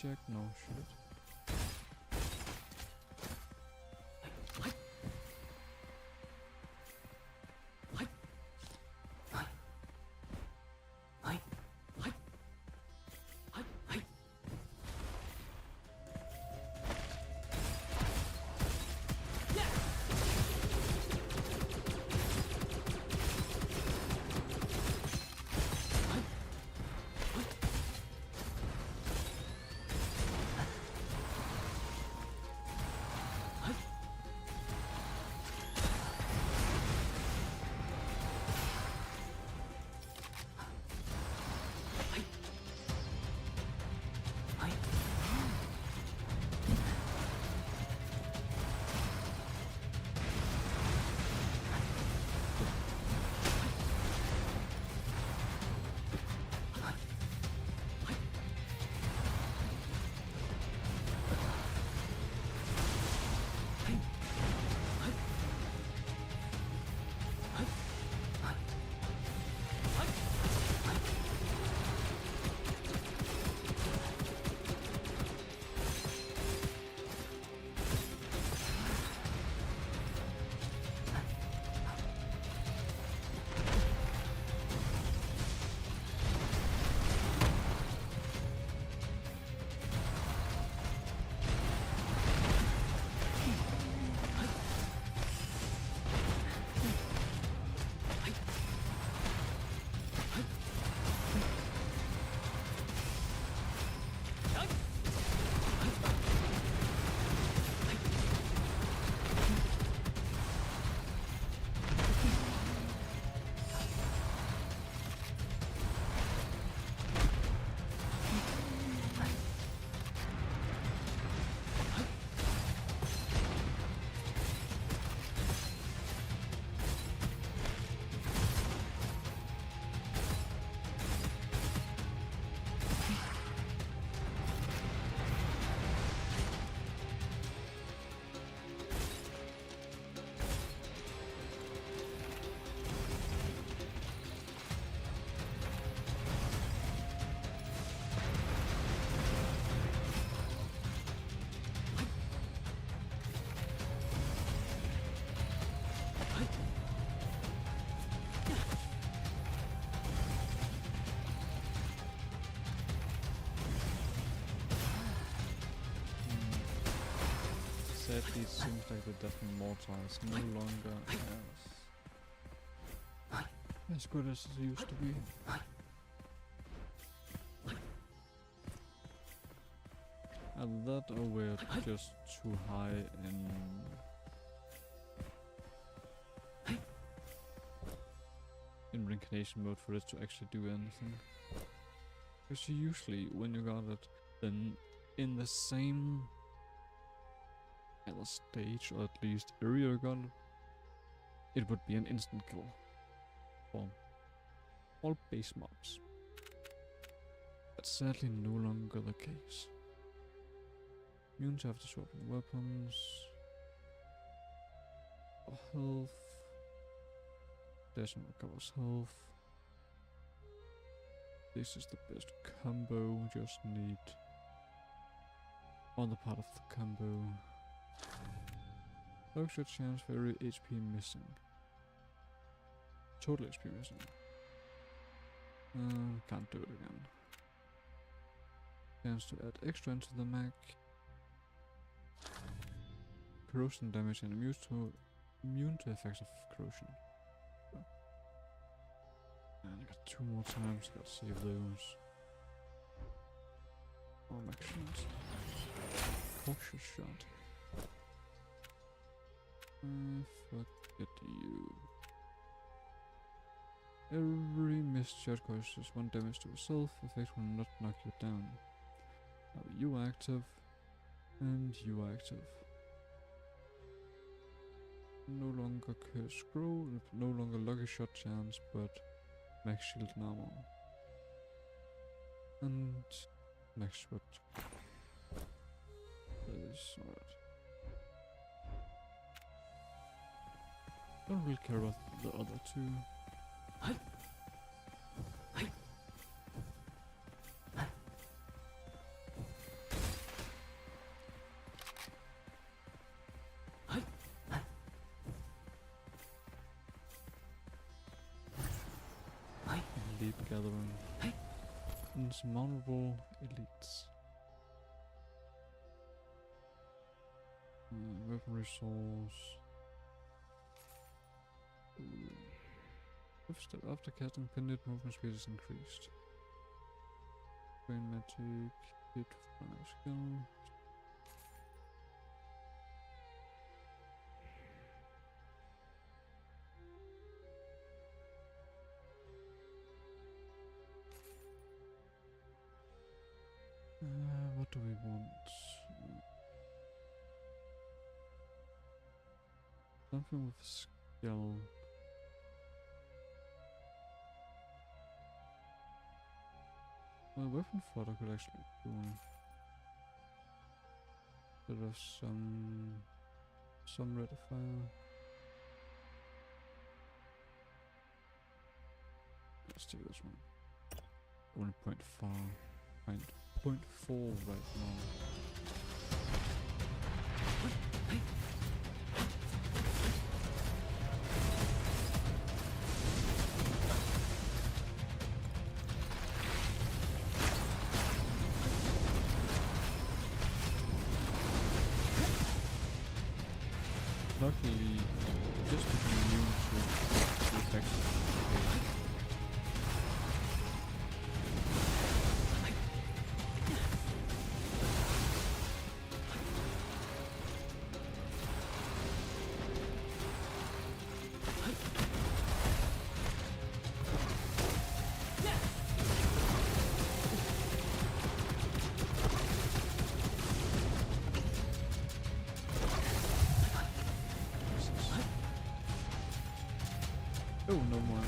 Check, no shit. it seems like the death mortar is no longer as good as it used to be. And that, or we're just too high in reincarnation mode for it to actually do anything. Because usually when you got it, then in the same either stage or at least area you got it, it would be an instant kill for all base mobs. That's sadly no longer the case. Immune to after swapping weapons. Or health. Dashing recovers health. This is the best combo, just need other part of the combo. Extra chance for every HP missing. Total HP missing. Can't do it again. Chance to add extra into the mech. Corrosion damage and immune to effects of corrosion. And I got 2 more times, gotta save those. Oh, mech shots. Cautious shot. Forget you. Every missed shot causes 1 damage to yourself. Effect will not knock you down. Now you are active, and you are active. No longer curse scroll, no longer lucky shot chance, but max shield and armor. And max sweat. That is alright. Don't really care about the other 2. Elite gathering. Insurmountable elites. Weapon resource. If step after casting pendant, movement speed is increased. Brain magic, hit fire skill. What do we want? Something with skill. Well, weapon fodder could actually do bit of some rate of fire. Let's take this one. Only 0.4 right now. Luckily, just to be immune to the effects of the oh, no more.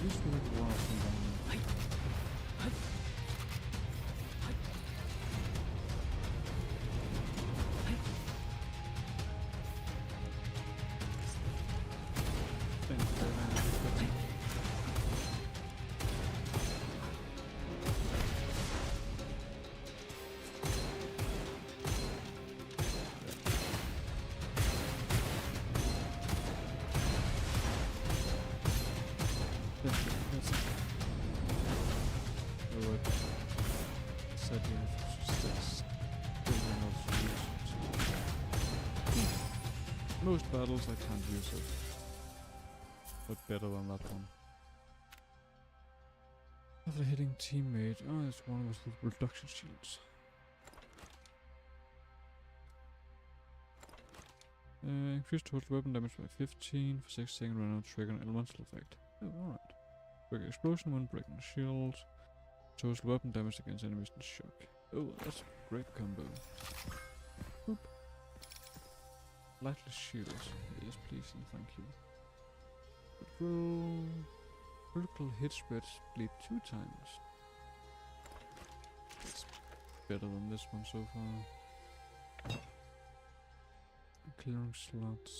This will go up and down. Most battles I can't use it. But better than that one. After hitting teammate, oh, it's one with the reduction shields. Increase total weapon damage by 15 for 6 seconds when trigger an elemental effect. Oh, alright. Trigger explosion when breaking shields. Total weapon damage against enemies in shock. Oh, that's a great combo. Boop. Lightly shields. Yes, please, and thank you. Roll. Critical hit spreads bleed 2 times. That's better than this one so far. Clearing slots.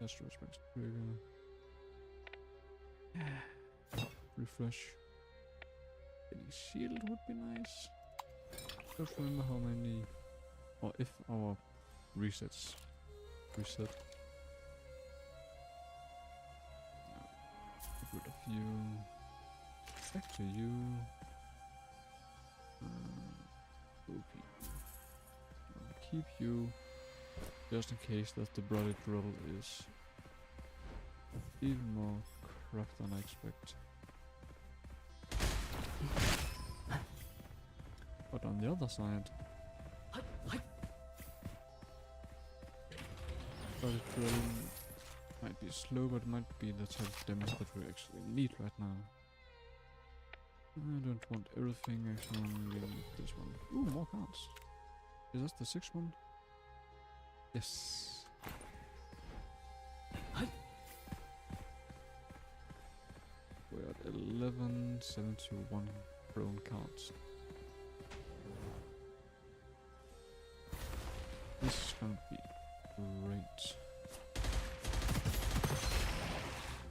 That's respects trigger. Refresh. Getting shield would be nice. Don't remember how many, or if our resets reset. Get rid of you. Back to you. OP. I'll keep you, just in case that the bloody drill is even more crap than I expect. But on the other side, bloody drill might be slow, but it might be the type of damage that we actually need right now. I don't want everything, actually I only need this one. Ooh, more cards. Is that the 6th one? Yes. We're at 1171 prone cards. This is gonna be great.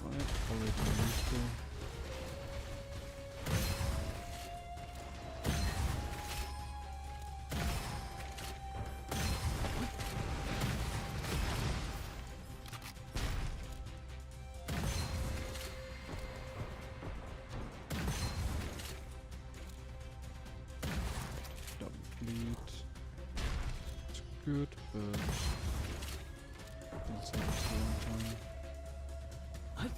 Alright, already useful. Good, but it's a long time.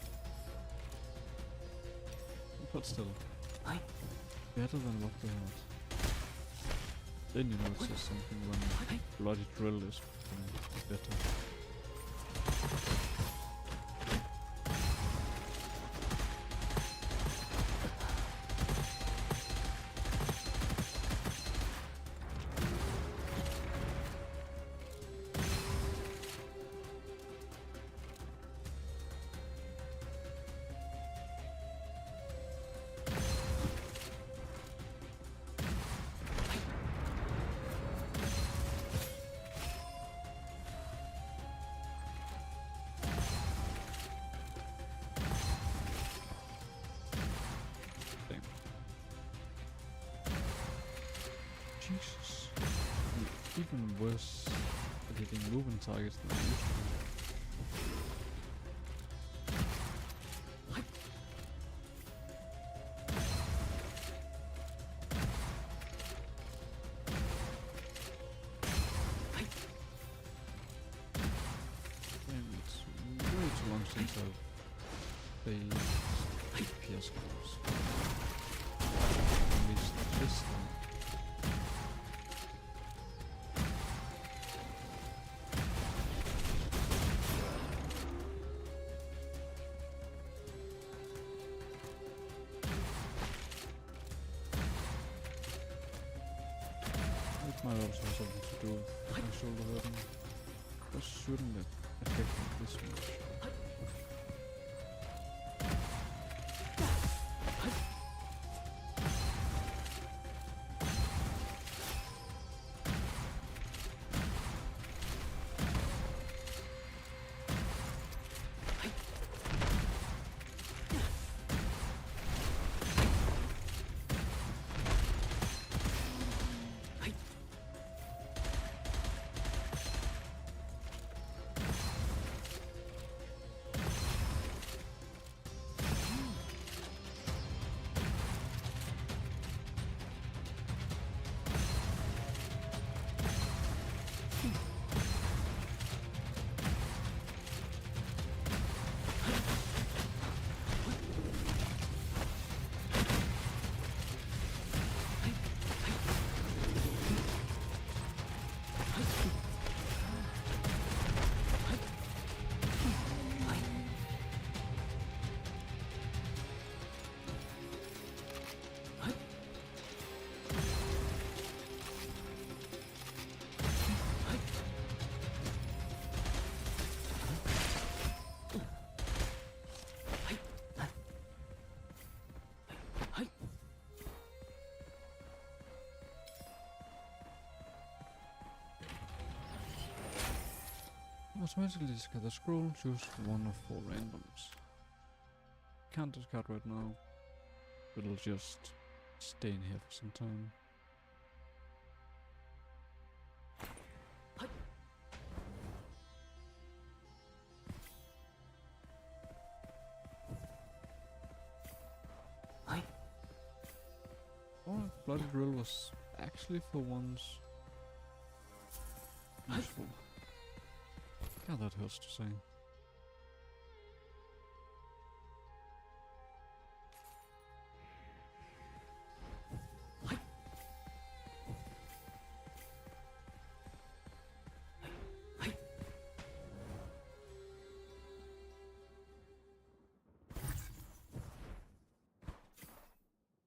But still, better than what we had. Then you know it says something when bloody drill is better. Jesus. Even worse at hitting movement targets than I used to. Damn, it's way too long since I've played PS games. At least this time. Might also have something to do with my shoulder weapon. But shouldn't it affect me this much? Automatically discard the scroll, choose one of 4 randoms. Can't discard right now. It'll just stay in here for some time. Oh, Bloody Drill was actually for once useful. God, that hurts to say.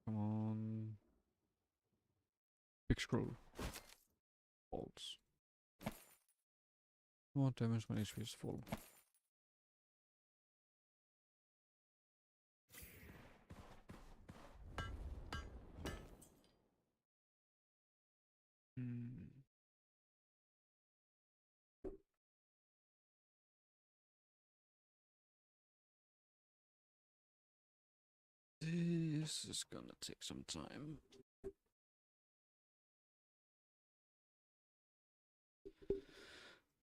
Come on. Big scroll. Bolts. More damage when HP is full. This is gonna take some time.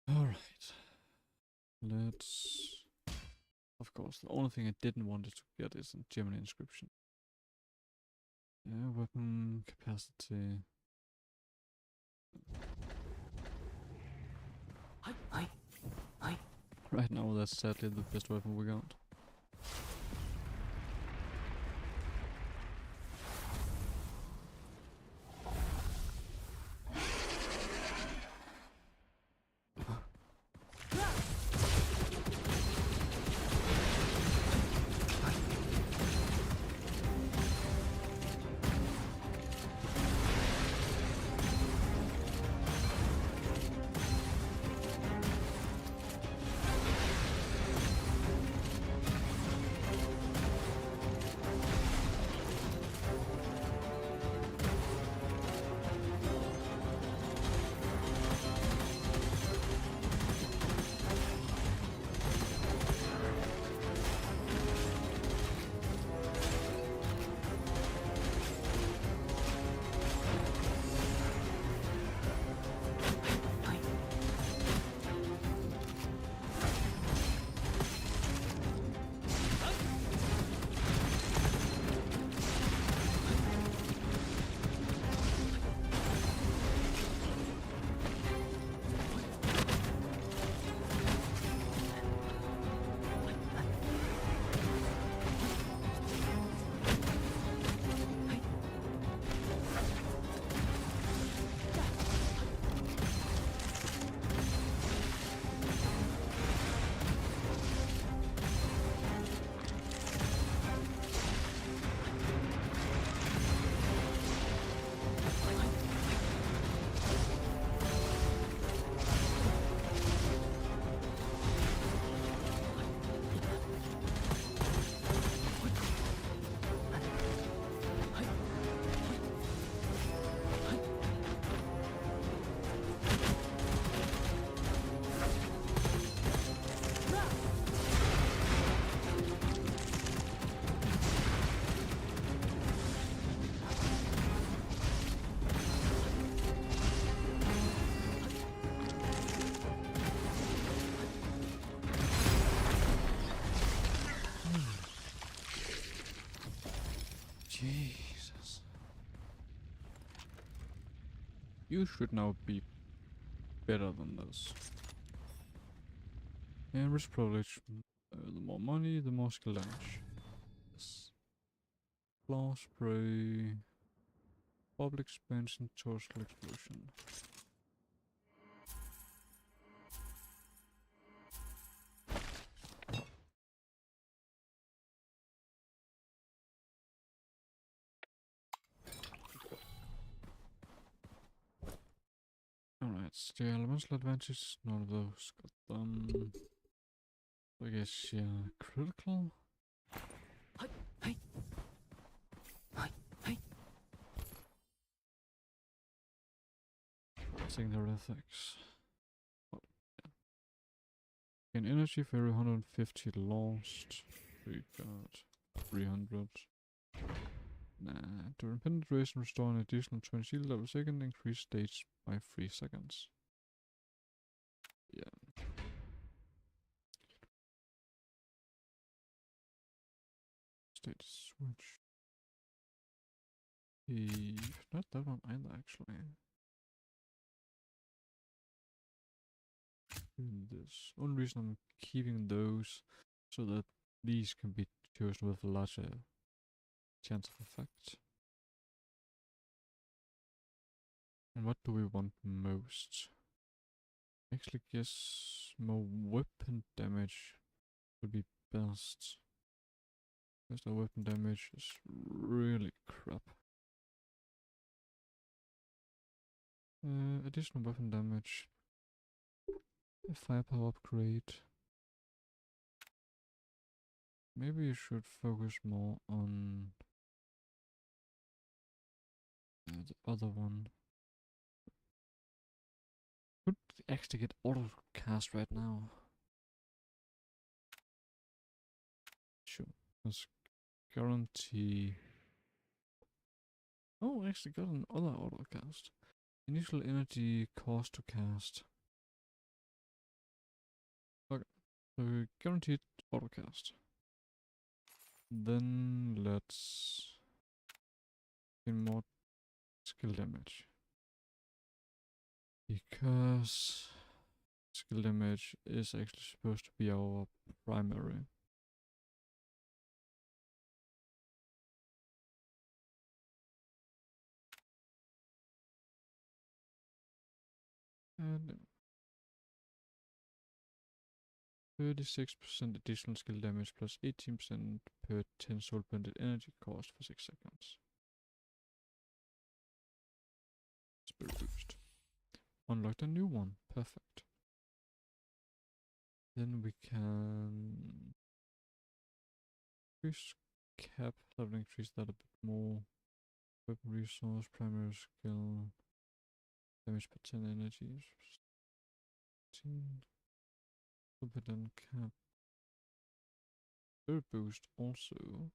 Alright. Let's... Of course, the only thing I didn't want it to get is a Gemini inscription. Yeah, weapon capacity. Right now, that's sadly the best weapon we got. Jesus. You should now be better than this. And risk privilege. The more money, the more skill damage. Yes. Claw spray. Bubble expansion, total explosion. Alright, the elemental advantage, none of those got them. I guess, yeah, critical? Secondary effects. Gain energy for every 150 lost. We got 300. Nah, during penetration, restore an additional 20 shield level second, increase stage by 3 seconds. Yeah. State switch. Not that one either, actually. This. Only reason I'm keeping those so that these can be chosen with a larger chance of effect. And what do we want most? Actually, guess more weapon damage would be best. Because the weapon damage is really crap. Additional weapon damage. A firepower upgrade. Maybe you should focus more on the other one. Could actually get auto cast right now. Sure. Let's guarantee. Oh, I actually got another auto cast. Initial energy cost to cast. Okay, so guaranteed auto cast. Then let's get more skill damage. Because skill damage is actually supposed to be our primary. And 36% additional skill damage plus 18% per 10 soul bended energy cost for 6 seconds. Spirit boost. Unlocked a new one. Perfect. Then we can increase cap, that would increase that a bit more. Weapon resource, primary skill, damage per 10 energies. 15. Competent cap. Spirit boost also.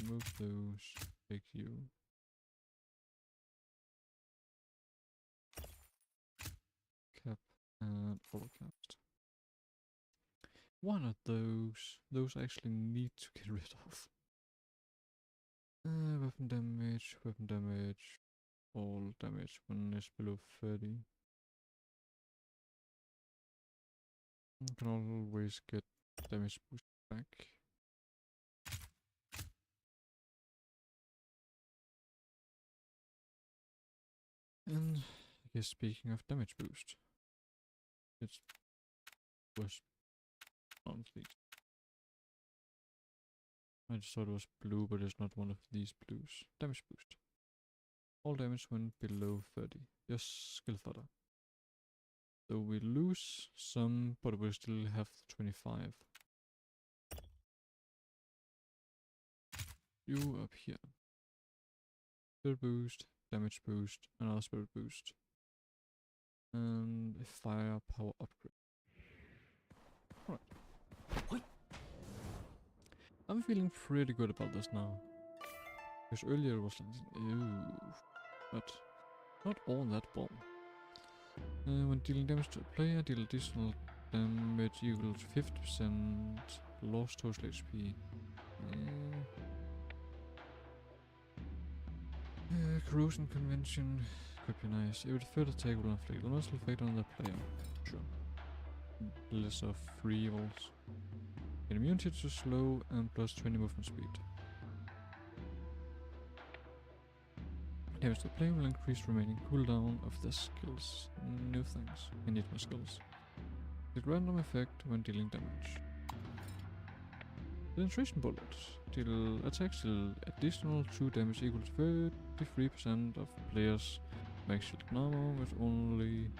Remove those. Take you. Cap and autocast. One of those I actually need to get rid of. Weapon damage, all damage when it's below 30. You can always get damage boost back. And I guess speaking of damage boost, it's was on these. I just thought it was blue, but it's not one of these blues. Damage boost. All damage when below 30. Yes, skill fodder. So we lose some, but we still have 25. You up here. Spirit boost, damage boost, another spirit boost. And a firepower upgrade. Alright. I'm feeling pretty good about this now. Because earlier it was like, ew. But not all that bomb. When dealing damage to a player, deal additional damage equals 50% lost total HP. Corrosion convention could be nice. It would further take will inflict a noticeable effect on the player. Sure. List of 3 evils. Get immunity to slow and plus 20 movement speed. Damage to the player will increase remaining cooldown of the skills. New things. I need more skills. Take random effect when dealing damage. Penetration bullet. Deal attacks deal additional 2 damage equals 33% of players' max shield armor with only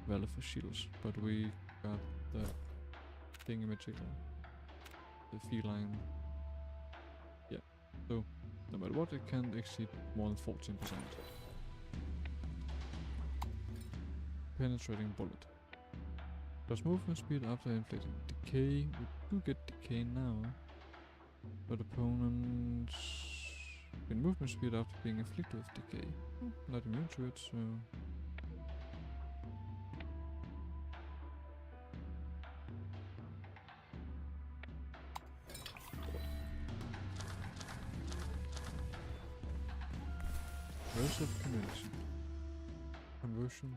valid for shields. But we got the thingamajiggle. The feline. Yeah. So no matter what, it can't exceed more than 14%. penetrating bullet. Plus movement speed after inflicting decay. We do get decay now. But opponents gain movement speed after being inflicted with decay. Not immune to it, so... Verse of Conversion.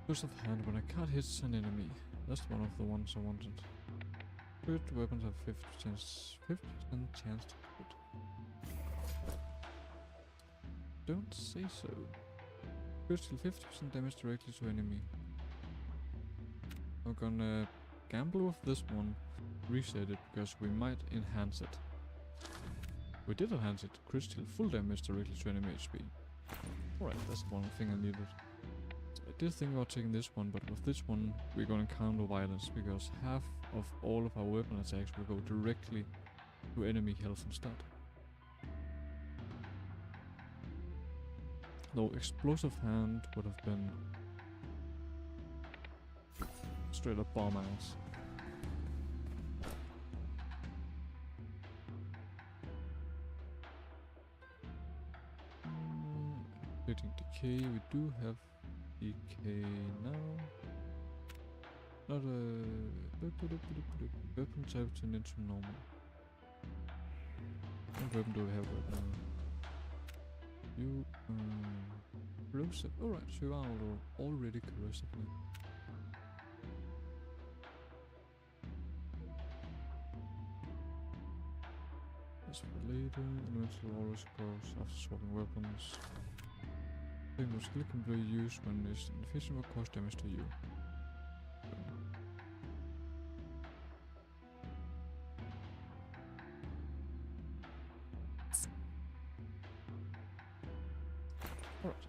Force of hand when a card hits an enemy. That's one of the ones I wanted. Crit weapons have 50% chance to crit. Don't say so. Crit deal 50% damage directly to enemy. I'm gonna gamble with this one, reset it because we might enhance it. We did enhance it. Crit deal full damage directly to enemy HP. Alright, that's one thing I needed. I did think about taking this one, but with this one we're gonna counter violence because half of all of our weapon attacks will go directly to enemy health instead. Though explosive hand would have been straight up bomb ass. Hitting decay, we do have decay now. Not a weapon type turned into normal. What weapon do we have right now? You corrosive. Alright, so you are already corrosive now. That's for later. Elemental always goes after swapping weapons. Single skill can be used when it's inefficient or cause damage to you. Alright.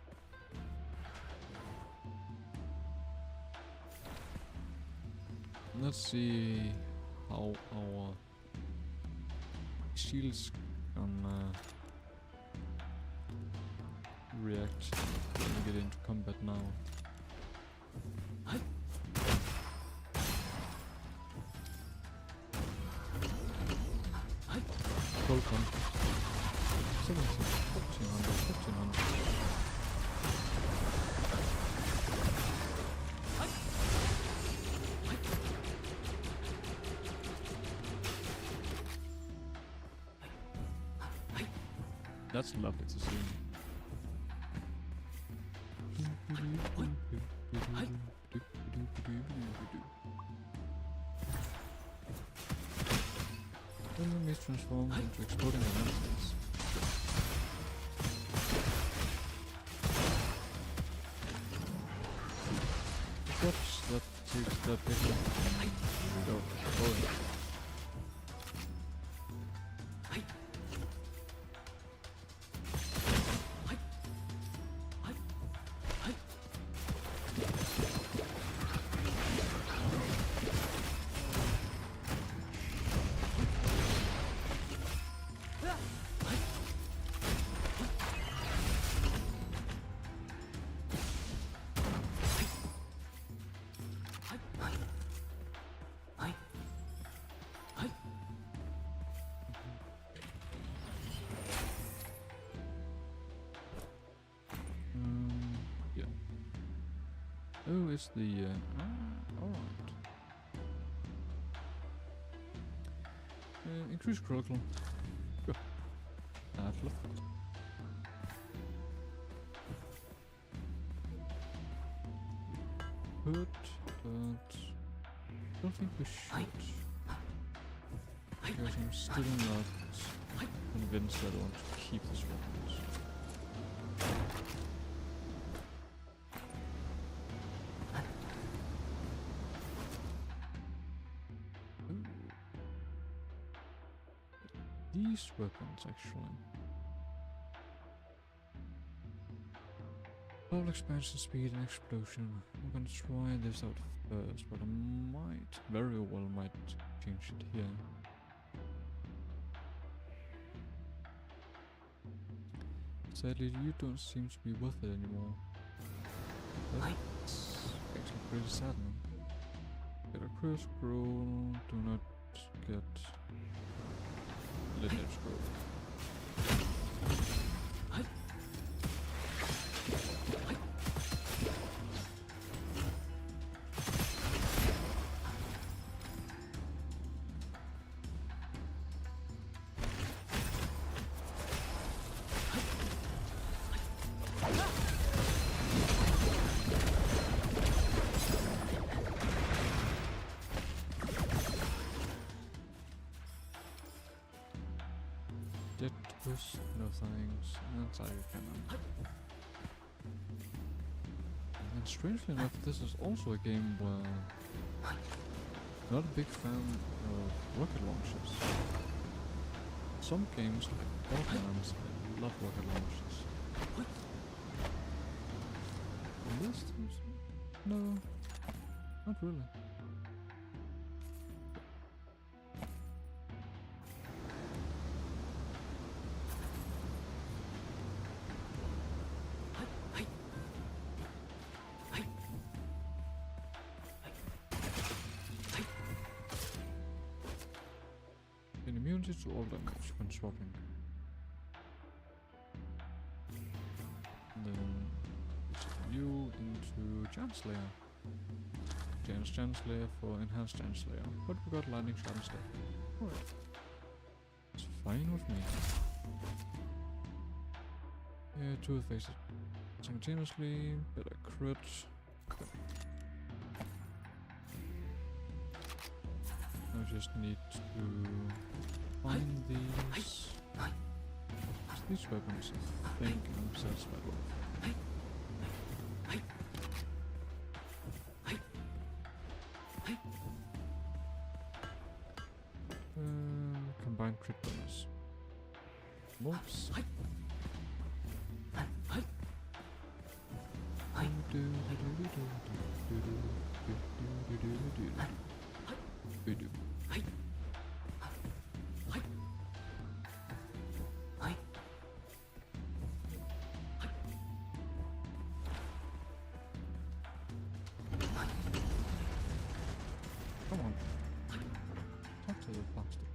Let's see how our shields gonna react when we get into combat now. Full combat. 17, 1400, 1500. That's lovely to see. Enemies transform into exploding lanterns. Whoops, that takes that picture. Go, exploding. Yeah. Oh, it's the alright. Increase critical. Sure. I've left it. But I don't think we should. Because I'm still not convinced that I want to keep this weapons. These weapons actually. Power expansion, speed and explosion. I'm gonna try this out first, but I might, very well might change it here. Sadly, you don't seem to be worth it anymore. But pretty saddening. Get a crit scroll, do not get lineage scroll. Dead twist, no thanks, and Tiger Cannon. And strangely enough, this is also a game where I'm not a big fan of rocket launches. Some games like Borderlands, I love rocket launches. And this is, no, not really. Immunity to all damage when swapping. And then you into Giant Slayer. Giant Slayer for enhanced Giant Slayer. But we got lightning shot instead. Alright. It's fine with me. Yeah, two faces simultaneously, better crit. I just need to find these weapons. I think I'm satisfied with. Combined crit bonus. Whoops. Come on. Talk to the bastard.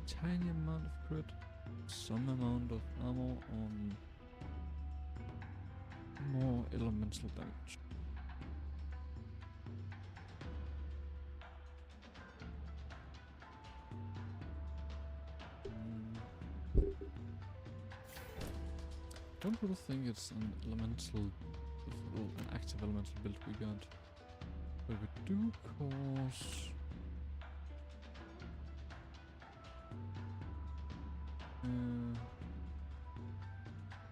Tiny amount of crit, some amount of ammo on more elemental damage. Don't really think it's an elemental, an active elemental build we got. But we do cause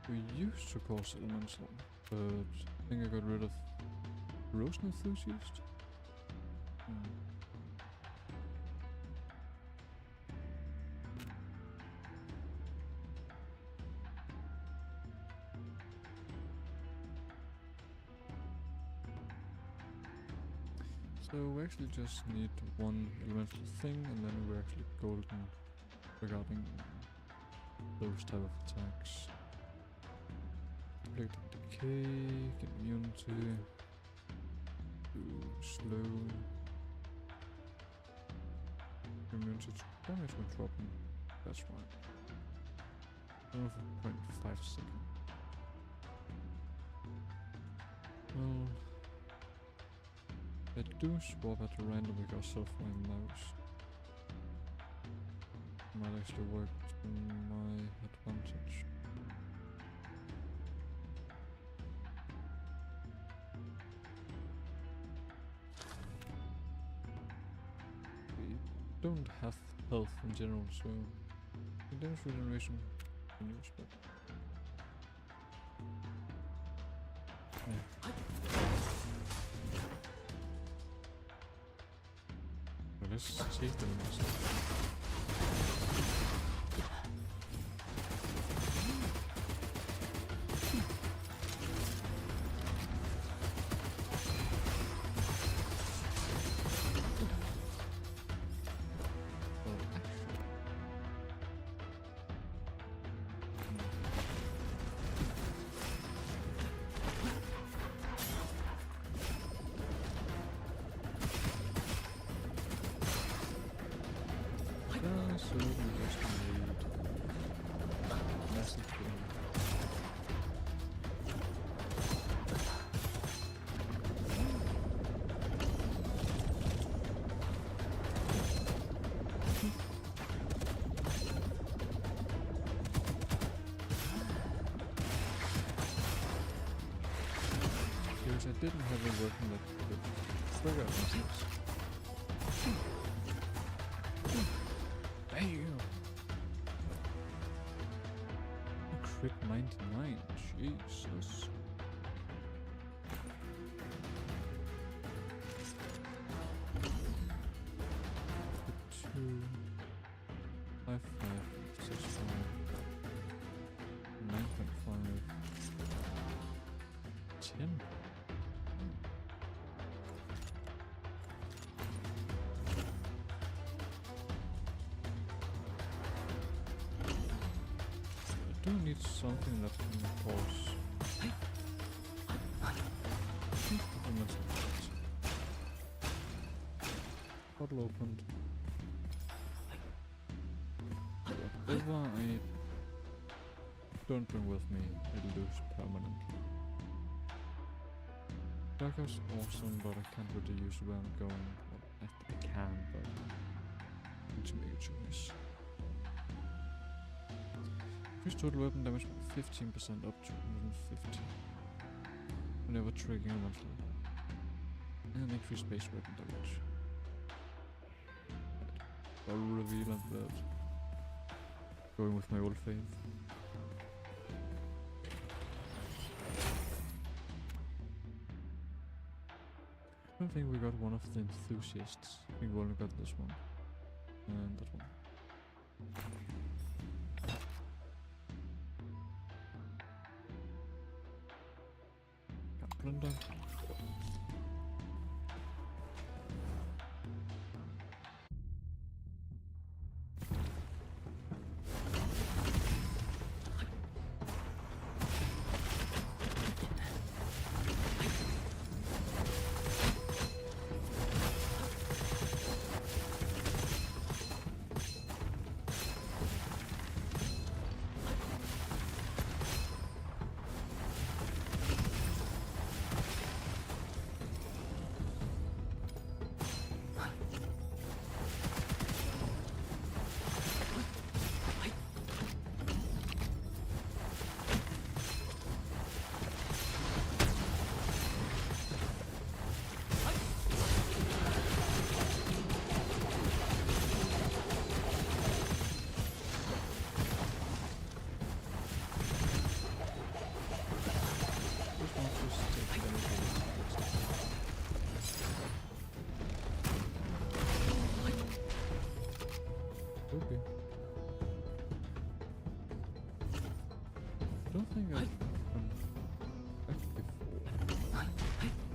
we used to cause elemental, but I think I got rid of corrosion enthusiast. So we actually just need one elemental thing, and then we're actually golden regarding those type of attacks. Protect decay, get immunity, do slow, immunity to damage when dropping. That's right. Only for 0.5 seconds. Well, I do swap at random because of my mouse. Might actually work to my advantage. We don't have health in general, so damage regeneration can use, but yeah. Well, let's save them instead. certainly just made massive gain. Because I didn't have a weapon that could trigger missiles. Bam! A crit 99, Jesus. The 2, 5, 5, 6, 5, 9.5, 10. I do need something that can cause bottle opened. Whatever I don't bring with me, I lose permanently. Dagger's awesome, but I can't really use where I'm going. Well, I can, but I need to make a choice. Increase total weapon damage by 15% up to 150 whenever triggering a monster. And increase base weapon damage. Right. I'll reveal on that. Going with my old faith. I don't think we got one of the enthusiasts. I think we only got this one. And that one. Plunder. Okay. I don't think I've done that before.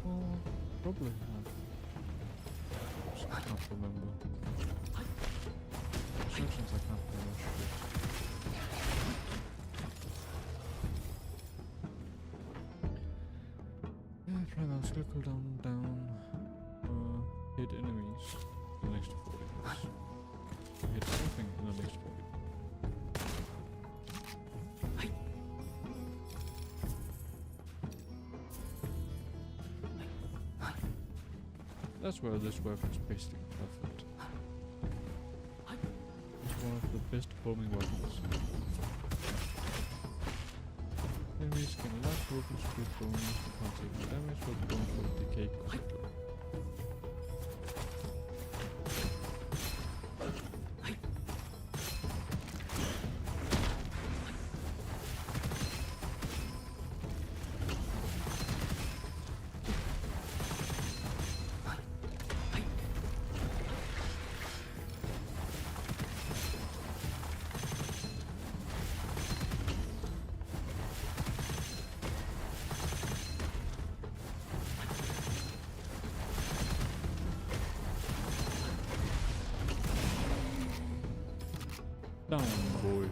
Oh, probably have. Just I can't remember. Instructions I can't remember shit. Yeah, try my skill cooldown down. Hit enemies in the next 40 minutes. Hit something in the next 40. That's where this weapon's basically perfect. It's one of the best homing weapons. Enemies can last weapons with bonus, can't take damage, but the bonus will decay quickly. Down, boy.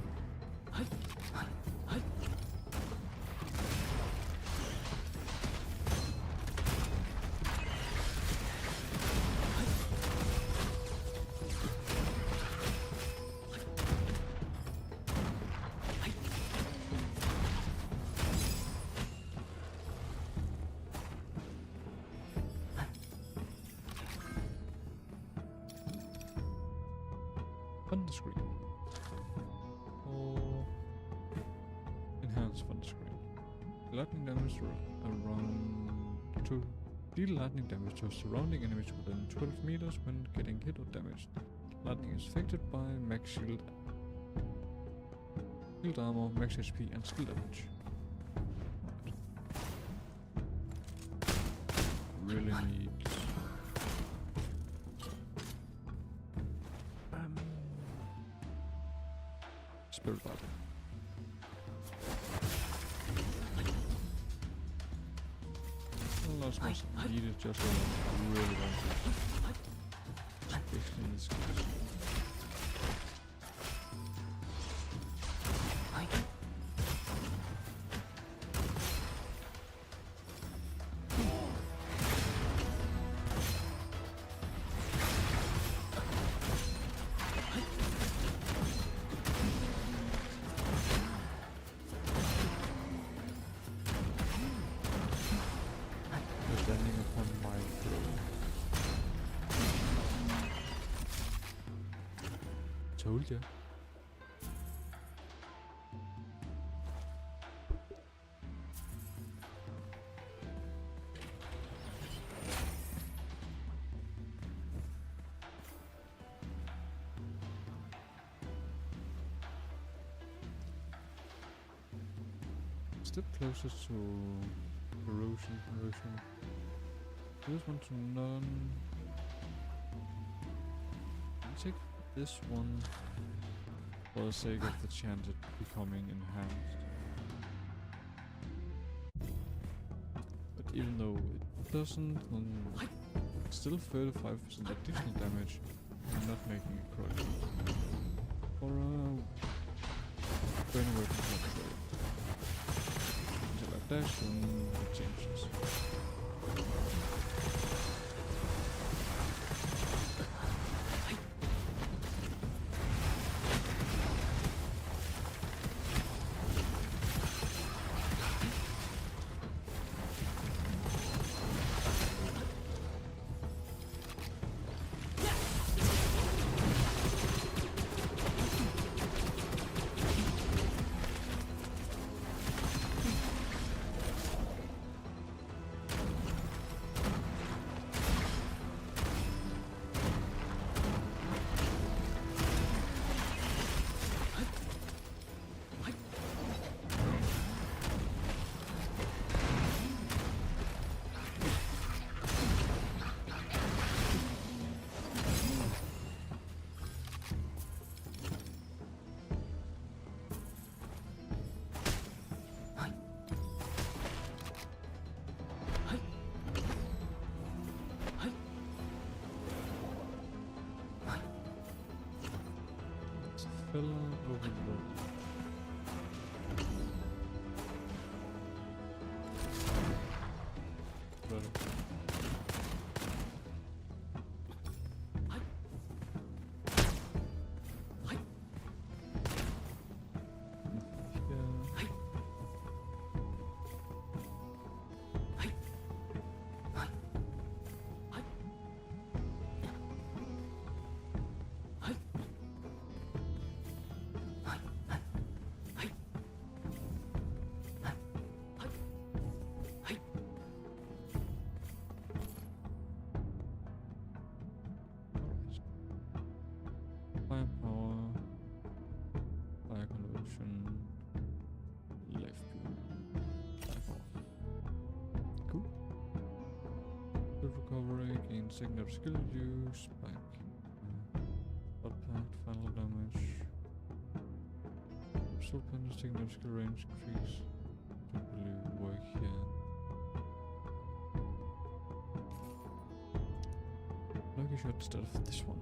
Thunder screen. Or enhance thunder screen. Lightning damage around to deal lightning damage to surrounding enemies within 12 meters when getting hit or damaged. Lightning is affected by max shield armor, max HP and skill damage. Really need spirit bottle. The last one needed just what I really wanted. Especially in this case. Standing upon my throne. Told ya. Step closer to corrosion. This one to none. I'll take this one for the sake of the chance of becoming enhanced. But even though it doesn't, it's still 35% additional damage. I'm not making it correct. For brain weapon upgrade. Until I dash, then it changes. Fella overload. Firepower, fire conversion, life pool. Firepower. Cool. Good recovery, gain secondary skill use, spike. Hot pack, final damage. Soul pen, secondary skill range increase. Don't really work here. Lucky shot instead of this one.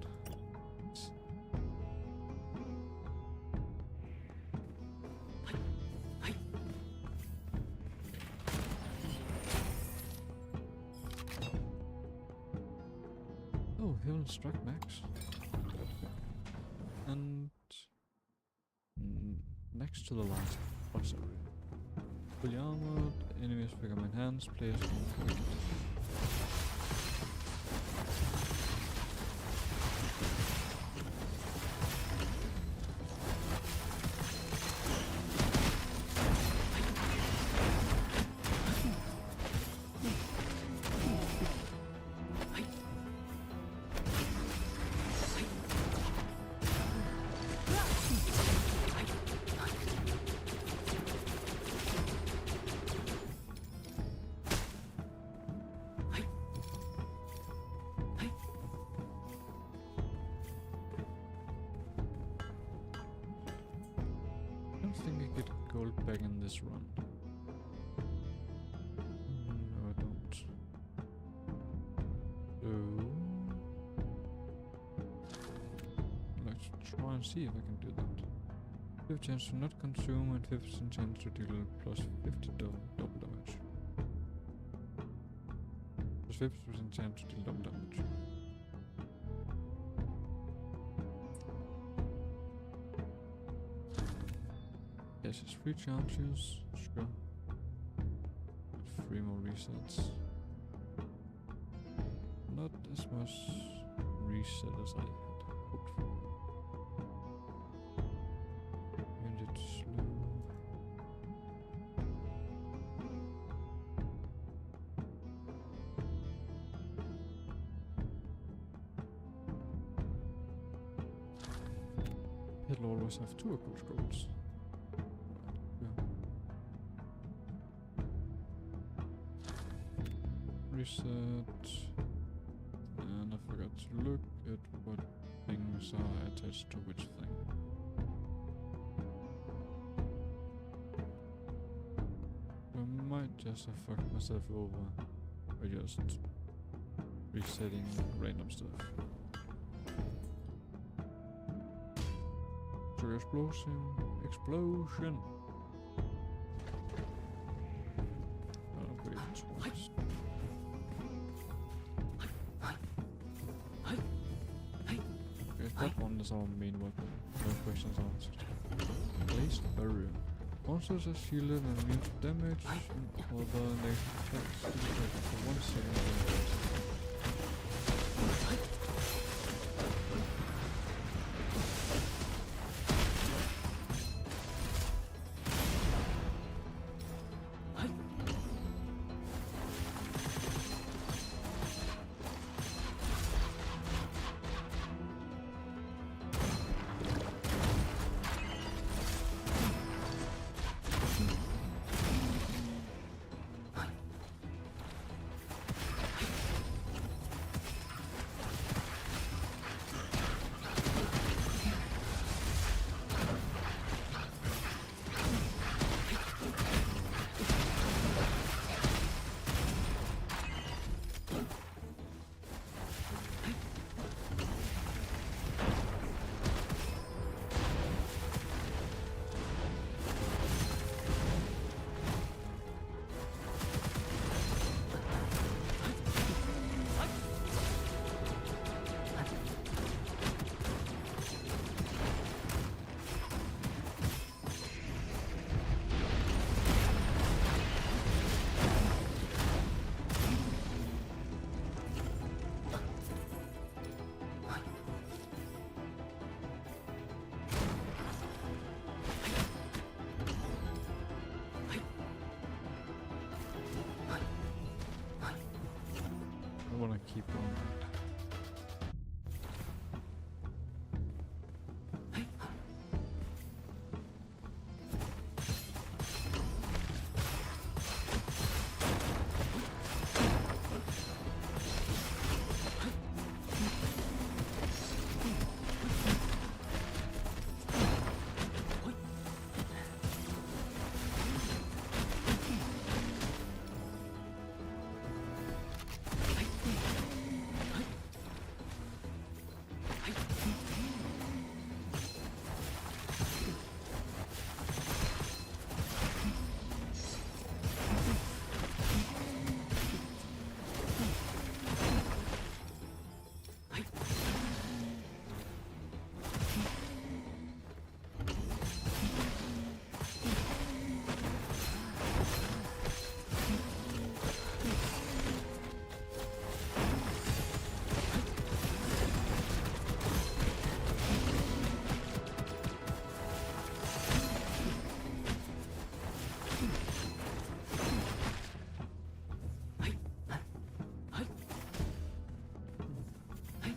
Oh, Heaven Strike Max. And next to the last boss area. Fully armored, enemies become enhanced, players can quick. don't think I get gold back in this run. No, I don't. So, let's try and see if I can do that. 50 chance to not consume and 50% chance to deal plus 50 double damage. Plus 50% chance to deal double damage. Yes, it's 3 charges, sure. 3 more resets. Not as much reset as I had hoped for. And it's slow. It'll always have 2 occult scrolls. Reset, and I forgot to look at what things are attached to which thing. I might just have fucked myself over by just resetting random stuff. Trigger explosion! I'll upgrade it twice. That one is our main weapon. No questions answered. Placed barrier. Monsters are shielded and immune to damage and other negative attacks for 1 second. I wanna keep going.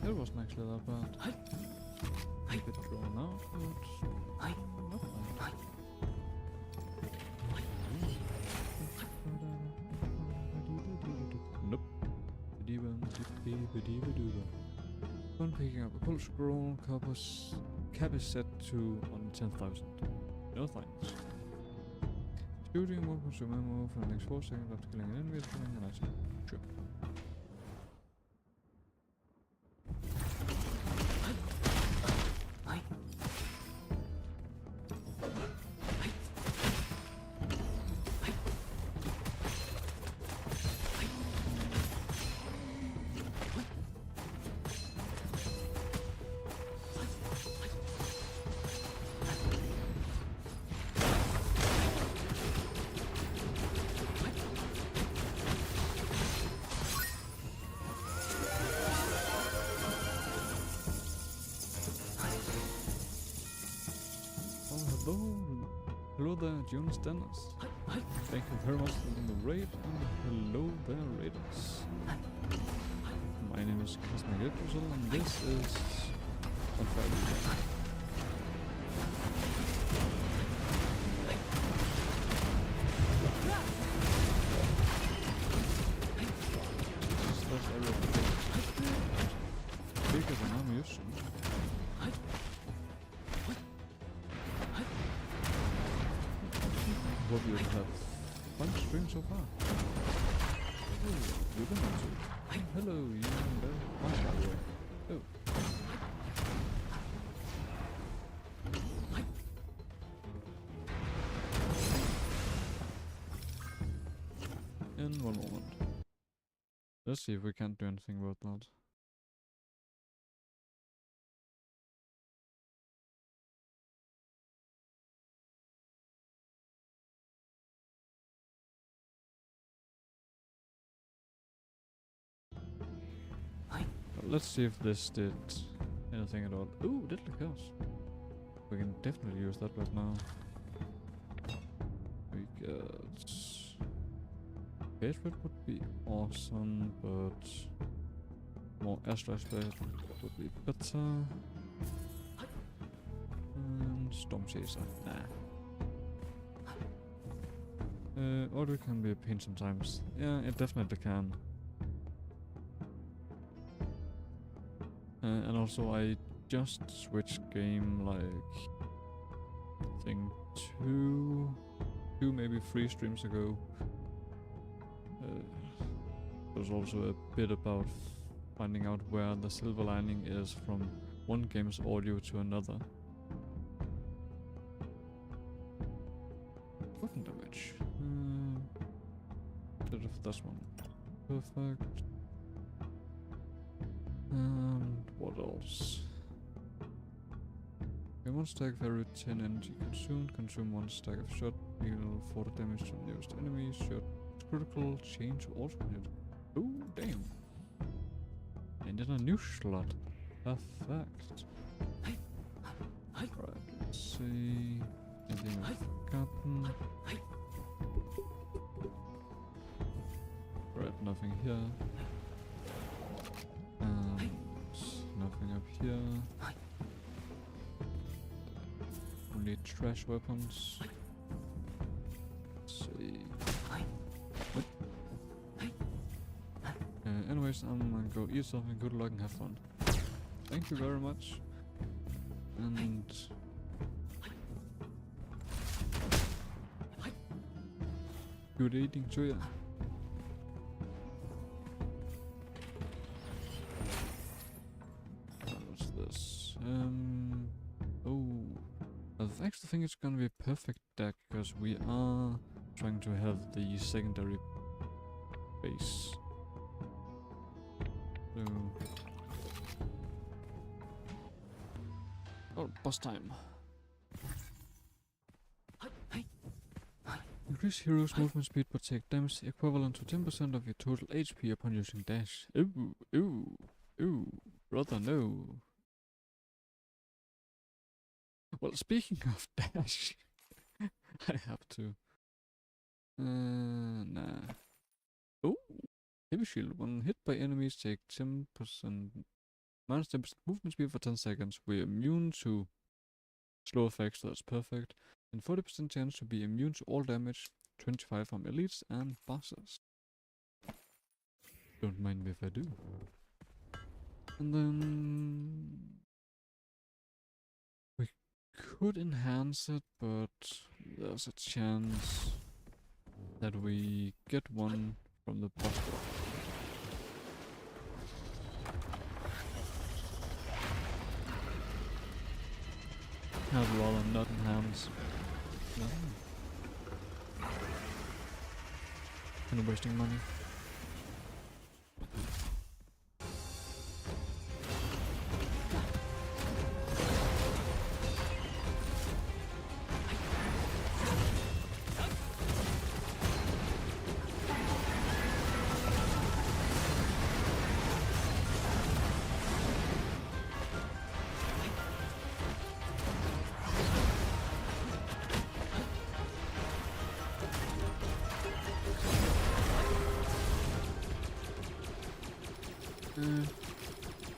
It wasn't actually that bad. A bit drawn out, but not bad. Nope. When picking up a pull scroll, cap is set to on 10,000. No thanks. Shooting 1.2 ammo for the next 4 seconds after killing an enemy is killing an item. Sure. Hello there, Jonas Dennis. Thank you very much for the raid, and hello there, raiders. My name is Cosmic Episode, and this is Gunfire Reborn. This area is bigger than I'm used to. Hope you have fun stream so far. Oh, you've been on to. Hello, you and very much by the way. Oh. In one moment. Let's see if we can't do anything about that. Let's see if this did anything at all. Ooh, deadly curse. We can definitely use that right now. We got... Hatred would be awesome, but... more airstrike would be better. And Storm Chaser, nah. Audio can be a pain sometimes. Yeah, it definitely can. And also I just switched game like I think two maybe 3 streams ago. There's also a bit about finding out where the silver lining is from one game's audio to another. Weapon damage. Bit of this one. Perfect. And what else? Okay, 1 stack of every 10 energy consumed. Consume 1 stack of shot. Deal 40 damage to the nearest enemy. Shot critical. Change alternate. Oh, damn. And then a new slot. Perfect. Right, let's see. Anything I've forgotten. Right, nothing here. Nothing up here. Only trash weapons. Let's see. What? Anyways, I'm gonna go eat something. Good luck and have fun. Thank you very much. And good eating to you. What's this? Oh, I actually think it's gonna be a perfect deck because we are trying to have the secondary base. So, oh, boss time. Increase hero's movement speed but take damage equivalent to 10% of your total HP upon using dash. Ooh, ooh, ooh, brother, no. Well, speaking of dash, I have to. Nah. Oh, heavy shield. When hit by enemies, take 10% minus 10% movement speed for 10 seconds. We're immune to slow effects, so that's perfect. And 40% chance to be immune to all damage. 25 from elites and bosses. Don't mind me if I do. And then we could enhance it, but there's a chance that we get one from the boss drop. I'd rather not enhance. No. And wasting money.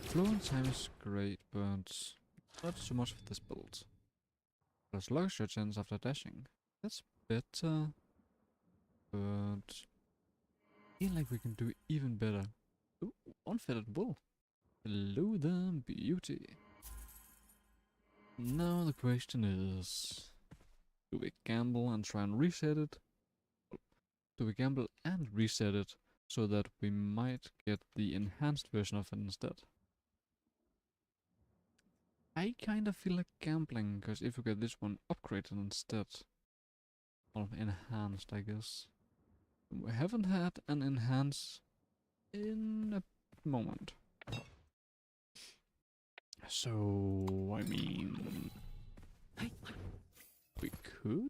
Flowing time is great, but not so much for this build. There's luxury chance after dashing. That's better, but I feel like we can do even better. Ooh, unfettered bull. Hello there, beauty. Now the question is, do we gamble and try and reset it? Do we gamble and reset it so that we might get the enhanced version of it instead? I kind of feel like gambling, because if we get this one upgraded instead, or enhanced, I guess. We haven't had an enhance in a moment. So, I mean, we could?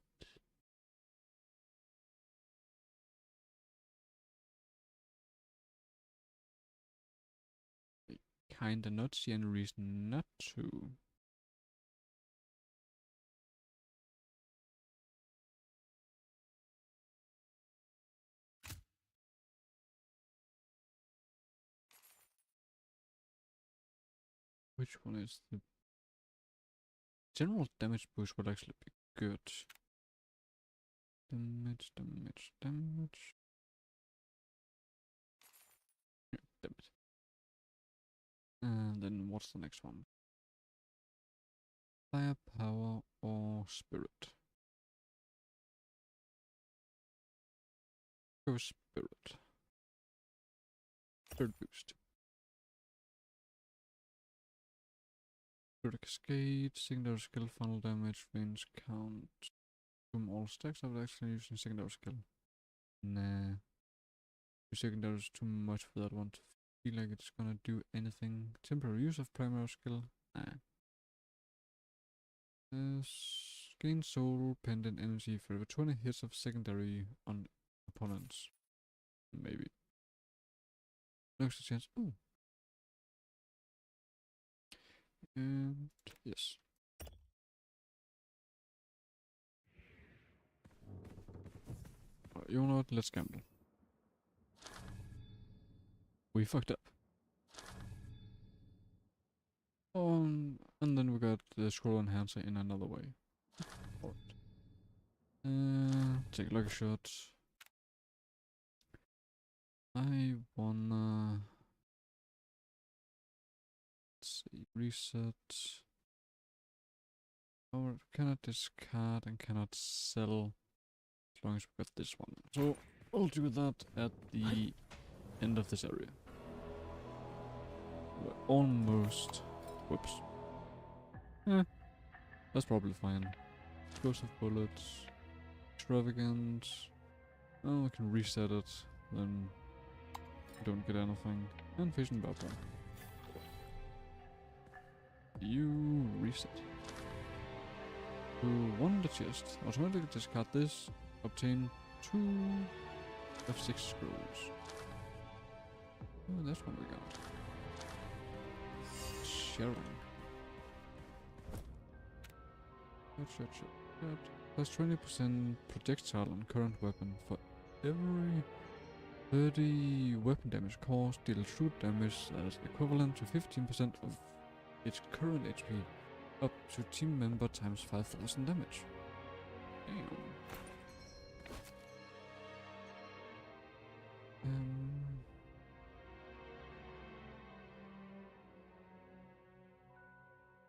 I kinda not see any reason not to. Which one is the general damage boost would actually be good. Damage. Yeah, damn it. And then what's the next one? Firepower or spirit? Go spirit. Spirit boost. Spirit cascade, secondary skill, final damage, range count. From all stacks of actually using secondary skill. Nah. Secondary is too much for that one to feel like it's gonna do anything. Temporary use of primary skill. Nah. Gain soul pendant energy for every 20 hits of secondary on opponents. Maybe. No extra chance. Ooh. And yes. You know what? Let's gamble. We fucked up. And then we got the scroll enhancer in another way. Take a lucky shot. I wanna... Let's see, reset. Or cannot discard and cannot sell as long as we got this one. So we'll do that at the end of this area. We're almost... Whoops. That's probably fine. Explosive bullets. Extravagant. Oh, we can reset it. Then we don't get anything. And Vision Barbara. You reset. To one the chest. Automatically discard this. Obtain 2 of 6 scrolls. Oh, that's what we got. Sharing. Good. Plus 20% projectile on current weapon for every 30 weapon damage caused. Deal shoot damage that is equivalent to 15% of its current HP. Up to team member times 5,000 damage. Damn.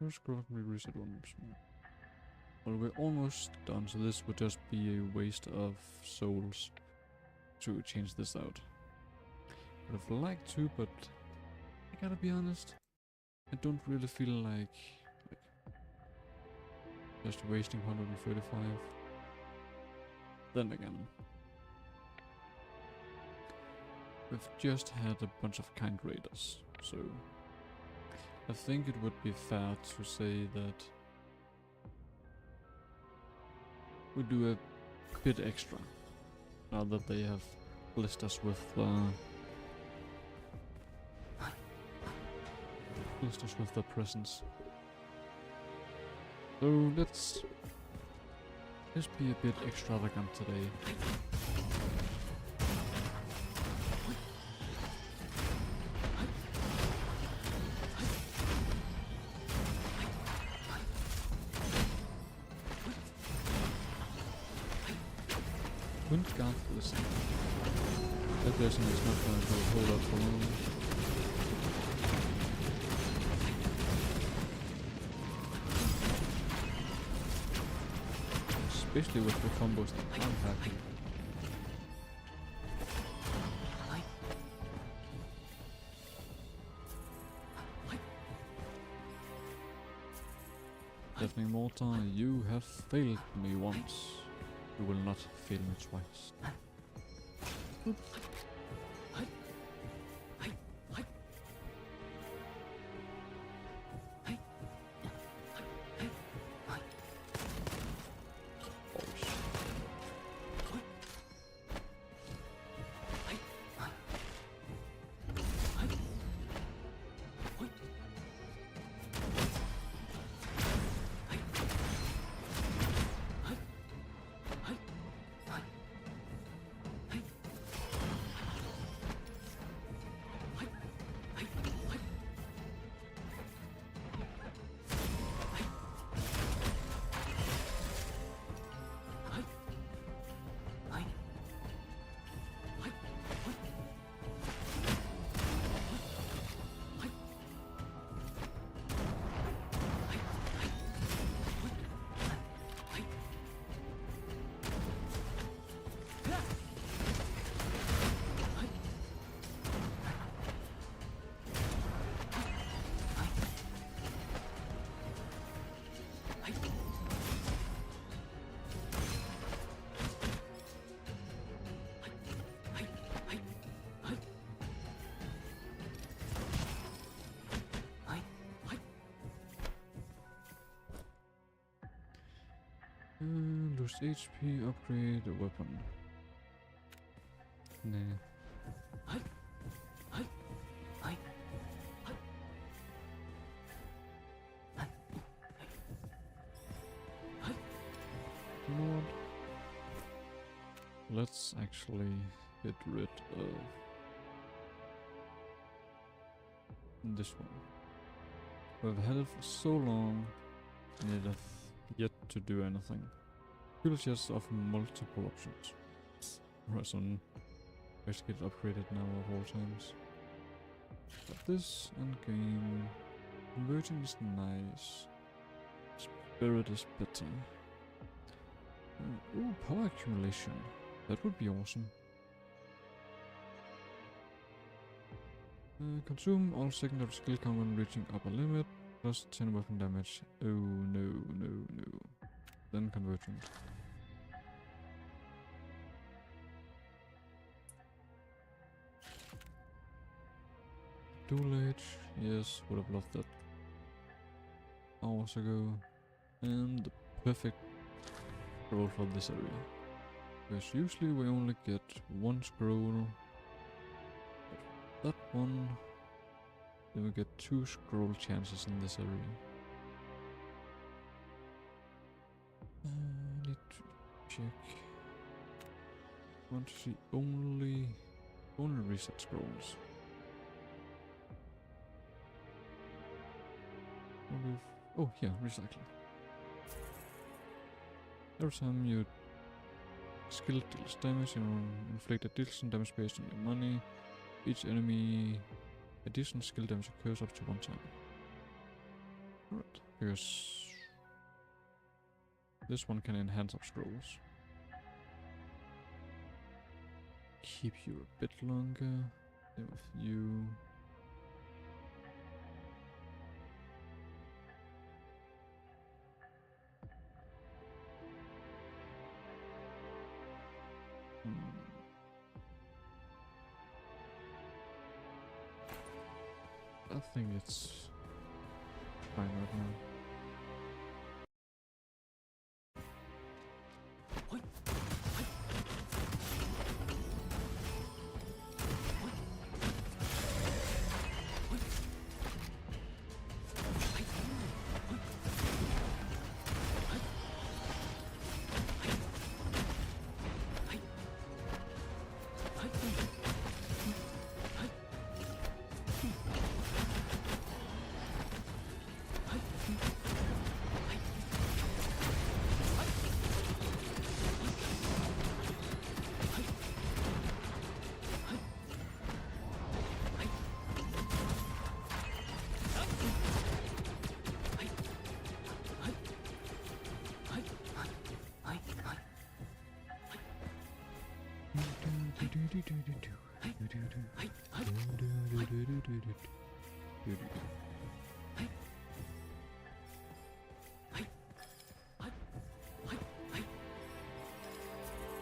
First scroll can be reset once more. Well, we're almost done, so this would just be a waste of souls to change this out. Would have liked to, but I gotta be honest, I don't really feel like just wasting 135. Then again, we've just had a bunch of kind raiders, so I think it would be fair to say that we do a bit extra now that they have blessed us with their presence. So let's just be a bit extravagant today. Windguard, listen. That person is not going to hold up for long. Especially with the combos that I'm packing. Definitely Mortar, you have failed me once. You will not fail me twice. Oops. Lose HP, upgrade a weapon. Nah. Lord. Let's actually get rid of this one. We've had it for so long and it has yet to do anything. People just offer multiple options. Horizon basically get upgraded now of all times. But this endgame converting is nice. Spirit is better. Ooh, power accumulation. That would be awesome. Consume all secondary skill count when reaching upper limit. Plus 10 weapon damage. Oh no, no, no. Then convergent. Dual Age, yes, would have loved that hours ago. And the perfect scroll for this area. Because usually we only get one scroll. That one, then we get 2 scroll chances in this area. Need to check. I want to see only reset scrolls. Oh yeah, recycling. Every time you skill deals damage, you inflict additional damage based on your money. Each enemy additional skill damage occurs up to 1 time. Alright, because This one can enhance up scrolls. Keep you a bit longer. Same with you. I think it's fine right now.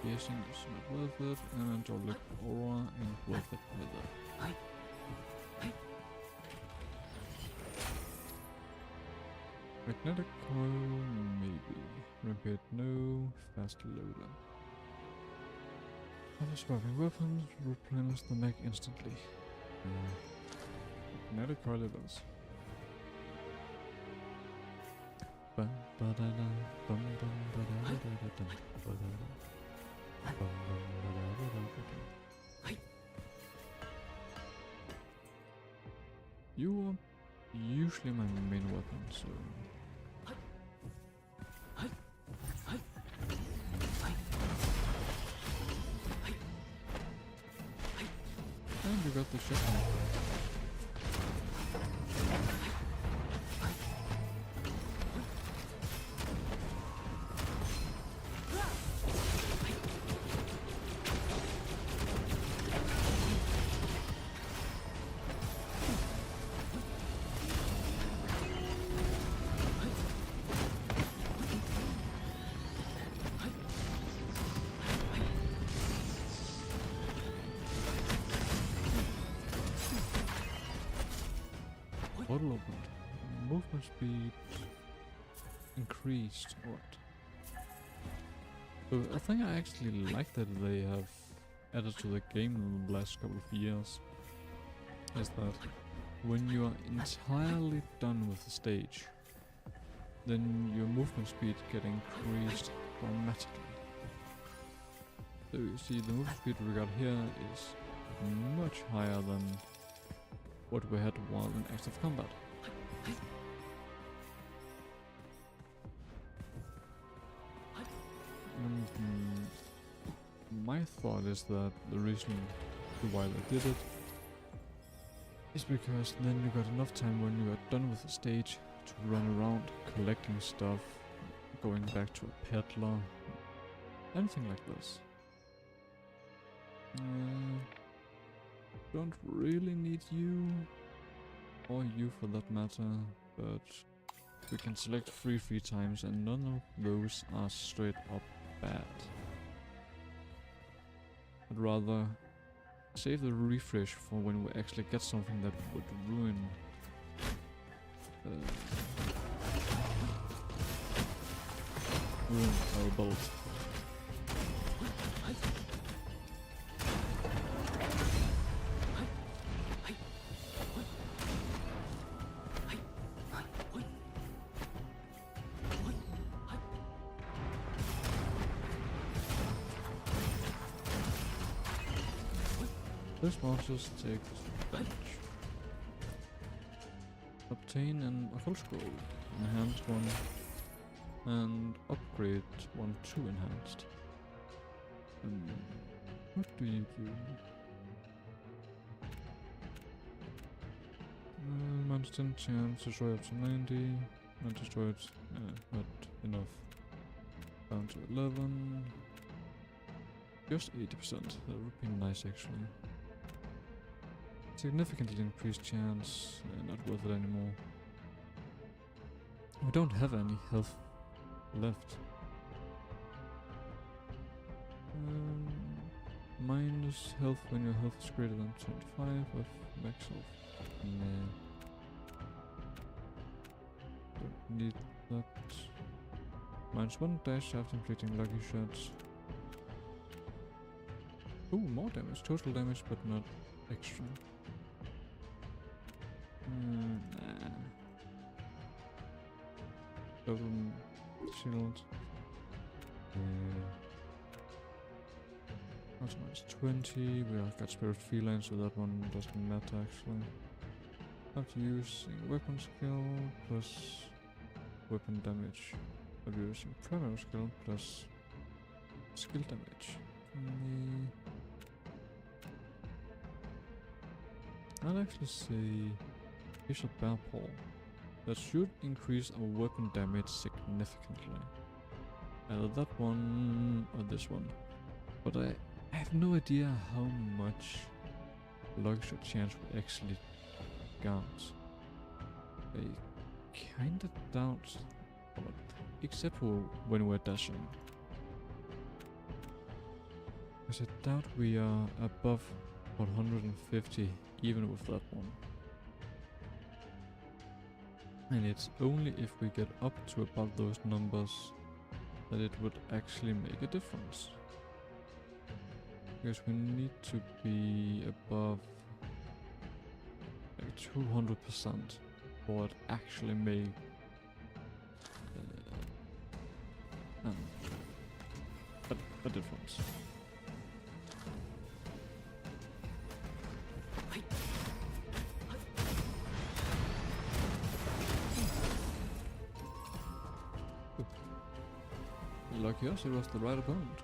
Piercing is not worth it, and Angelic Aura ain't worth it either. Magnetic Coil, maybe. Repeat, no. Fast loader. Other swapping weapons replenish the mech instantly. Magnetic Coil it is. Bum ba da da, bum bum ba da da da da, ba da da. You are usually my main weapon, so... And you got the shotgun. Portal opened. Movement speed increased. What? So I think I actually like that they have added to the game in the last couple of years. Is that when you are entirely done with the stage, then your movement speed get increased dramatically. So you see the movement speed we got here is much higher than what we had while in active combat. And my thought is that the reason why they did it is because then you got enough time when you are done with the stage to run around collecting stuff, going back to a peddler, anything like this. Don't really need you, or you for that matter, but we can select free times and none of those are straight up bad. I'd rather save the refresh for when we actually get something that would ruin our build. This monsters take damage. Obtain an occult scroll, enhance one, and upgrade one to enhanced. What do you do? Minus 10 chance to destroy up to 90, not destroyed, not enough. Down to 11. Just 80%. That would be nice actually. Significantly increased chance. Not worth it anymore. We don't have any health left. Minus health when your health is greater than 25 of max health. Nah. Don't need that. Minus 1 dash after inflicting lucky shots. Ooh, more damage. Total damage, but not extra. Nah. Double shield. That's minus 20. We have got Spirit Feline, so that one doesn't matter actually. After using weapon skill plus weapon damage. After using primary skill plus skill damage. I'll actually say Bishop Bearpaw. That should increase our weapon damage significantly. Either that one or this one. But I have no idea how much lucky shot chance we actually count. I kinda doubt, except for when we're dashing. Because I doubt we are above 150 even with that one. And it's only if we get up to above those numbers that it would actually make a difference. Because we need to be above like 200% for it actually make a difference. Lucky us, it was the right opponent.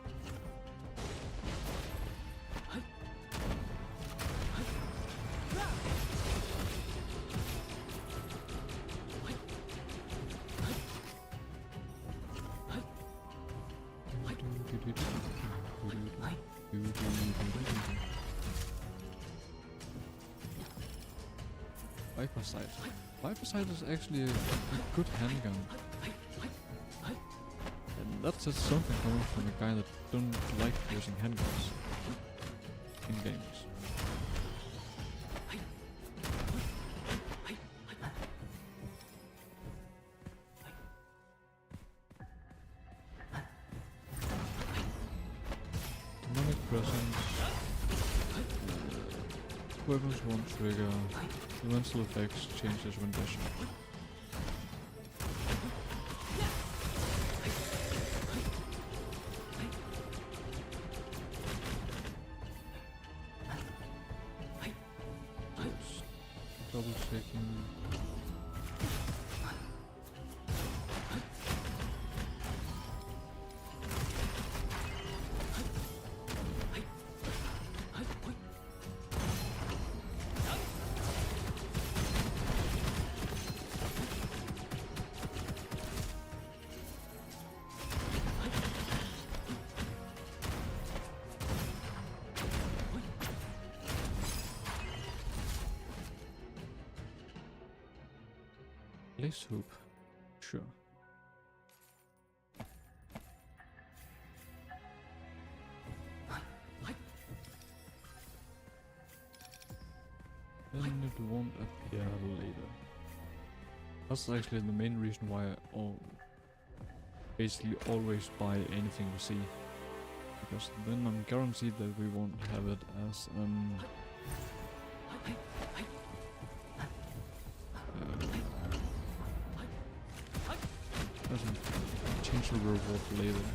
Viper Sight. Viper Sight is actually a good handgun. And that's just something coming from a guy that don't like using handguns in games. Demonic Presence. Weapons won't trigger. Elemental effects changes when dashing. Double checking. Lace hoop. Sure. Then it won't appear later. That's actually the main reason why I basically always buy anything we see. Because then I'm guaranteed that we won't have it as as a potential reward later.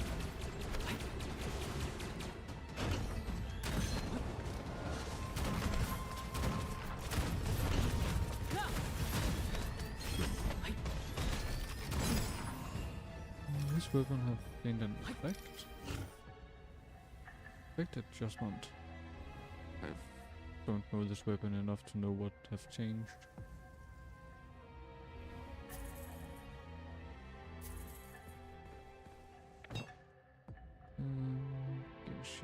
This weapon have gained an effect. Effect adjustment. I don't know this weapon enough to know what have changed.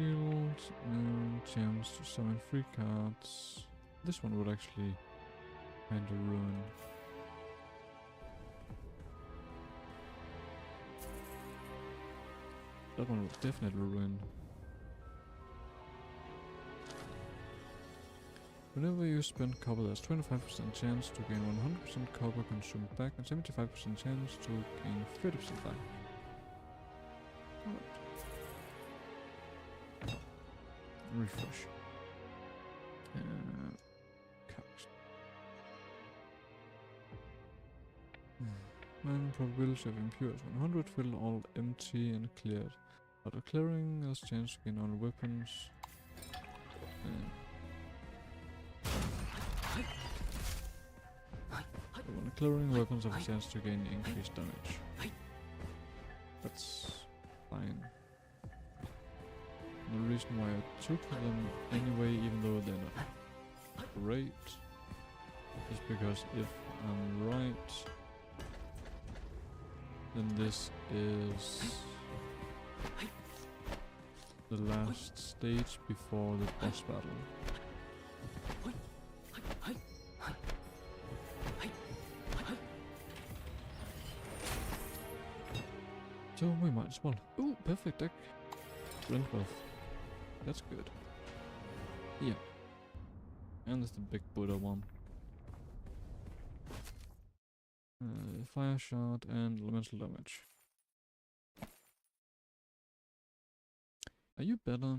shield, and chance to summon 3 cards. This one would actually kinda ruin. That one would definitely ruin. Whenever you spend copper, there's 25% chance to gain 100% copper consumed back and 75% chance to gain 30% back. Alright. Refresh. Cards. When probability of impure is 100, fill all empty and cleared. After clearing, there's chance to gain all weapons. When clearing, weapons have a chance to gain increased damage. That's fine. The reason why I took them anyway, even though they're not great, is because if I'm right, then this is the last stage before the boss battle. So we might as well. Ooh, perfect deck. Blendwealth. That's good. Yeah. And there's the big Buddha one. Fire shot and elemental damage. Are you better?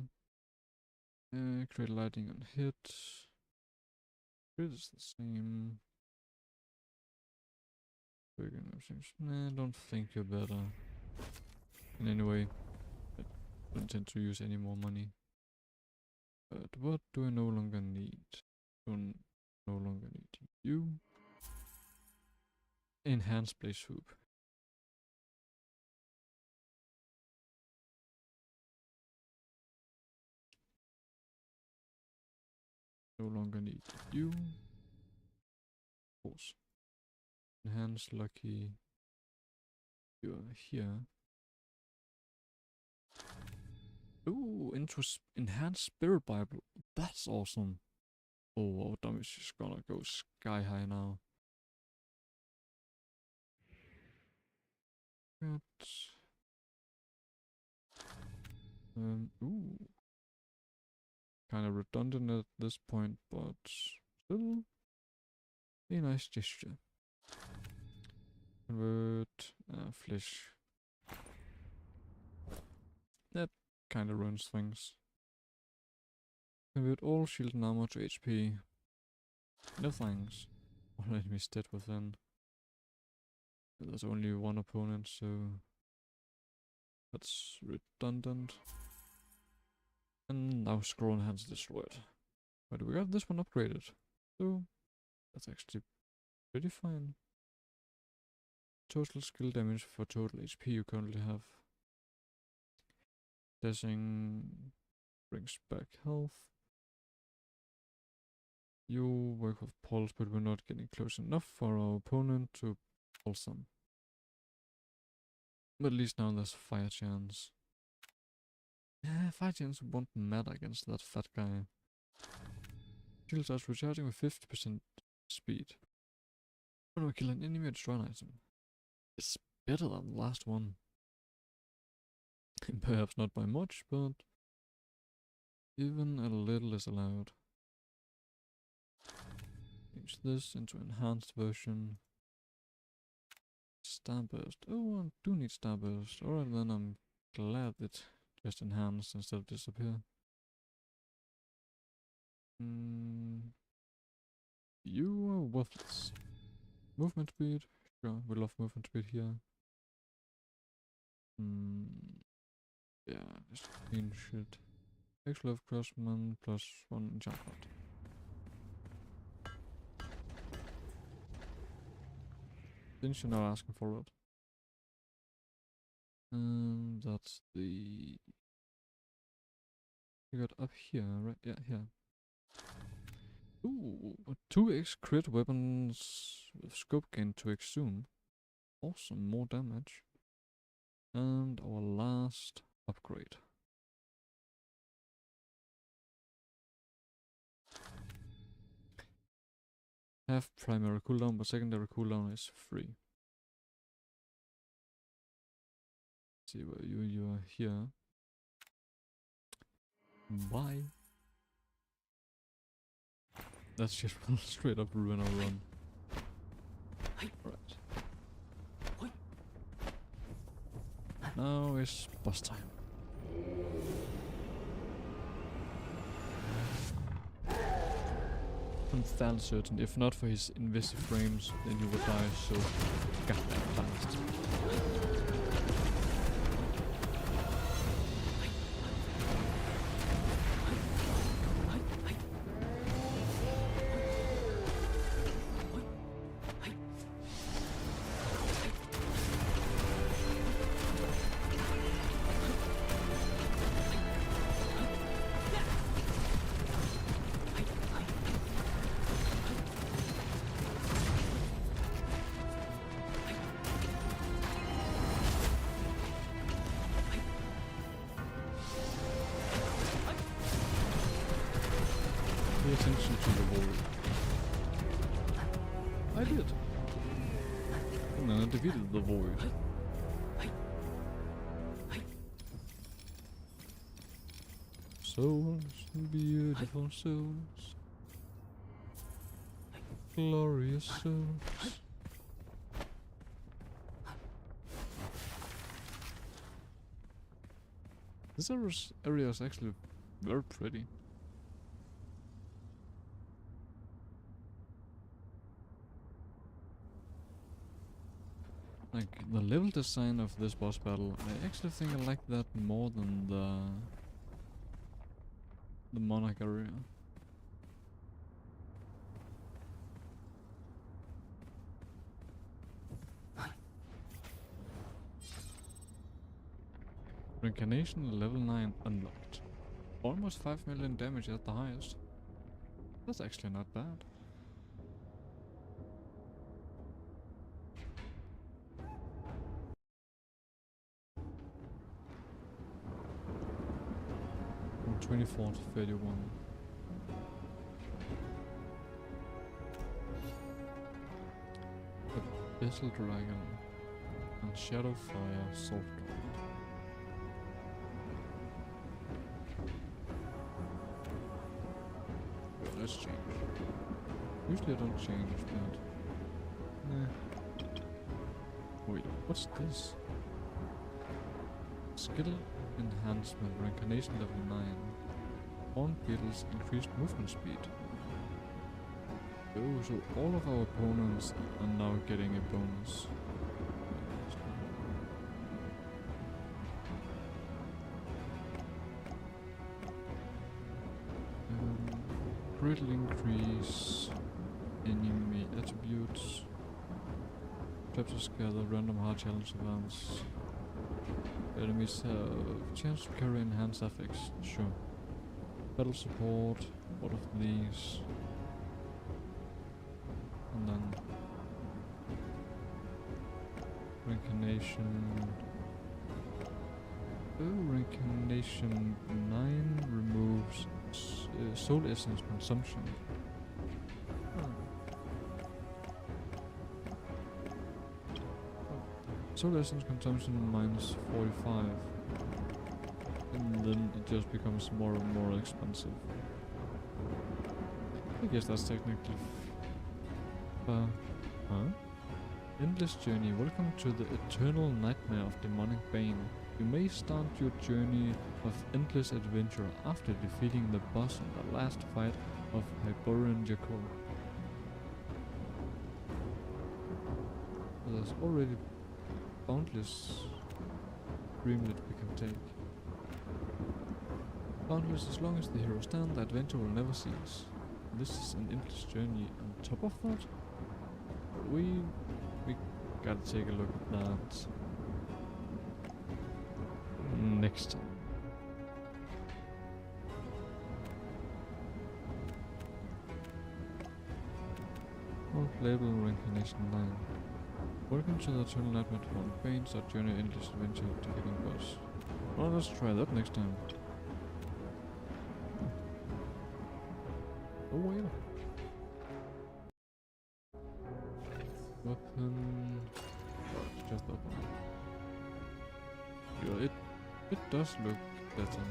Create lightning on hit. Crit is the same. Nah, I don't think you're better. In any way, I don't intend to use any more money. But what do I no longer need? Don't no longer need you. Enhanced Blaze Hoop. No longer need you. Of course. Enhanced Lucky. You're here. Ooh, into Enhanced Spirit Bible. That's awesome. Oh, our damage is gonna go sky high now. Ooh. Kind of redundant at this point, but still a nice gesture. Convert, flesh. That kind of ruins things. Convert all shield and armor to HP. No thanks. All enemies dead within. There's only one opponent, so that's redundant. And now Scroll Hands destroyed. But we got this one upgraded, so that's actually pretty fine. Total skill damage for total HP you currently have. Dashing brings back health. You work with pulse, but we're not getting close enough for our opponent to pulse them. But at least now there's fire chance. Fire chance won't matter against that fat guy. Shield starts recharging with 50% speed. When we kill an enemy or destroy an item. It's better than the last one. Perhaps not by much, but even a little is allowed. Change this into enhanced version. Starburst. Oh, I do need Starburst. Alright, then I'm glad it just enhanced instead of disappear. You are worthless. Movement speed. Sure, we love movement speed here. Yeah, just clean shit. Extra love crossman plus 1 enchantment. Since you're not asking for it. And that's the... You got up here, right? Yeah, here. Ooh, 2x crit weapons with scope gain 2x soon. Awesome, more damage. And our last upgrade. have primary cooldown, but secondary cooldown is free. Let's see where you are here. Bye. That's just straight up ruin our run. Right. Now is boss time. I'm fairly certain, if not for his invisive frames, then you would die so goddamn fast. Pay attention to the wall. I did. And then I defeated the void. Souls, beautiful souls. Glorious souls. This area is actually very pretty. Like, the level design of this boss battle, I actually think I like that more than the Monarch area. Reincarnation level 9 unlocked. Almost 5 million damage at the highest. That's actually not bad. From 24 to 31. Abyssal Dragon and Shadowfire Salt Dragon. Let's change. Usually I don't change, but... Nah. Wait, what's this? Skill enhancement, reincarnation level 9. Horn beetles increased movement speed. Oh, so all of our opponents are now getting a bonus. Critical increase enemy attributes. Chapters gather random hard challenge events. Enemies have chance to carry enhanced affix. Sure. Battle support. What of these? And then reincarnation. Oh, reincarnation 9 removes soul essence consumption. Soul essence consumption minus 45, and then it just becomes more and more expensive. I guess that's technically Endless journey. Welcome to the eternal nightmare of demonic bane. You may start your journey of endless adventure after defeating the boss in the last fight of Hyborean Jakul. There's already boundless dreamlet we can take. Boundless, as long as the hero stand, the adventure will never cease. This is an endless journey. On top of that, we gotta take a look at that next time. Old label reincarnation 9. Welcome to the eternal nightmare of demonic bane, our journey endless adventure to defeating boss. Well, let's try that next time. Oh well. Weapon. Oh, it's just open. Yeah, it does look better.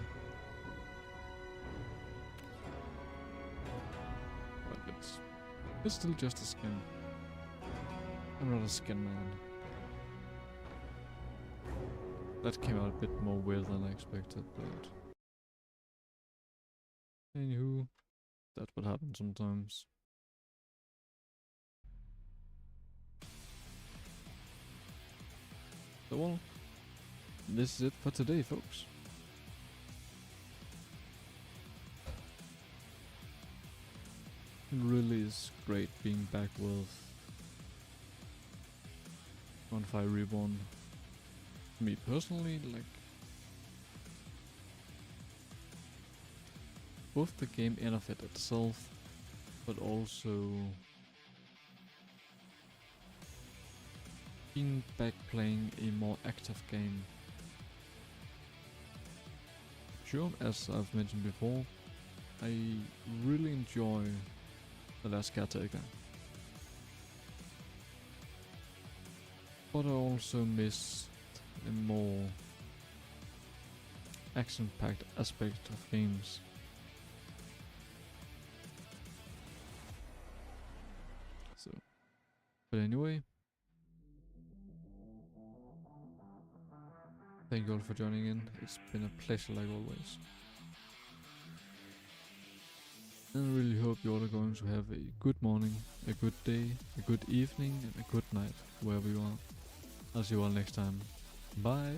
But it's still just a skin. I'm not a skin man. That came out a bit more weird than I expected, but anywho, that's what happens sometimes. So well, this is it for today, folks. It really is great being back with Gunfire Reborn. Me personally, like, both the game and of it itself, but also being back playing a more active game. Sure, as I've mentioned before, I really enjoy The Last Caretaker, but I also miss a more action-packed aspect of games. So, but anyway, thank you all for joining in. It's been a pleasure like always. And I really hope you all are going to have a good morning, a good day, a good evening, and a good night, wherever you are. I'll see you all next time. Bye!